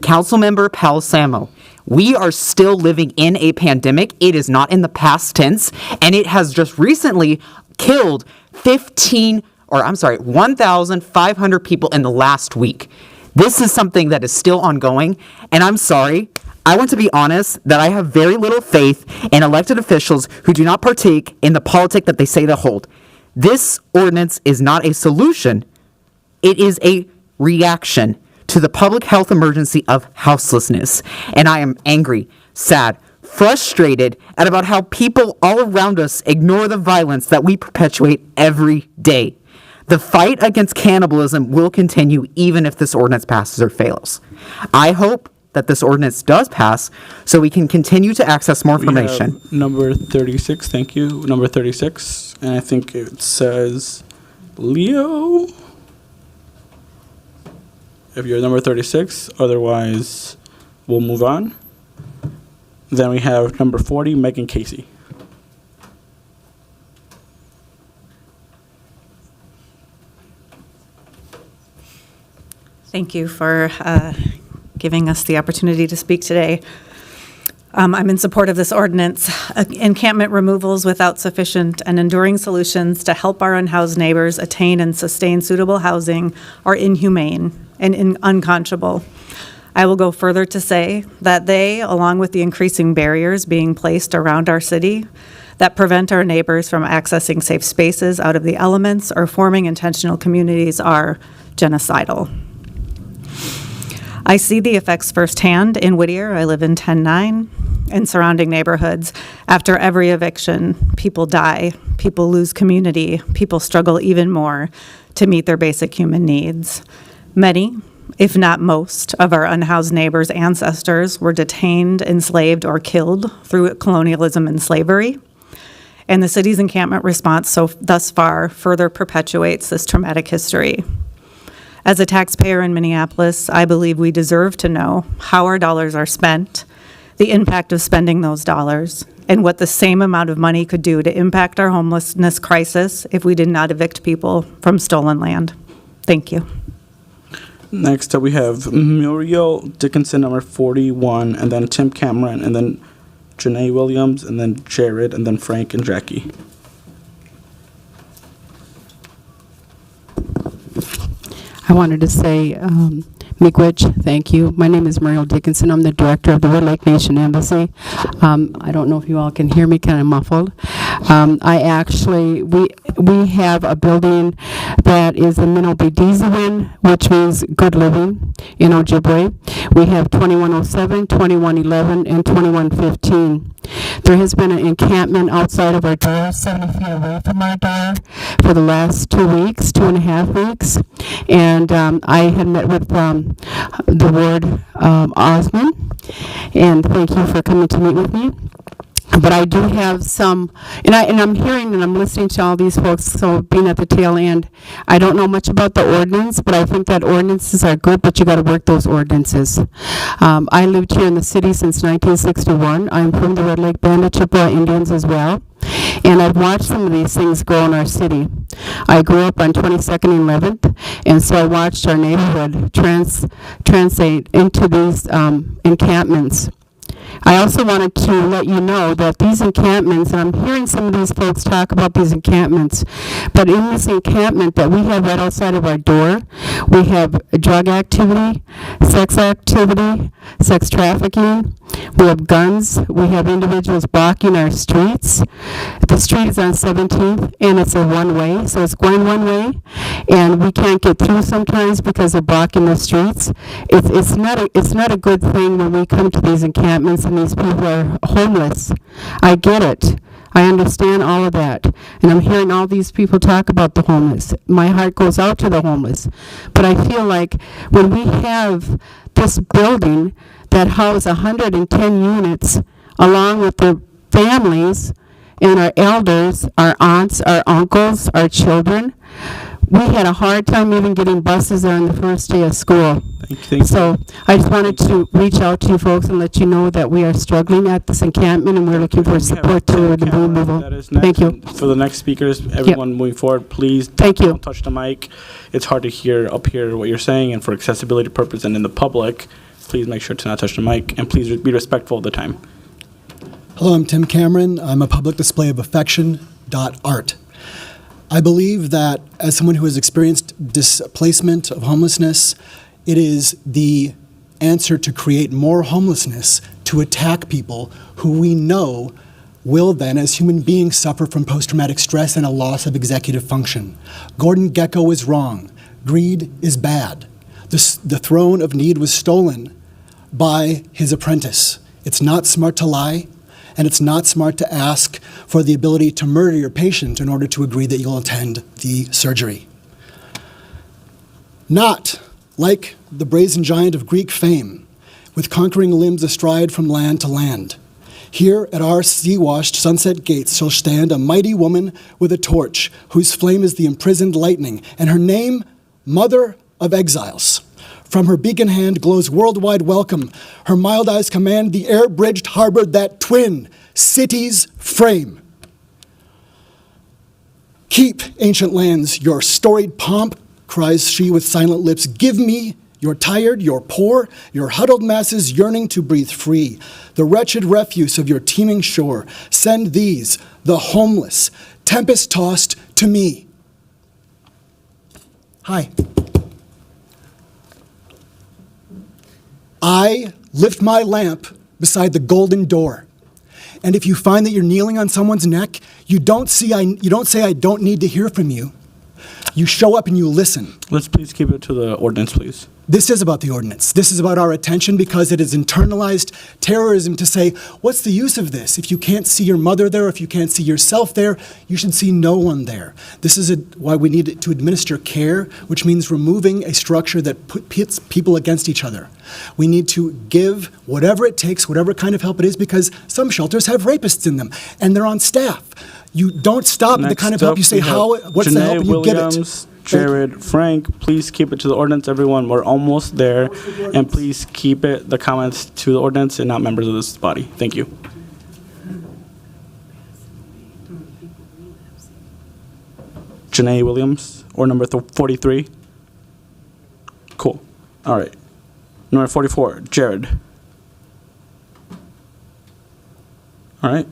Councilmember Palisamo, we are still living in a pandemic. It is not in the past tense, and it has just recently killed 1,500 people in the last week. This is something that is still ongoing, and I'm sorry, I want to be honest that I have very little faith in elected officials who do not partake in the politic that they say they hold. This ordinance is not a solution. It is a reaction to the public health emergency of houselessness. And I am angry, sad, frustrated at about how people all around us ignore the violence that we perpetuate every day. The fight against cannibalism will continue even if this ordinance passes or fails. I hope that this ordinance does pass so we can continue to access more information. We have number 36, thank you. Number 36, and I think it says Leo. If you're number 36, otherwise we'll move on. Then we have number 40, Megan Casey. Thank you for giving us the opportunity to speak today. I'm in support of this ordinance. Encampment removals without sufficient and enduring solutions to help our unhoused neighbors attain and sustain suitable housing are inhumane and unconscionable. I will go further to say that they, along with the increasing barriers being placed around our city that prevent our neighbors from accessing safe spaces out of the elements or forming intentional communities, are genocidal. I see the effects firsthand in Whittier. I live in 10-9 and surrounding neighborhoods. After every eviction, people die, people lose community, people struggle even more to meet their basic human needs. Many, if not most, of our unhoused neighbors' ancestors were detained, enslaved, or killed through colonialism and slavery. And the city's encampment response thus far further perpetuates this traumatic history. As a taxpayer in Minneapolis, I believe we deserve to know how our dollars are spent, the impact of spending those dollars, and what the same amount of money could do to impact our homelessness crisis if we did not evict people from stolen land. Thank you. Next up, we have Muriel Dickinson, number 41, and then Tim Cameron, and then Janae Williams, and then Jared, and then Frank and Jackie. I wanted to say, Miigwech, thank you. My name is Muriel Dickinson. I'm the director of the Red Lake Nation Embassy. I don't know if you all can hear me, kind of muffled. We have a building that is the Minnow-Bediziwin, which means good living in Ojibwe. We have 2107, 2111, and 2115. There has been an encampment outside of our door, 70 feet away from our door, for the last 2 weeks, 2.5 weeks. And I had met with the ward, Osmond, and thank you for coming to meet with me. But I do have some, and I'm hearing and I'm listening to all these folks, so being at the tail end, I don't know much about the ordinance, but I think that ordinances are good, but you got to work those ordinances. I lived here in the city since 1961. I'm from the Red Lake Band of Chippewa Indians as well, and I've watched some of these things grow in our city. I grew up on 22nd and 11th, and so I watched our neighborhood translate into these encampments. I also wanted to let you know that these encampments, and I'm hearing some of these folks talk about these encampments, but in this encampment that we have right outside of our door, we have drug activity, sex trafficking, we have guns, we have individuals blocking our streets. The street is on 17th, and it's a one-way, so it's going one way, and we can't get through sometimes because they're blocking the streets. It's not a good thing when we come to these encampments and these people are homeless. I get it. I understand all of that. And I'm hearing all these people talk about the homeless. My heart goes out to the homeless. But I feel like when we have this building that houses 110 units, along with their families and our elders, our aunts, our uncles, our children, We had a hard time even getting buses there on the first day of school. Thank you. So I just wanted to reach out to you folks and let you know that we are struggling at this encampment and we're looking for support to the removal. Thank you. For the next speakers, everyone moving forward, please don't touch the mic. It's hard to hear up here what you're saying, and for accessibility purpose and in the public, please make sure to not touch the mic, and please be respectful of the time. Hello, I'm Tim Cameron. I'm a public display of affection.art. I believe that as someone who has experienced displacement of homelessness, it is the answer to create more homelessness to attack people who we know will then, as human beings, suffer from post-traumatic stress and a loss of executive function. Gordon Gekko is wrong. Greed is bad. The throne of need was stolen by his apprentice. It's not smart to lie, and it's not smart to ask for the ability to murder your patient in order to agree that you'll attend the surgery. Not like the brazen giant of Greek fame, with conquering limbs astride from land to land. Here at our sea-washed sunset gates shall stand a mighty woman with a torch, whose flame is the imprisoned lightning, and her name, Mother of Exiles. From her beacon hand glows worldwide welcome. Her mild eyes command the air-bridged harbor that twin cities frame. Keep, ancient lands, your storied pomp, cries she with silent lips. Give me your tired, your poor, your huddled masses yearning to breathe free. The wretched refuse of your teeming shore. Send these, the homeless, tempest-tossed, to me. Hi. I lift my lamp beside the golden door. And if you find that you're kneeling on someone's neck, you don't say I don't need to hear from you. You show up and you listen. Let's please keep it to the ordinance, please. This is about the ordinance. This is about our attention because it is internalized terrorism to say, what's the use of this? If you can't see your mother there, if you can't see yourself there, you should see no one there. This is why we need to administer care, which means removing a structure that pits people against each other. We need to give whatever it takes, whatever kind of help it is, because some shelters have rapists in them, and they're on staff. You don't stop at the kind of help. You say, what's the help, and you give it. Jared, Frank, please keep it to the ordinance, everyone. We're almost there. And please keep the comments to the ordinance and not members of this body. Thank you. Janae Williams, or number 43. Cool. All right. Number 44, Jared. All right.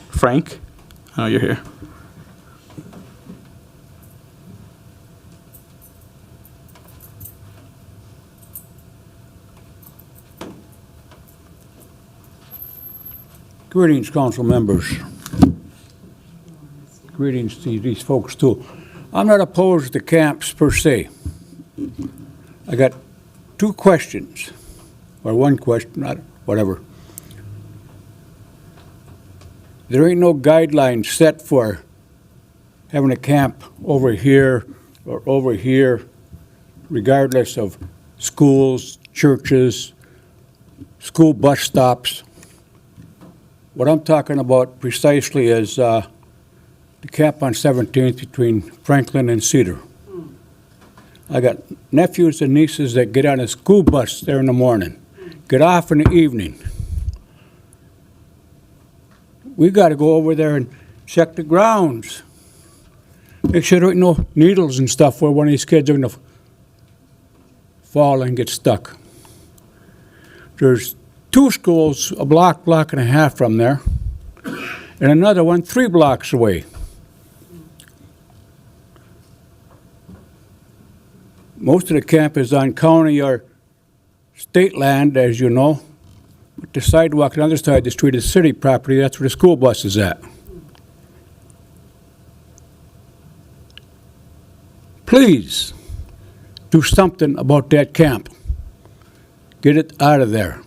Frank, I know you're here. Greetings, council members. Greetings to these folks, too. I'm not opposed to camps per se. I got two questions, or one question, whatever. There ain't no guidelines set for having a camp over here or over here, regardless of schools, churches, school bus stops. What I'm talking about precisely is the camp on 17th between Franklin and Cedar. I got nephews and nieces that get on a school bus there in the morning, get off in the evening. We got to go over there and check the grounds. Make sure there ain't no needles and stuff where one of these kids are going to fall and get stuck. There's two schools a block and a half from there, and another one 3 blocks away. Most of the camp is on county or state land, as you know. But the sidewalk on the other side of the street is city property. That's where the school bus is at. Please do something about that camp. Get it out of there.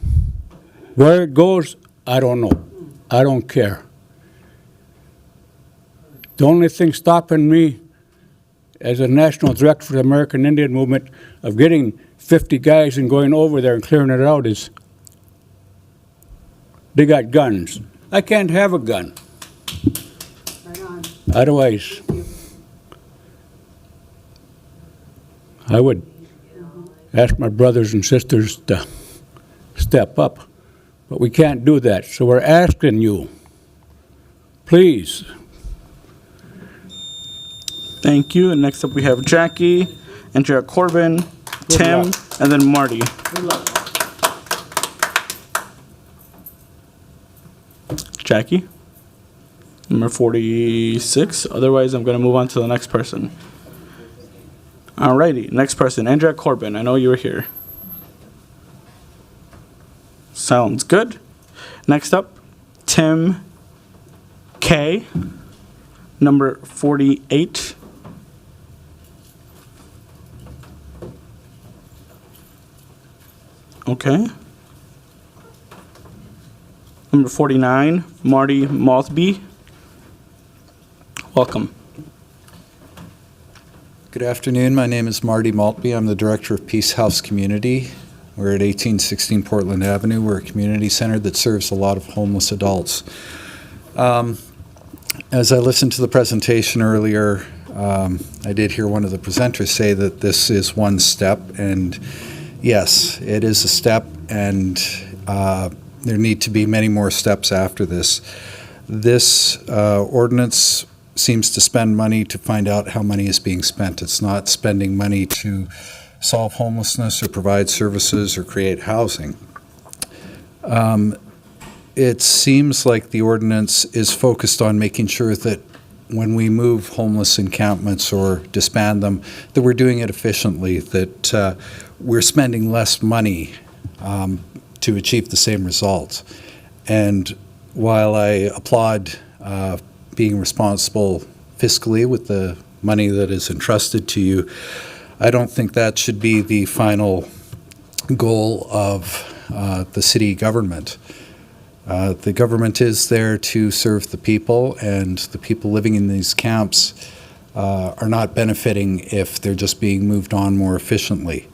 Where it goes, I don't know. I don't care. The only thing stopping me as a national director for the American Indian Movement of getting 50 guys and going over there and clearing it out is they got guns. I can't have a gun. Right on. Otherwise, I would ask my brothers and sisters to step up, but we can't do that. So we're asking you, please. Thank you. And next up we have Jackie, Andrea Corbin, Tim, and then Marty. Jackie, number 46. Otherwise, I'm going to move on to the next person. Alrighty, next person, Andrea Corbin. I know you were here. Sounds good. Next up, Tim K, number 48. Okay. Number 49, Marty Maltby. Welcome. Good afternoon. My name is Marty Maltby. I'm the director of Peace House Community. We're at 1816 Portland Avenue. We're a community center that serves a lot of homeless adults. As I listened to the presentation earlier, I did hear one of the presenters say that this is one step, and yes, it is a step, and there need to be many more steps after this. This ordinance seems to spend money to find out how money is being spent. It's not spending money to solve homelessness or provide services or create housing. It seems like the ordinance is focused on making sure that when we move homeless encampments or disband them, that we're doing it efficiently, that we're spending less money to achieve the same results. And while I applaud being responsible fiscally with the money that is entrusted to you, I don't think that should be the final goal of the city government. The government is there to serve the people, and the people living in these camps are not benefiting if they're just being moved on more efficiently.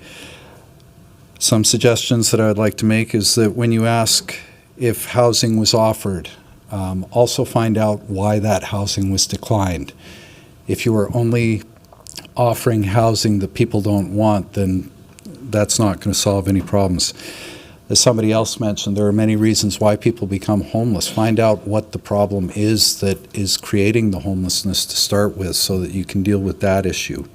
Some suggestions that I would like to make is that when you ask if housing was offered, also find out why that housing was declined. If you are only offering housing that people don't want, then that's not going to solve any problems. As somebody else mentioned, there are many reasons why people become homeless. Find out what the problem is that is creating the homelessness to start with, so that you can deal with that issue.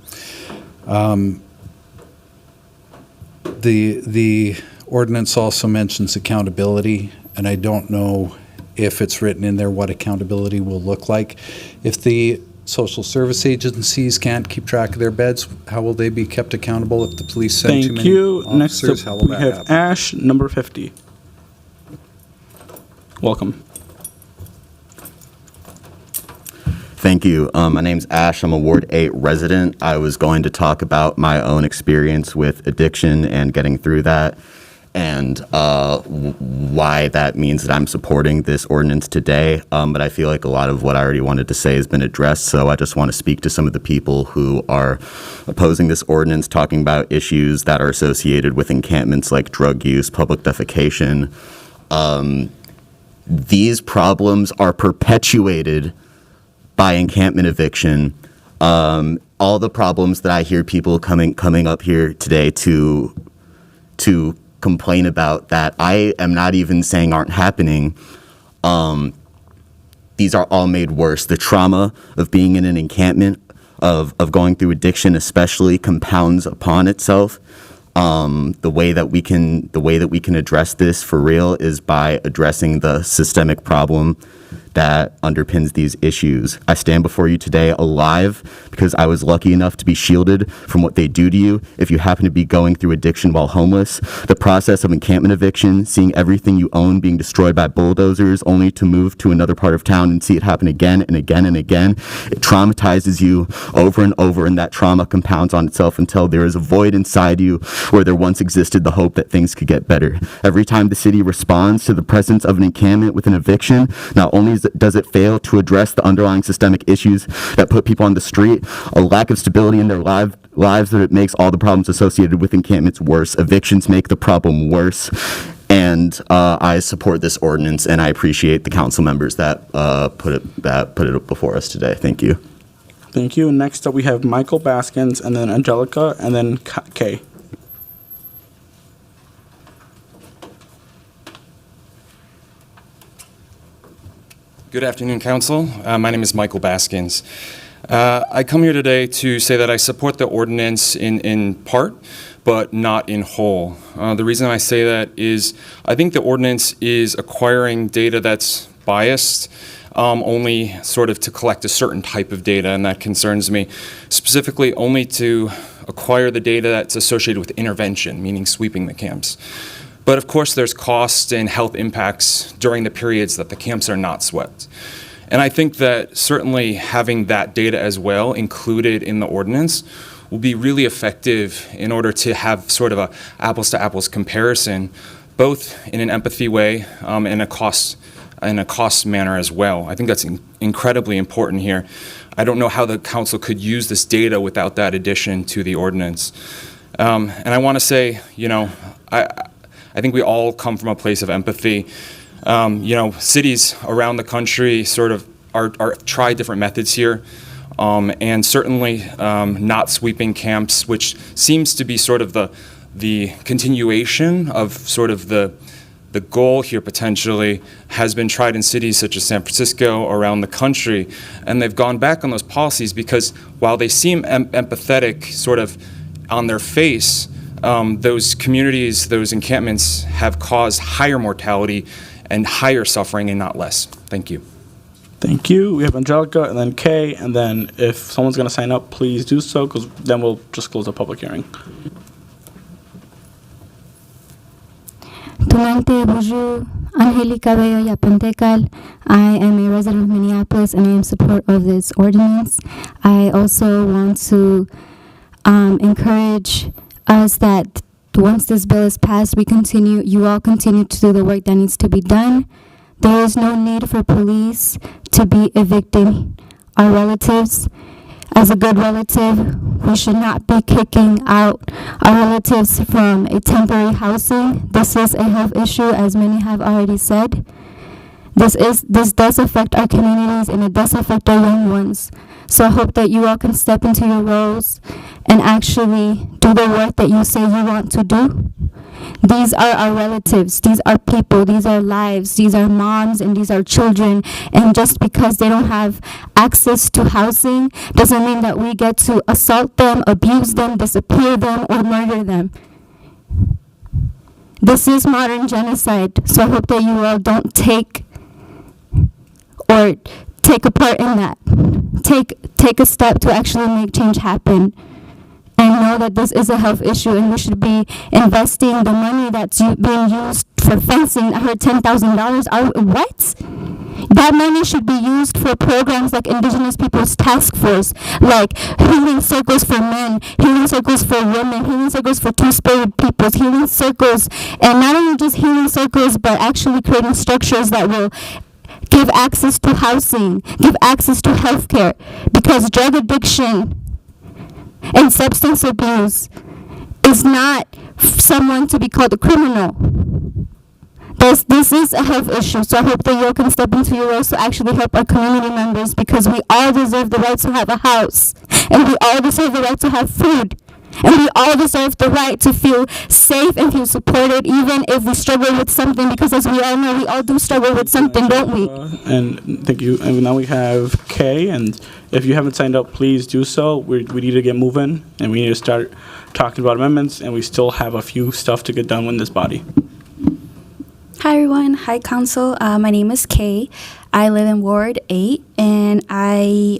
The ordinance also mentions accountability, and I don't know if it's written in there what accountability will look like. If the social service agencies can't keep track of their beds, how will they be kept accountable if the police send too Thank many you. Next officers? up, How will we that have happen? Ash, number 50. Welcome. Thank you. My name's Ash. I'm a Ward 8 resident. I was going to talk about my own experience with addiction and getting through that, and why that means that I'm supporting this ordinance today. But I feel like a lot of what I already wanted to say has been addressed, so I just want to speak to some of the people who are opposing this ordinance, talking about issues that are associated with encampments like drug use, public defecation. These problems are perpetuated by encampment eviction. All the problems that I hear people coming up here today to complain about, that I am not even saying aren't happening, these are all made worse. The trauma of being in an encampment, of going through addiction especially, compounds upon itself. The way that we can address this for real is by addressing the systemic problem that underpins these issues. I stand before you today alive because I was lucky enough to be shielded from what they do to you if you happen to be going through addiction while homeless. The process of encampment eviction, seeing everything you own being destroyed by bulldozers only to move to another part of town and see it happen again and again and again, it traumatizes you over and over, and that trauma compounds on itself until there is a void inside you where there once existed the hope that things could get better. Every time the city responds to the presence of an encampment with an eviction, not only does it fail to address the underlying systemic issues that put people on the street, a lack of stability in their lives, that it makes all the problems associated with encampments worse. Evictions make the problem worse. And I support this ordinance, and I appreciate the council members that put it before us today. Thank you. Thank you. And next up, we have Michael Baskins, and then Angelica, and then Kay. Good afternoon, Council. My name is Michael Baskins. I come here today to say that I support the ordinance in part, but not in whole. The reason I say that is I think the ordinance is acquiring data that's biased, only sort of to collect a certain type of data, and that concerns me. Specifically, only to acquire the data that's associated with intervention, meaning sweeping the camps. But of course, there's costs and health impacts during the periods that the camps are not swept. And I think that certainly having that data as well included in the ordinance will be really effective in order to have sort of a apples to apples comparison, both in an empathy way and in a cost manner as well. I think that's incredibly important here. I don't know how the council could use this data without that addition to the ordinance. And I want to say, I think we all come from a place of empathy. Cities around the country sort of are try different methods here, and certainly not sweeping camps, which seems to be sort of the continuation of sort of the goal here potentially has been tried in cities such as San Francisco around the country, and they've gone back on those policies because while they seem empathetic sort of on their face, those communities, those encampments have caused higher mortality and higher suffering and not less. Thank you. Thank you. We have Angelica and then Kay, and then if someone's going to sign up, please do so, because then we'll just close the public hearing. Tumante Bonjour, Angelica Bella Yapantecal. I am a resident of Minneapolis and I am in support of this ordinance. I also want to encourage us that once this bill is passed, you all continue to do the work that needs to be done. There is no need for police to be evicting our relatives. As a good relative, we should not be kicking out our relatives from a temporary housing. This is a health issue, as many have already said. This does affect our communities and it does affect our young ones. So I hope that you all can step into your roles and actually do the work that you say you want to do. These are our relatives, these are people, these are lives, these are moms and these are children. And just because they don't have access to housing doesn't mean that we get to assault them, abuse them, disappear them, or murder them. This is modern genocide, so I hope that you all don't take a part in that. Take a step to actually make change happen. And know that this is a health issue and we should be investing the money that's being used for fencing. I heard $10,000. What? That money should be used for programs like Indigenous Peoples Task Force, like healing circles for men, healing circles for women, healing circles for two-spirit peoples, healing circles, and not only just healing circles, but actually creating structures that will give access to housing, give access to healthcare, because drug addiction and substance abuse is not someone to be called a criminal. This is a health issue, so I hope that you all can step into your roles to actually help our community members, because we all deserve the right to have a house, and we all deserve the right to have food, and we all deserve the right to feel safe and feel supported, even if we struggle with something, because as we all know, we all do struggle with something, don't we? And thank you. And now we have Kay, and if you haven't signed up, please do so. We need to get moving, and we need to start talking about amendments, and we still have a few stuff to get done in this body. Hi everyone. Hi Council. My name is Kay. I live in Ward 8, and I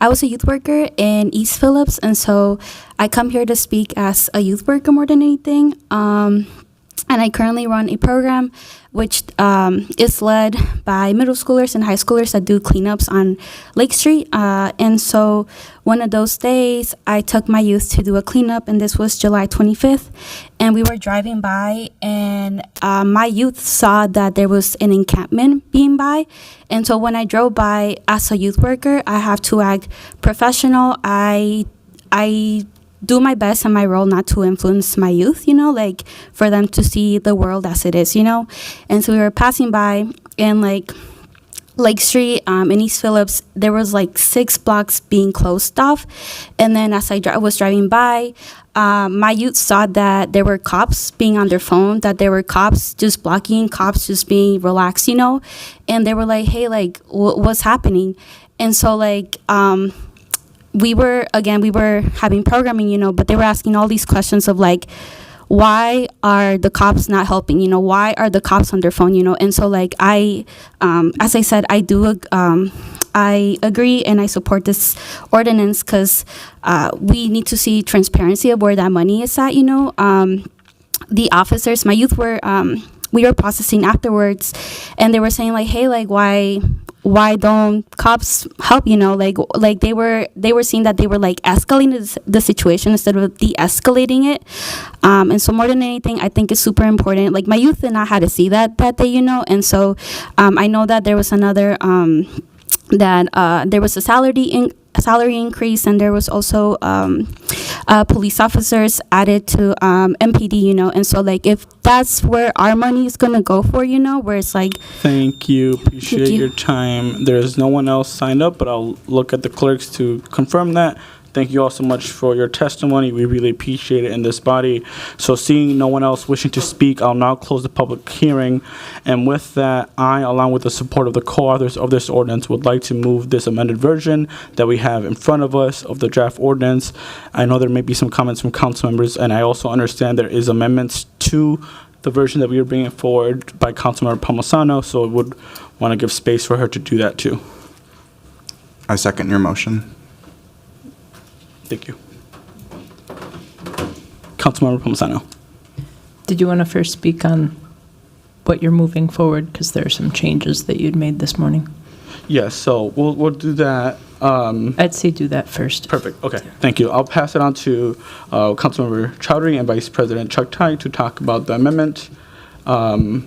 was a youth worker in East Phillips, and so I come here to speak as a youth worker more than anything. And I currently run a program which is led by middle schoolers and high schoolers that do cleanups on Lake Street. And so one of those days, I took my youth to do a cleanup, and this was July 25th. And we were driving by, and my youth saw that there was an encampment being by. And so when I drove by as a youth worker, I have to act professional. I do my best in my role not to influence my youth, like for them to see the world as it is, And so we were passing by, and Lake Street in East Phillips, there was like 6 blocks being closed off. And then as I was driving by, my youth saw that there were cops being on their phone, that there were cops just blocking, cops just being relaxed, you know. And they were like, hey, like, what's happening? And so, like, we were having programming, you know, but they were asking all these questions of, like, why are the cops not helping? You know, why are the cops on their phone? You know, and so like as I said, I agree and I support this ordinance because we need to see transparency of where that money is at. You know, the officers, my youth were we were processing afterwards, and they were saying like, hey, like why don't cops help? You know, like they were seeing that they were like escalating the situation instead of de-escalating it. And so more than anything, I think it's super important. Like my youth did not have to see that day, you know. And so I know that there was another there was a salary increase, and there was also police officers added to MPD, you know. And so like if that's where our money is gonna go for, you know, where it's like. Thank you. Appreciate your time. There's no one else signed up, but I'll look at the clerks to confirm that. Thank you all so much for your testimony. We really appreciate it in this body. So seeing no one else wishing to speak, I'll now close the public hearing. And with that, I, along with the support of the co-authors of this ordinance, would like to move this amended version that we have in front of us of the draft ordinance. I know there may be some comments from council members, and I also understand there is amendments to the version that we are bringing forward by Councilmember Palmisano, so I would want to give space for her to do that too. I second your motion. Thank you. Councilmember Palmisano. Did you want to first speak on what you're moving forward? Because there are some changes that you'd made this morning. Yes, so we'll do that. I'd say do that first. Perfect. Okay. Thank you. I'll pass it on to Councilmember Chowdhury and Vice President Chuck Tai to talk about the amendment. Okay,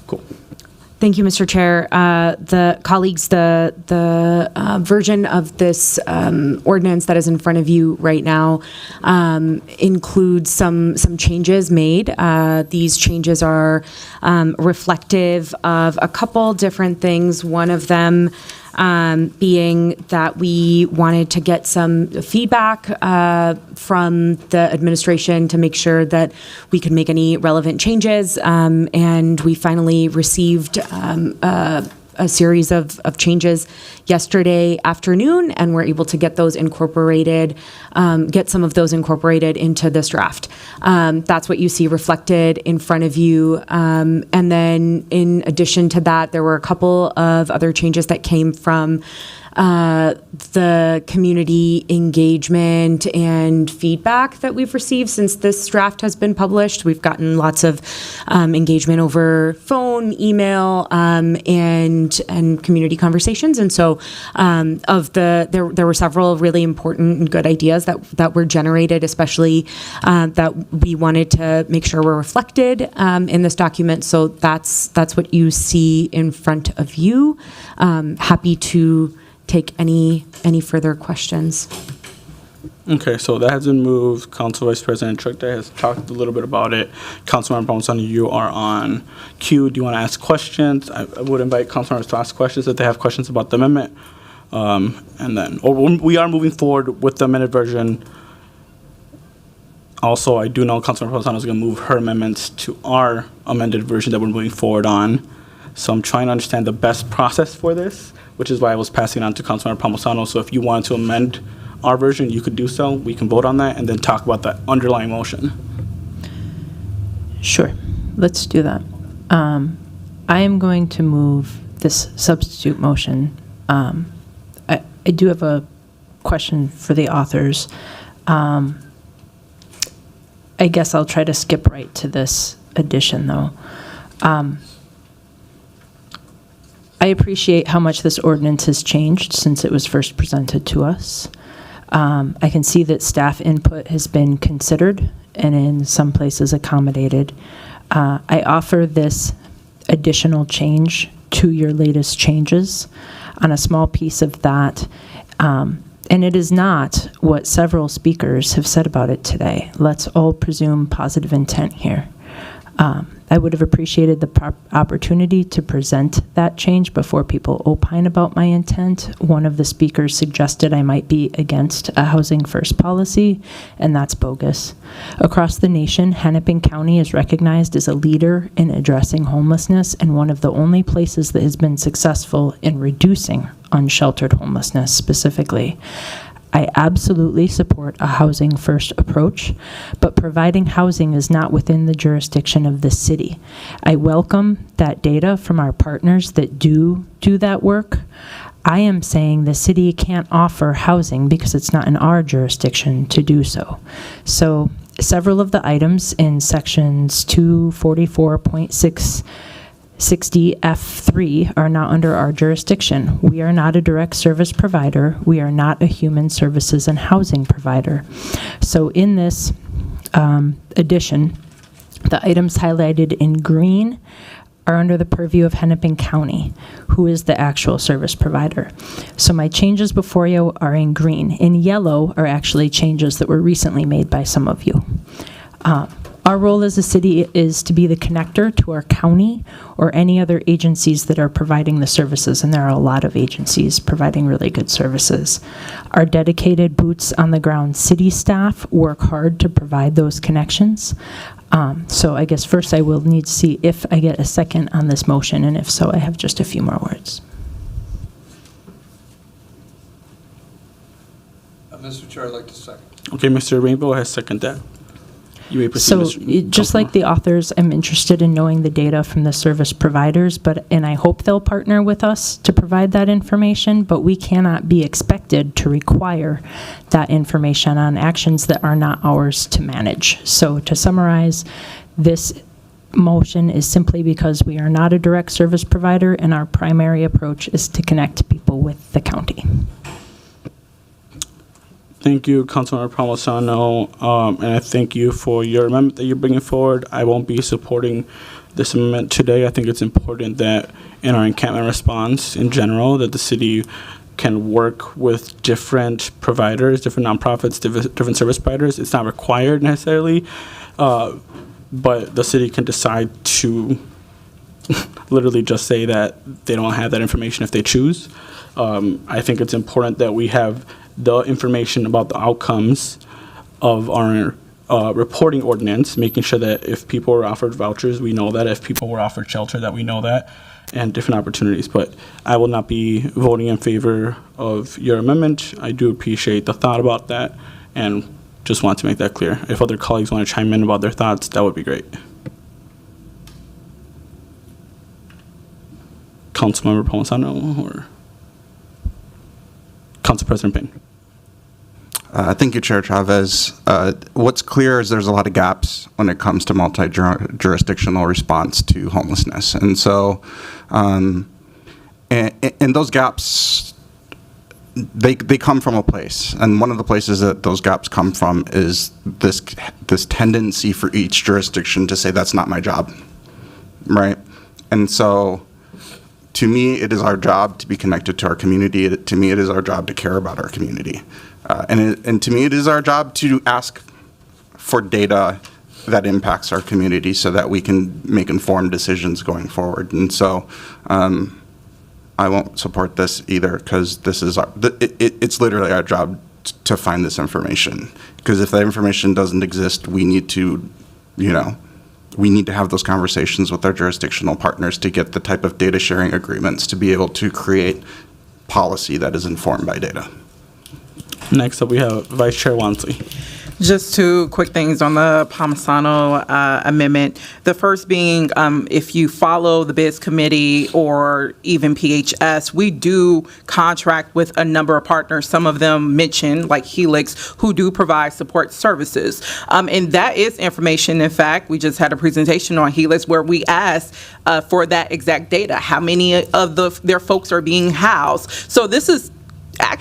cool. Thank you, Mr. Chair. The colleagues, the version of this ordinance that is in front of you right now includes some changes made. These changes are reflective of a couple different things. One of them being that we wanted to get some feedback from the administration to make sure that we could make any relevant changes. And we finally received a series of changes yesterday afternoon, and we're able to get those incorporated, get some of those incorporated into this draft. That's what you see reflected in front of you. And then in addition to that, there were a couple of other changes that came from the community engagement and feedback that we've received since this draft has been published. We've gotten lots of engagement over phone, email, and community conversations. And so there were several really important and good ideas that were generated, especially that we wanted to make sure were reflected in this document. So that's what you see in front of you. Happy to take any further questions. Okay, so that has been moved. Council Vice President Chuck has talked a little bit about it. Councilmember Palmisano, you are on cue. Do you want to ask questions? I would invite council members to ask questions if they have questions about the amendment. We are moving forward with the amended version. Also, I do know Councilmember Palmisano is going to move her amendments to our amended version that we're moving forward on. So I'm trying to understand the best process for this, which is why I was passing it on to Councilmember Palmisano. So if you wanted to amend our version, you could do so. We can vote on that and then talk about the underlying motion. Sure, let's do that. I am going to move this substitute motion. I do have a question for the authors. I guess I'll try to skip right to this addition, though. I appreciate how much this ordinance has changed since it was first presented to us. I can see that staff input has been considered and in some places accommodated. I offer this additional change to your latest changes on a small piece of that. And it is not what several speakers have said about it today. Let's all presume positive intent here. I would have appreciated the opportunity to present that change before people opine about my intent. One of the speakers suggested I might be against a housing first policy, and that's bogus. Across the nation, Hennepin County is recognized as a leader in addressing homelessness and one of the only places that has been successful in reducing unsheltered homelessness specifically. I absolutely support a housing first approach, but providing housing is not within the jurisdiction of the city. I welcome that data from our partners that do that work. I am saying the city can't offer housing because it's not in our jurisdiction to do so. So several of the items in sections 244.6 60F3 are not under our jurisdiction. We are not a direct service provider. We are not a human services and housing provider. So in this addition, the items highlighted in green are under the purview of Hennepin County, who is the actual service provider. So my changes before you are in green. In yellow are actually changes that were recently made by some of you. Our role as a city is to be the connector to our county or any other agencies that are providing the services, and there are a lot of agencies providing really good services. Our dedicated boots on the ground city staff work hard to provide those connections. So I guess first I will need to see if I get a second on this motion, and if so, I have just a few more words. Mr. Chair, I'd like to second. Okay, Mr. Rainbow has seconded that. You may proceed, So Mr. just like the authors, I'm interested in knowing the data from the service providers, and I hope they'll partner with us to provide that information, but we cannot be expected to require that information on actions that are not ours to manage. So to summarize, this motion is simply because we are not a direct service provider and our primary approach is to connect people with the county. Thank you, Councilmember Palmisano, and I thank you for your amendment that you're bringing forward. I won't be supporting this amendment today. I think it's important that in our encampment response in general, that the city can work with different providers, different nonprofits, different service providers. It's not required necessarily, but the city can decide to literally just say that they don't have that information if they choose. I think it's important that we have the information about the outcomes of our reporting ordinance, making sure that if people were offered vouchers, we know that. If people were offered shelter, that we know that, and different opportunities. But I will not be voting in favor of your amendment. I do appreciate the thought about that, and just want to make that clear. If other colleagues want to chime in about their thoughts, that would be great. Councilmember Palmisano or Council President Payne. Thank you, Chair Chavez. What's clear is there's a lot of gaps when it comes to multi-jurisdictional response to homelessness. And so, and those gaps, they come from a place. And one of the places that those gaps come from is this tendency for each jurisdiction to say, that's not my job, right? And so, to me, it is our job to be connected to our community. To me, it is our job to care about our community. And to me, it is our job to ask for data that impacts our community so that we can make informed decisions going forward. And so I won't support this either because this is it's literally our job to find this information. Because if that information doesn't exist, we need to, we need to have those conversations with our jurisdictional partners to get the type of data sharing agreements to be able to create policy that is informed by data. Next up, we have Vice Chair Wansley. Just two quick things on the Palmisano amendment. The first being, if you follow the BIDS committee or even PHS, we do contract with a number of partners. Some of them mentioned, like Helix, who do provide support services. And that is information. In fact, we just had a presentation on Helix where we asked for that exact data. How many of their folks are being housed? So this is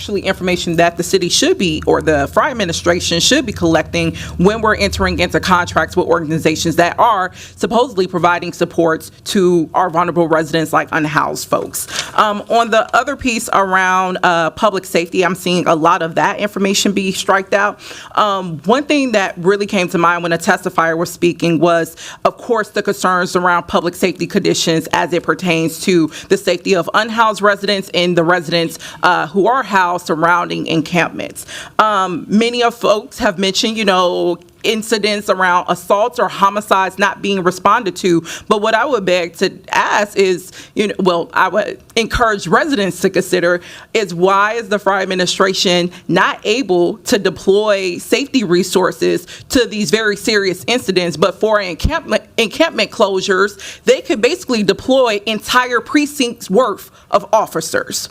actually information that the city should be, or the Fry administration should be collecting when we're entering into contracts with organizations that are supposedly providing supports to our vulnerable residents like unhoused folks. On the other piece around public safety, I'm seeing a lot of that information be striked out. One thing that really came to mind when a testifier was speaking was, of course, the concerns around public safety conditions as it pertains to the safety of unhoused residents and the residents who are housed surrounding encampments. Many of folks have mentioned, incidents around assaults or homicides not being responded to. But what I would beg to ask is, I would encourage residents to consider is, why is the Fry administration not able to deploy safety resources to these very serious incidents? But for encampment closures, they could basically deploy entire precincts worth of officers.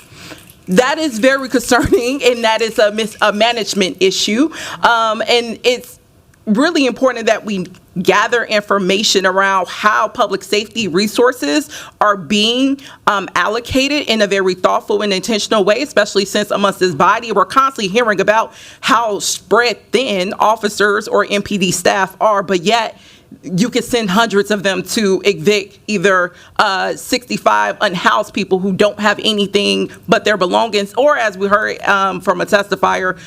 That is very concerning, and that is a management issue. And it's really important that we gather information around how public safety resources are being allocated in a very thoughtful and intentional way, especially since amongst this body, we're constantly hearing about how spread thin officers or MPD staff are, but yet you could send hundreds of them to evict either 65 unhoused people who don't have anything but their belongings, or, as we heard from a testifier,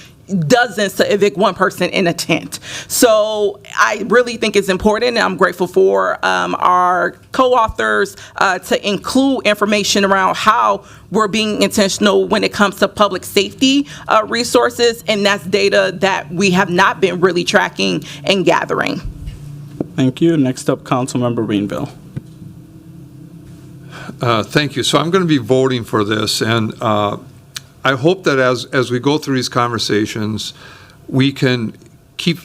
dozens to evict one person in a tent. So I really think it's important, and I'm grateful for our co-authors to include information around how we're being intentional when it comes to public safety resources, and that's data that we have not been really tracking and gathering. Thank you. Next up, Councilmember Rainville. Thank you. So I'm going to be voting for this, and I hope that as we go through these conversations, we can keep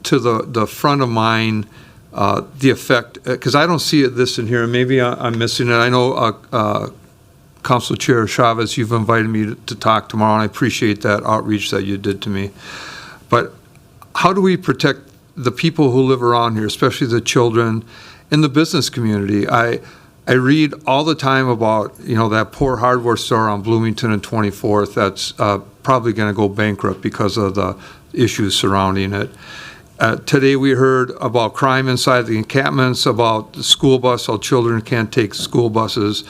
to the front of mind the effect, because I don't see this in here, and maybe I'm missing it. I know Council Chair Chavez, you've invited me to talk tomorrow, and I appreciate that outreach that you did to me. But how do we protect the people who live around here, especially the children in the business community? I read all the time about, that poor hardware store on Bloomington and 24th that's probably going to go bankrupt because of the issues surrounding it. Today we heard about crime inside the encampments, about the school bus, how children can't take school buses.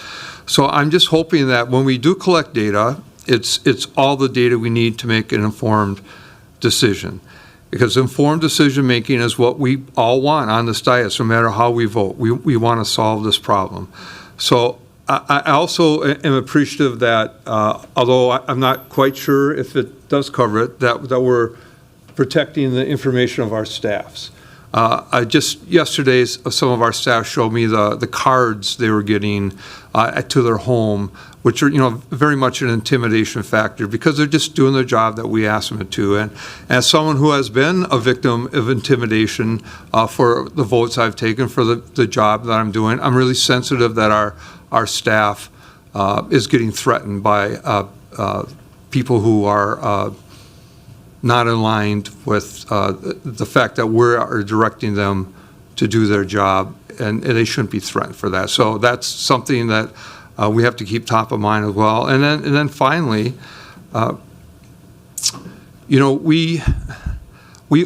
So I'm just hoping that when we do collect data, it's all the data we need to make an informed decision. Because informed decision-making is what we all want on this dais, no matter how we vote. We want to solve this problem. So I also am appreciative that, although I'm not quite sure if it does cover it, that we're protecting the information of our staffs. Yesterday, some of our staff showed me the cards they were getting to their home, which are, very much an intimidation factor, because they're just doing the job that we ask them to. And as someone who has been a victim of intimidation for the votes I've taken for the job that I'm doing, I'm really sensitive that our staff is getting threatened by people who are not aligned with the fact that we are directing them to do their job, and they shouldn't be threatened for that. So that's something that we have to keep top of mind as well. And then finally, we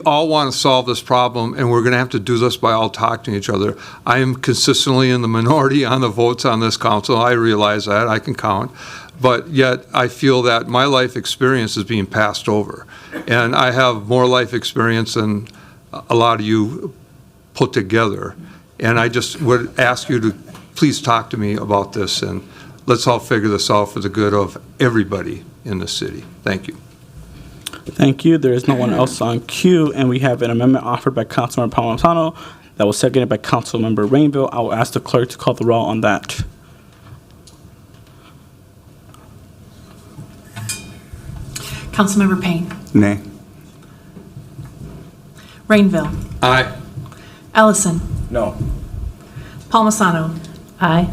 all want to solve this problem, and we're going to have to do this by all talking to each other. I am consistently in the minority on the votes on this council. I realize that. I can count. But yet I feel that my life experience is being passed over. And I have more life experience than a lot of you put together. And I just would ask you to please talk to me about this, and let's all figure this out for the good of everybody in the city. Thank you. Thank you. There is no one else on queue, and we have an amendment offered by Councilmember Palmisano that was seconded by Councilmember Rainville. I will ask the clerk to call the roll on that. Councilmember Payne. Nay. Rainville. Aye. Ellison. No. Palmisano. Aye.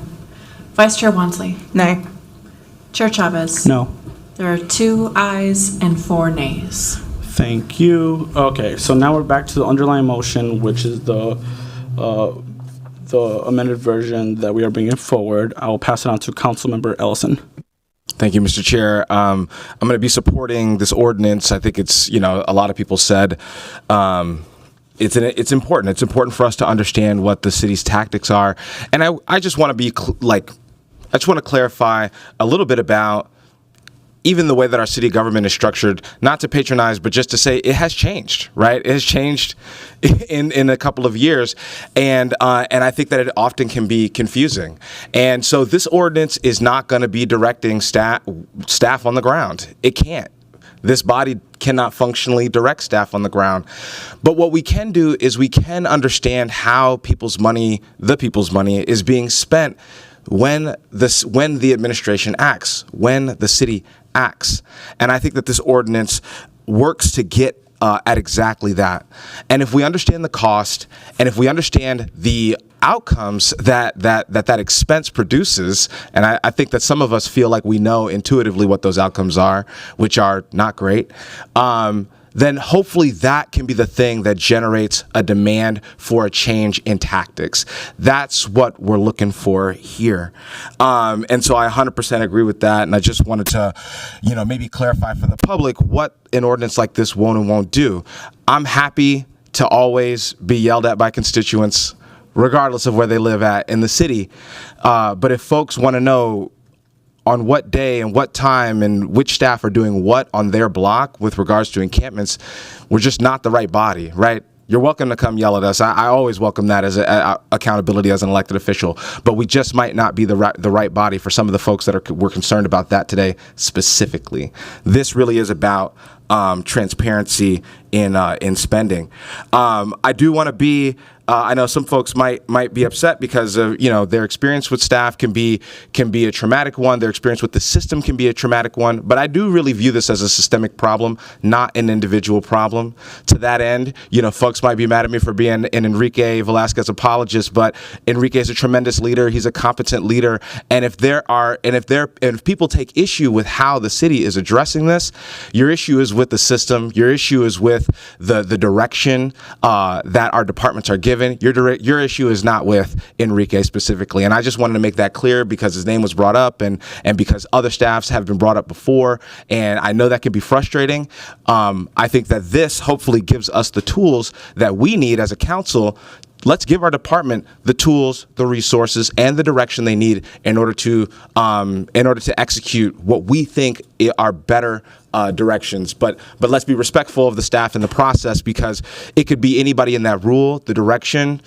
Vice Chair Wansley. Nay. Chair Chavez. No. There are 2 ayes and 4 nays. Thank you. Okay, so now we're back to the underlying motion, which is the amended version that we are bringing forward. I will pass it on to Councilmember Ellison. Thank you, Mr. Chair. I'm going to be supporting this ordinance. I think it's, a lot of people said it's important. It's important for us to understand what the city's tactics are. And I just want to be I just want to clarify a little bit about even the way that our city government is structured, not to patronize, but just to say it has changed, right? It has changed in a couple of years. And I think that it often can be confusing. And so this ordinance is not going to be directing staff on the ground. It can't. This body cannot functionally direct staff on the ground. But what we can do is we can understand how the people's money is being spent when the administration acts, when the city acts. And I think that this ordinance works to get at exactly that. And if we understand the cost, and if we understand the outcomes that expense produces, and I think that some of us feel like we know intuitively what those outcomes are, which are not great, then hopefully that can be the thing that generates a demand for a change in tactics. That's what we're looking for here. And so I 100% agree with that. And I just wanted to, maybe clarify for the public what an ordinance like this won't and won't do. I'm happy to always be yelled at by constituents, regardless of where they live at in the city. But if folks want to know on what day and what time and which staff are doing what on their block with regards to encampments, we're just not the right body, right? You're welcome to come yell at us. I always welcome that as accountability as an elected official, but we just might not be the right body for some of the folks that we're concerned about that today specifically. This really is about transparency in spending. I do want to be. I know some folks might be upset because of their experience with staff can be a traumatic one. Their experience with the system can be a traumatic one. But I do really view this as a systemic problem, not an individual problem. To that end, folks might be mad at me for being an Enrique Velasquez apologist, but Enrique is a tremendous leader. He's a competent leader. And if people take issue with how the city is addressing this, your issue is with the system. Your issue is with the direction that our departments are given. Your issue is not with Enrique specifically. And I just wanted to make that clear because his name was brought up and because other staffs have been brought up before. And I know that can be frustrating. I think that this hopefully gives us the tools that we need as a council. Let's give our department the tools, the resources, and the direction they need in order to execute what we think are better directions. But let's be respectful of the staff in the process because it could be anybody in that rule. The direction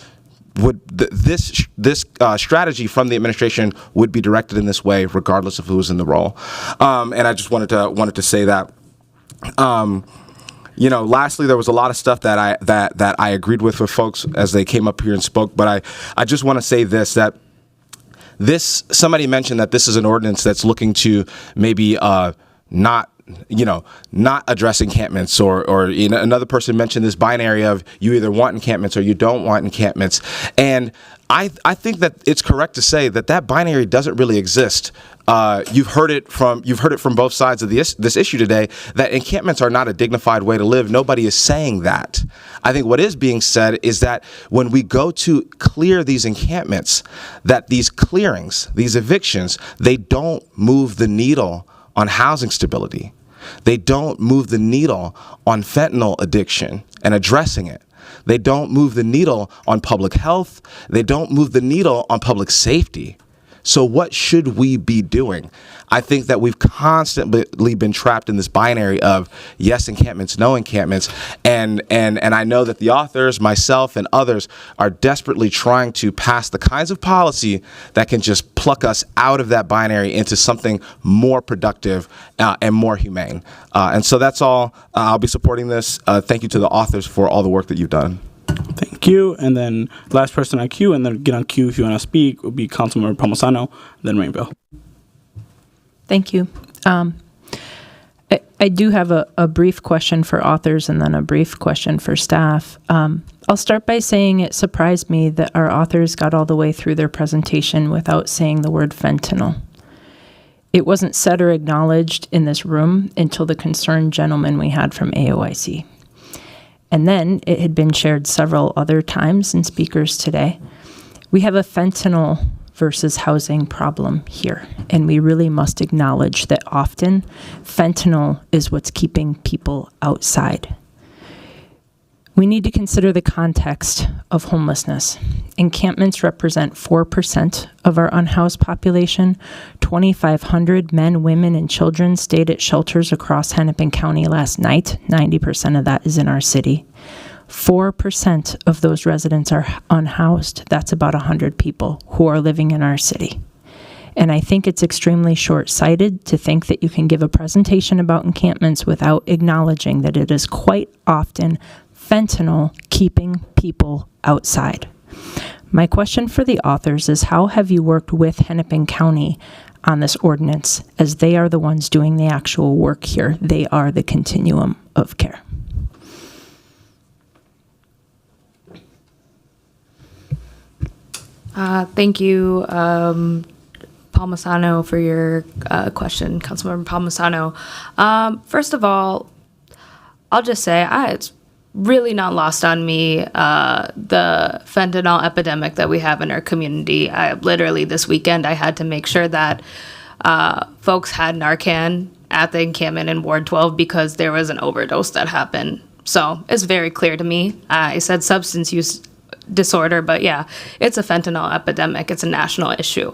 this strategy from the administration would be directed in this way, regardless of who's in the role. And I just wanted to say that. Lastly, there was a lot of stuff that I agreed with folks as they came up here and spoke. But I just want to say this, that somebody mentioned that this is an ordinance that's looking to maybe not address encampments or another person mentioned this binary of you either want encampments or you don't want encampments. And I think that it's correct to say that binary doesn't really exist. You've heard it from both sides of this issue today that encampments are not a dignified way to live. Nobody is saying that. I think what is being said is that when we go to clear these encampments, that these clearings, these evictions, they don't move the needle on housing stability. They don't move the needle on fentanyl addiction and addressing it. They don't move the needle on public health. They don't move the needle on public safety. So what should we be doing? I think that we've constantly been trapped in this binary of yes encampments, no encampments. And I know that the authors, myself, and others are desperately trying to pass the kinds of policy that can just pluck us out of that binary into something more productive and more humane. And so that's all. I'll be supporting this. Thank you to the authors for all the work that you've done. Thank you. And then last person on queue, and then get on queue if you want to speak, will be Councilmember Palmisano, then Rainville. Thank you. I do have a brief question for authors and then a brief question for staff. I'll start by saying it surprised me that our authors got all the way through their presentation without saying the word fentanyl. It wasn't said or acknowledged in this room until the concerned gentleman we had from AOIC. And then it had been shared several other times in speakers today. We have a fentanyl versus housing problem here. And we really must acknowledge that often fentanyl is what's keeping people outside. We need to consider the context of homelessness. Encampments represent 4% of our unhoused population. 2,500 men, women, and children stayed at shelters across Hennepin County last night. 90% of that is in our city. 4% of those residents are unhoused. That's about 100 people who are living in our city. And I think it's extremely short-sighted to think that you can give a presentation about encampments without acknowledging that it is quite often fentanyl keeping people outside. My question for the authors is, how have you worked with Hennepin County on this ordinance, as they are the ones doing the actual work here? They are the continuum of care. Thank you, Palmisano, for your question, Councilmember Palmisano. First of all, I'll just say it's really not lost on me the fentanyl epidemic that we have in our community. Literally this weekend, I had to make sure that folks had Narcan at the encampment in Ward 12 because there was an overdose that happened. So it's very clear to me. I said substance use disorder, but yeah, it's a fentanyl epidemic. It's a national issue.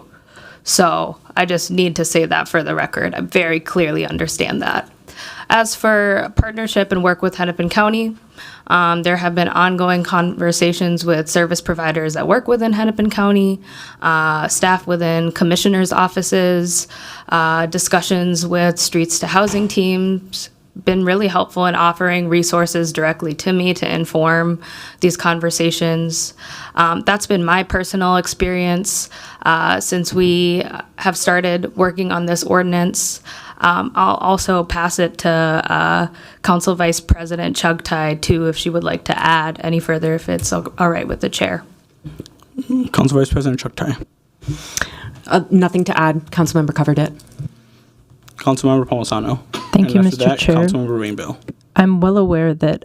So I just need to say that for the record. I very clearly understand that. As for partnership and work with Hennepin County, there have been ongoing conversations with service providers that work within Hennepin County, staff within commissioners' offices, discussions with streets to housing teams. Been really helpful in offering resources directly to me to inform these conversations. That's been my personal experience since we have started working on this ordinance. I'll also pass it to Council Vice President Chugtai, too, if she would like to add any further, if it's all right with the chair. Council Vice President Chugtai. Nothing to add. Councilmember covered it. Councilmember Palmisano. Thank you, after Mr. that, Chair. Councilmember Rainbow. I'm well aware that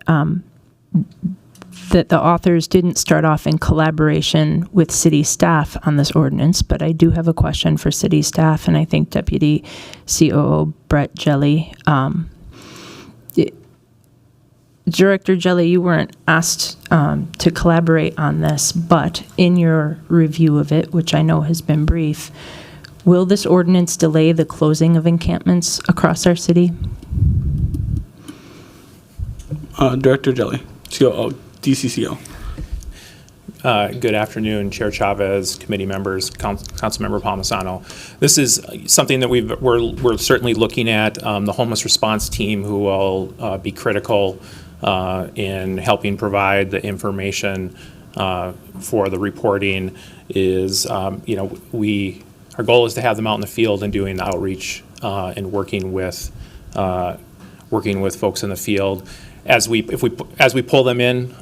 that the authors didn't start off in collaboration with city staff on this ordinance, but I do have a question for city staff, and I think Deputy COO Brett Jelly. Director Jelly, you weren't asked to collaborate on this, but in your review of it, which I know has been brief, will this ordinance delay the closing of encampments across our city? Director Jelly, COO, DCCO. Good afternoon, Chair Chavez, committee members, Councilmember Palmisano. This is something that we're certainly looking at. The homeless response team, who will be critical in helping provide the information for the reporting, is our goal is to have them out in the field and doing the outreach and working with folks in the field. As we pull them in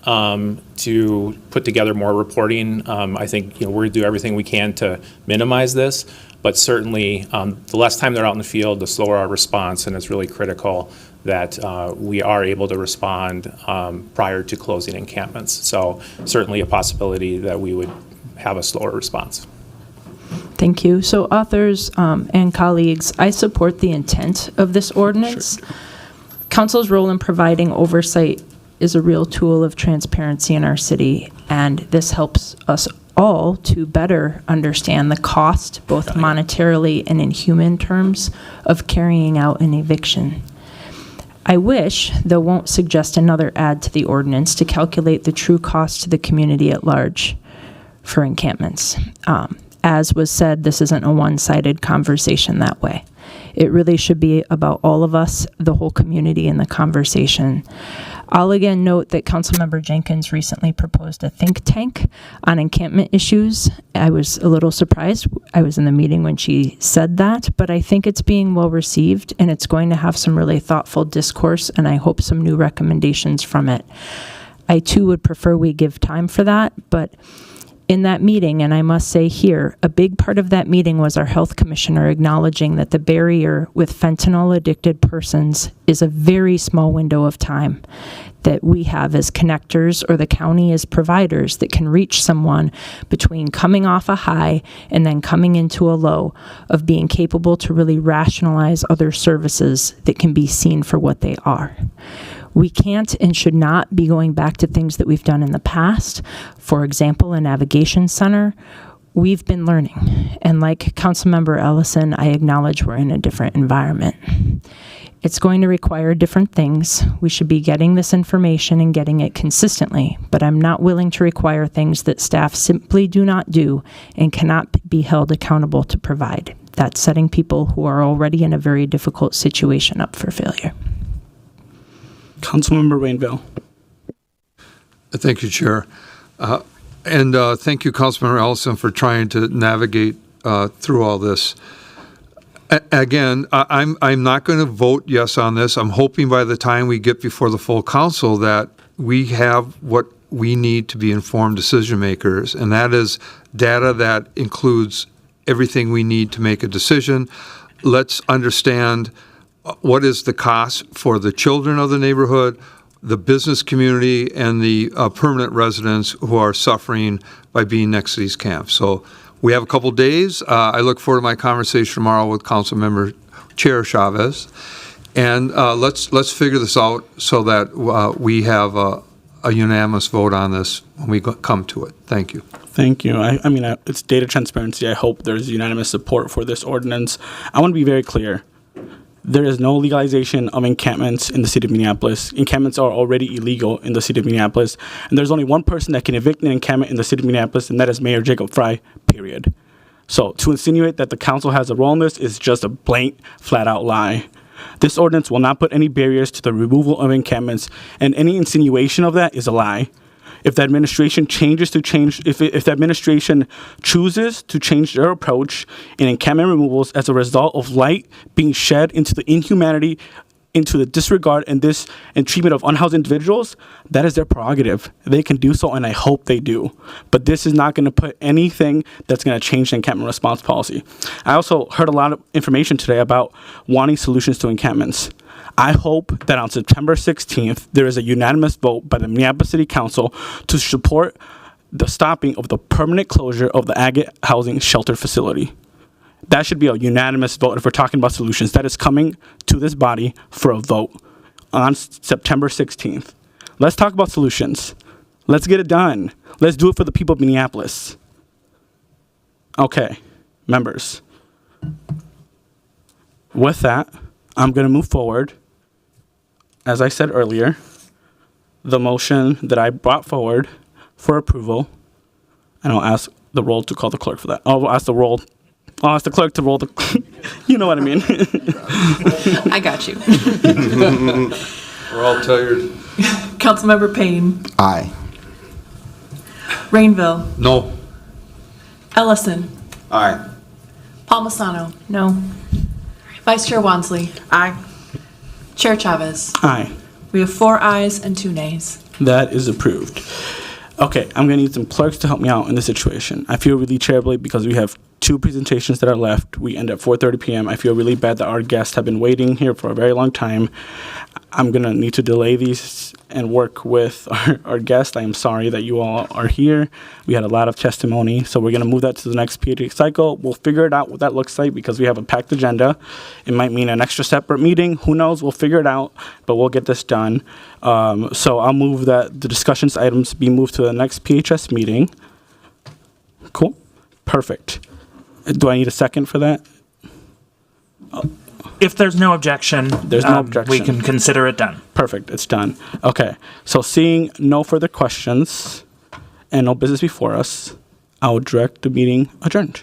to put together more reporting, I think we're going to do everything we can to minimize this. But certainly, the less time they're out in the field, the slower our response, and it's really critical that we are able to respond prior to closing encampments. So certainly a possibility that we would have a slower response. Thank you. So authors and colleagues, I support the intent of this ordinance. Sure. Council's role in providing oversight is a real tool of transparency in our city, and this helps us all to better understand the cost, both monetarily and in human terms, of carrying out an eviction. I wish, though won't suggest another add to the ordinance, to calculate the true cost to the community at large for encampments. As was said, this isn't a one-sided conversation that way. It really should be about all of us, the whole community, in the conversation. I'll again note that Councilmember Jenkins recently proposed a think tank on encampment issues. I was a little surprised. I was in the meeting when she said that, but I think it's being well received, and it's going to have some really thoughtful discourse, and I hope some new recommendations from it. I too would prefer we give time for that, but In that meeting, and I must say here, a big part of that meeting was our health commissioner acknowledging that the barrier with fentanyl-addicted persons is a very small window of time that we have as connectors or the county as providers that can reach someone between coming off a high and then coming into a low of being capable to really rationalize other services that can be seen for what they are. We can't and should not be going back to things that we've done in the past. For example, a navigation center, we've been learning. And like Councilmember Ellison, I acknowledge we're in a different environment. It's going to require different things. We should be getting this information and getting it consistently, but I'm not willing to require things that staff simply do not do and cannot be held accountable to provide. That's setting people who are already in a very difficult situation up for failure. Councilmember Rainville. Thank you, Chair. And thank you, Councilmember Ellison, for trying to navigate through all this. Again, I'm not going to vote yes on this. I'm hoping by the time we get before the full council that we have what we need to be informed decision makers, and that is data that includes everything we need to make a decision. Let's understand what is the cost for the children of the neighborhood, the business community, and the permanent residents who are suffering by being next to these camps. So we have a couple days. I look forward to my conversation tomorrow with Councilmember Chair Chavez, and let's figure this out so that we have a unanimous vote on this when we come to it. Thank you. Thank you. I mean, it's data transparency. I hope there's unanimous support for this ordinance. I want to be very clear. There is no legalization of encampments in the city of Minneapolis. Encampments are already illegal in the city of Minneapolis. And there's only one person that can evict an encampment in the city of Minneapolis, and that is Mayor Jacob Fry, period. So to insinuate that the council has a role in this is just a blank, flat-out lie. This ordinance will not put any barriers to the removal of encampments, and any insinuation of that is a lie. If the administration chooses to change their approach in encampment removals as a result of light being shed into the inhumanity, into the disregard and treatment of unhoused individuals, that is their prerogative. They can do so, and I hope they do. But this is not going to put anything that's going to change the encampment response policy. I also heard a lot of information today about wanting solutions to encampments. I hope that on September 16th, there is a unanimous vote by the Minneapolis City Council to support the stopping of the permanent closure of the Agate Housing Shelter Facility. That should be a unanimous vote if we're talking about solutions. That is coming to this body for a vote on September 16th. Let's talk about solutions. Let's get it done. Let's do it for the people of Minneapolis. Okay, members. With that, I'm going to move forward. As I said earlier, the motion that I brought forward for approval, and I'll ask the roll to call the clerk for that. I'll ask the clerk to roll the, you know what I mean. I got you. We're all tired. Councilmember Payne. Aye. Rainville. No. Ellison. Aye. Palmisano. No. Vice Chair Wansley. Aye. Chair Chavez. Aye. We have 4 ayes and 2 nays. That is approved. Okay, I'm going to need some clerks to help me out in this situation. I feel really terribly because we have 2 presentations that are left. We end at 4:30 p.m. I feel really bad that our guests have been waiting here for a very long time. I'm going to need to delay these and work with our guests. I am sorry that you all are here. We had a lot of testimony, so we're going to move that to the next PhD cycle. We'll figure it out what that looks like because we have a packed agenda. It might mean an extra separate meeting. Who knows? We'll figure it out, but we'll get this done. So I'll move that the discussions items be moved to the next PHS meeting. Cool. Perfect. Do I need a second for that? If there's no objection, we can consider it done. Perfect. It's done. Okay. So seeing no further questions and no business before us, I will direct the meeting adjourned.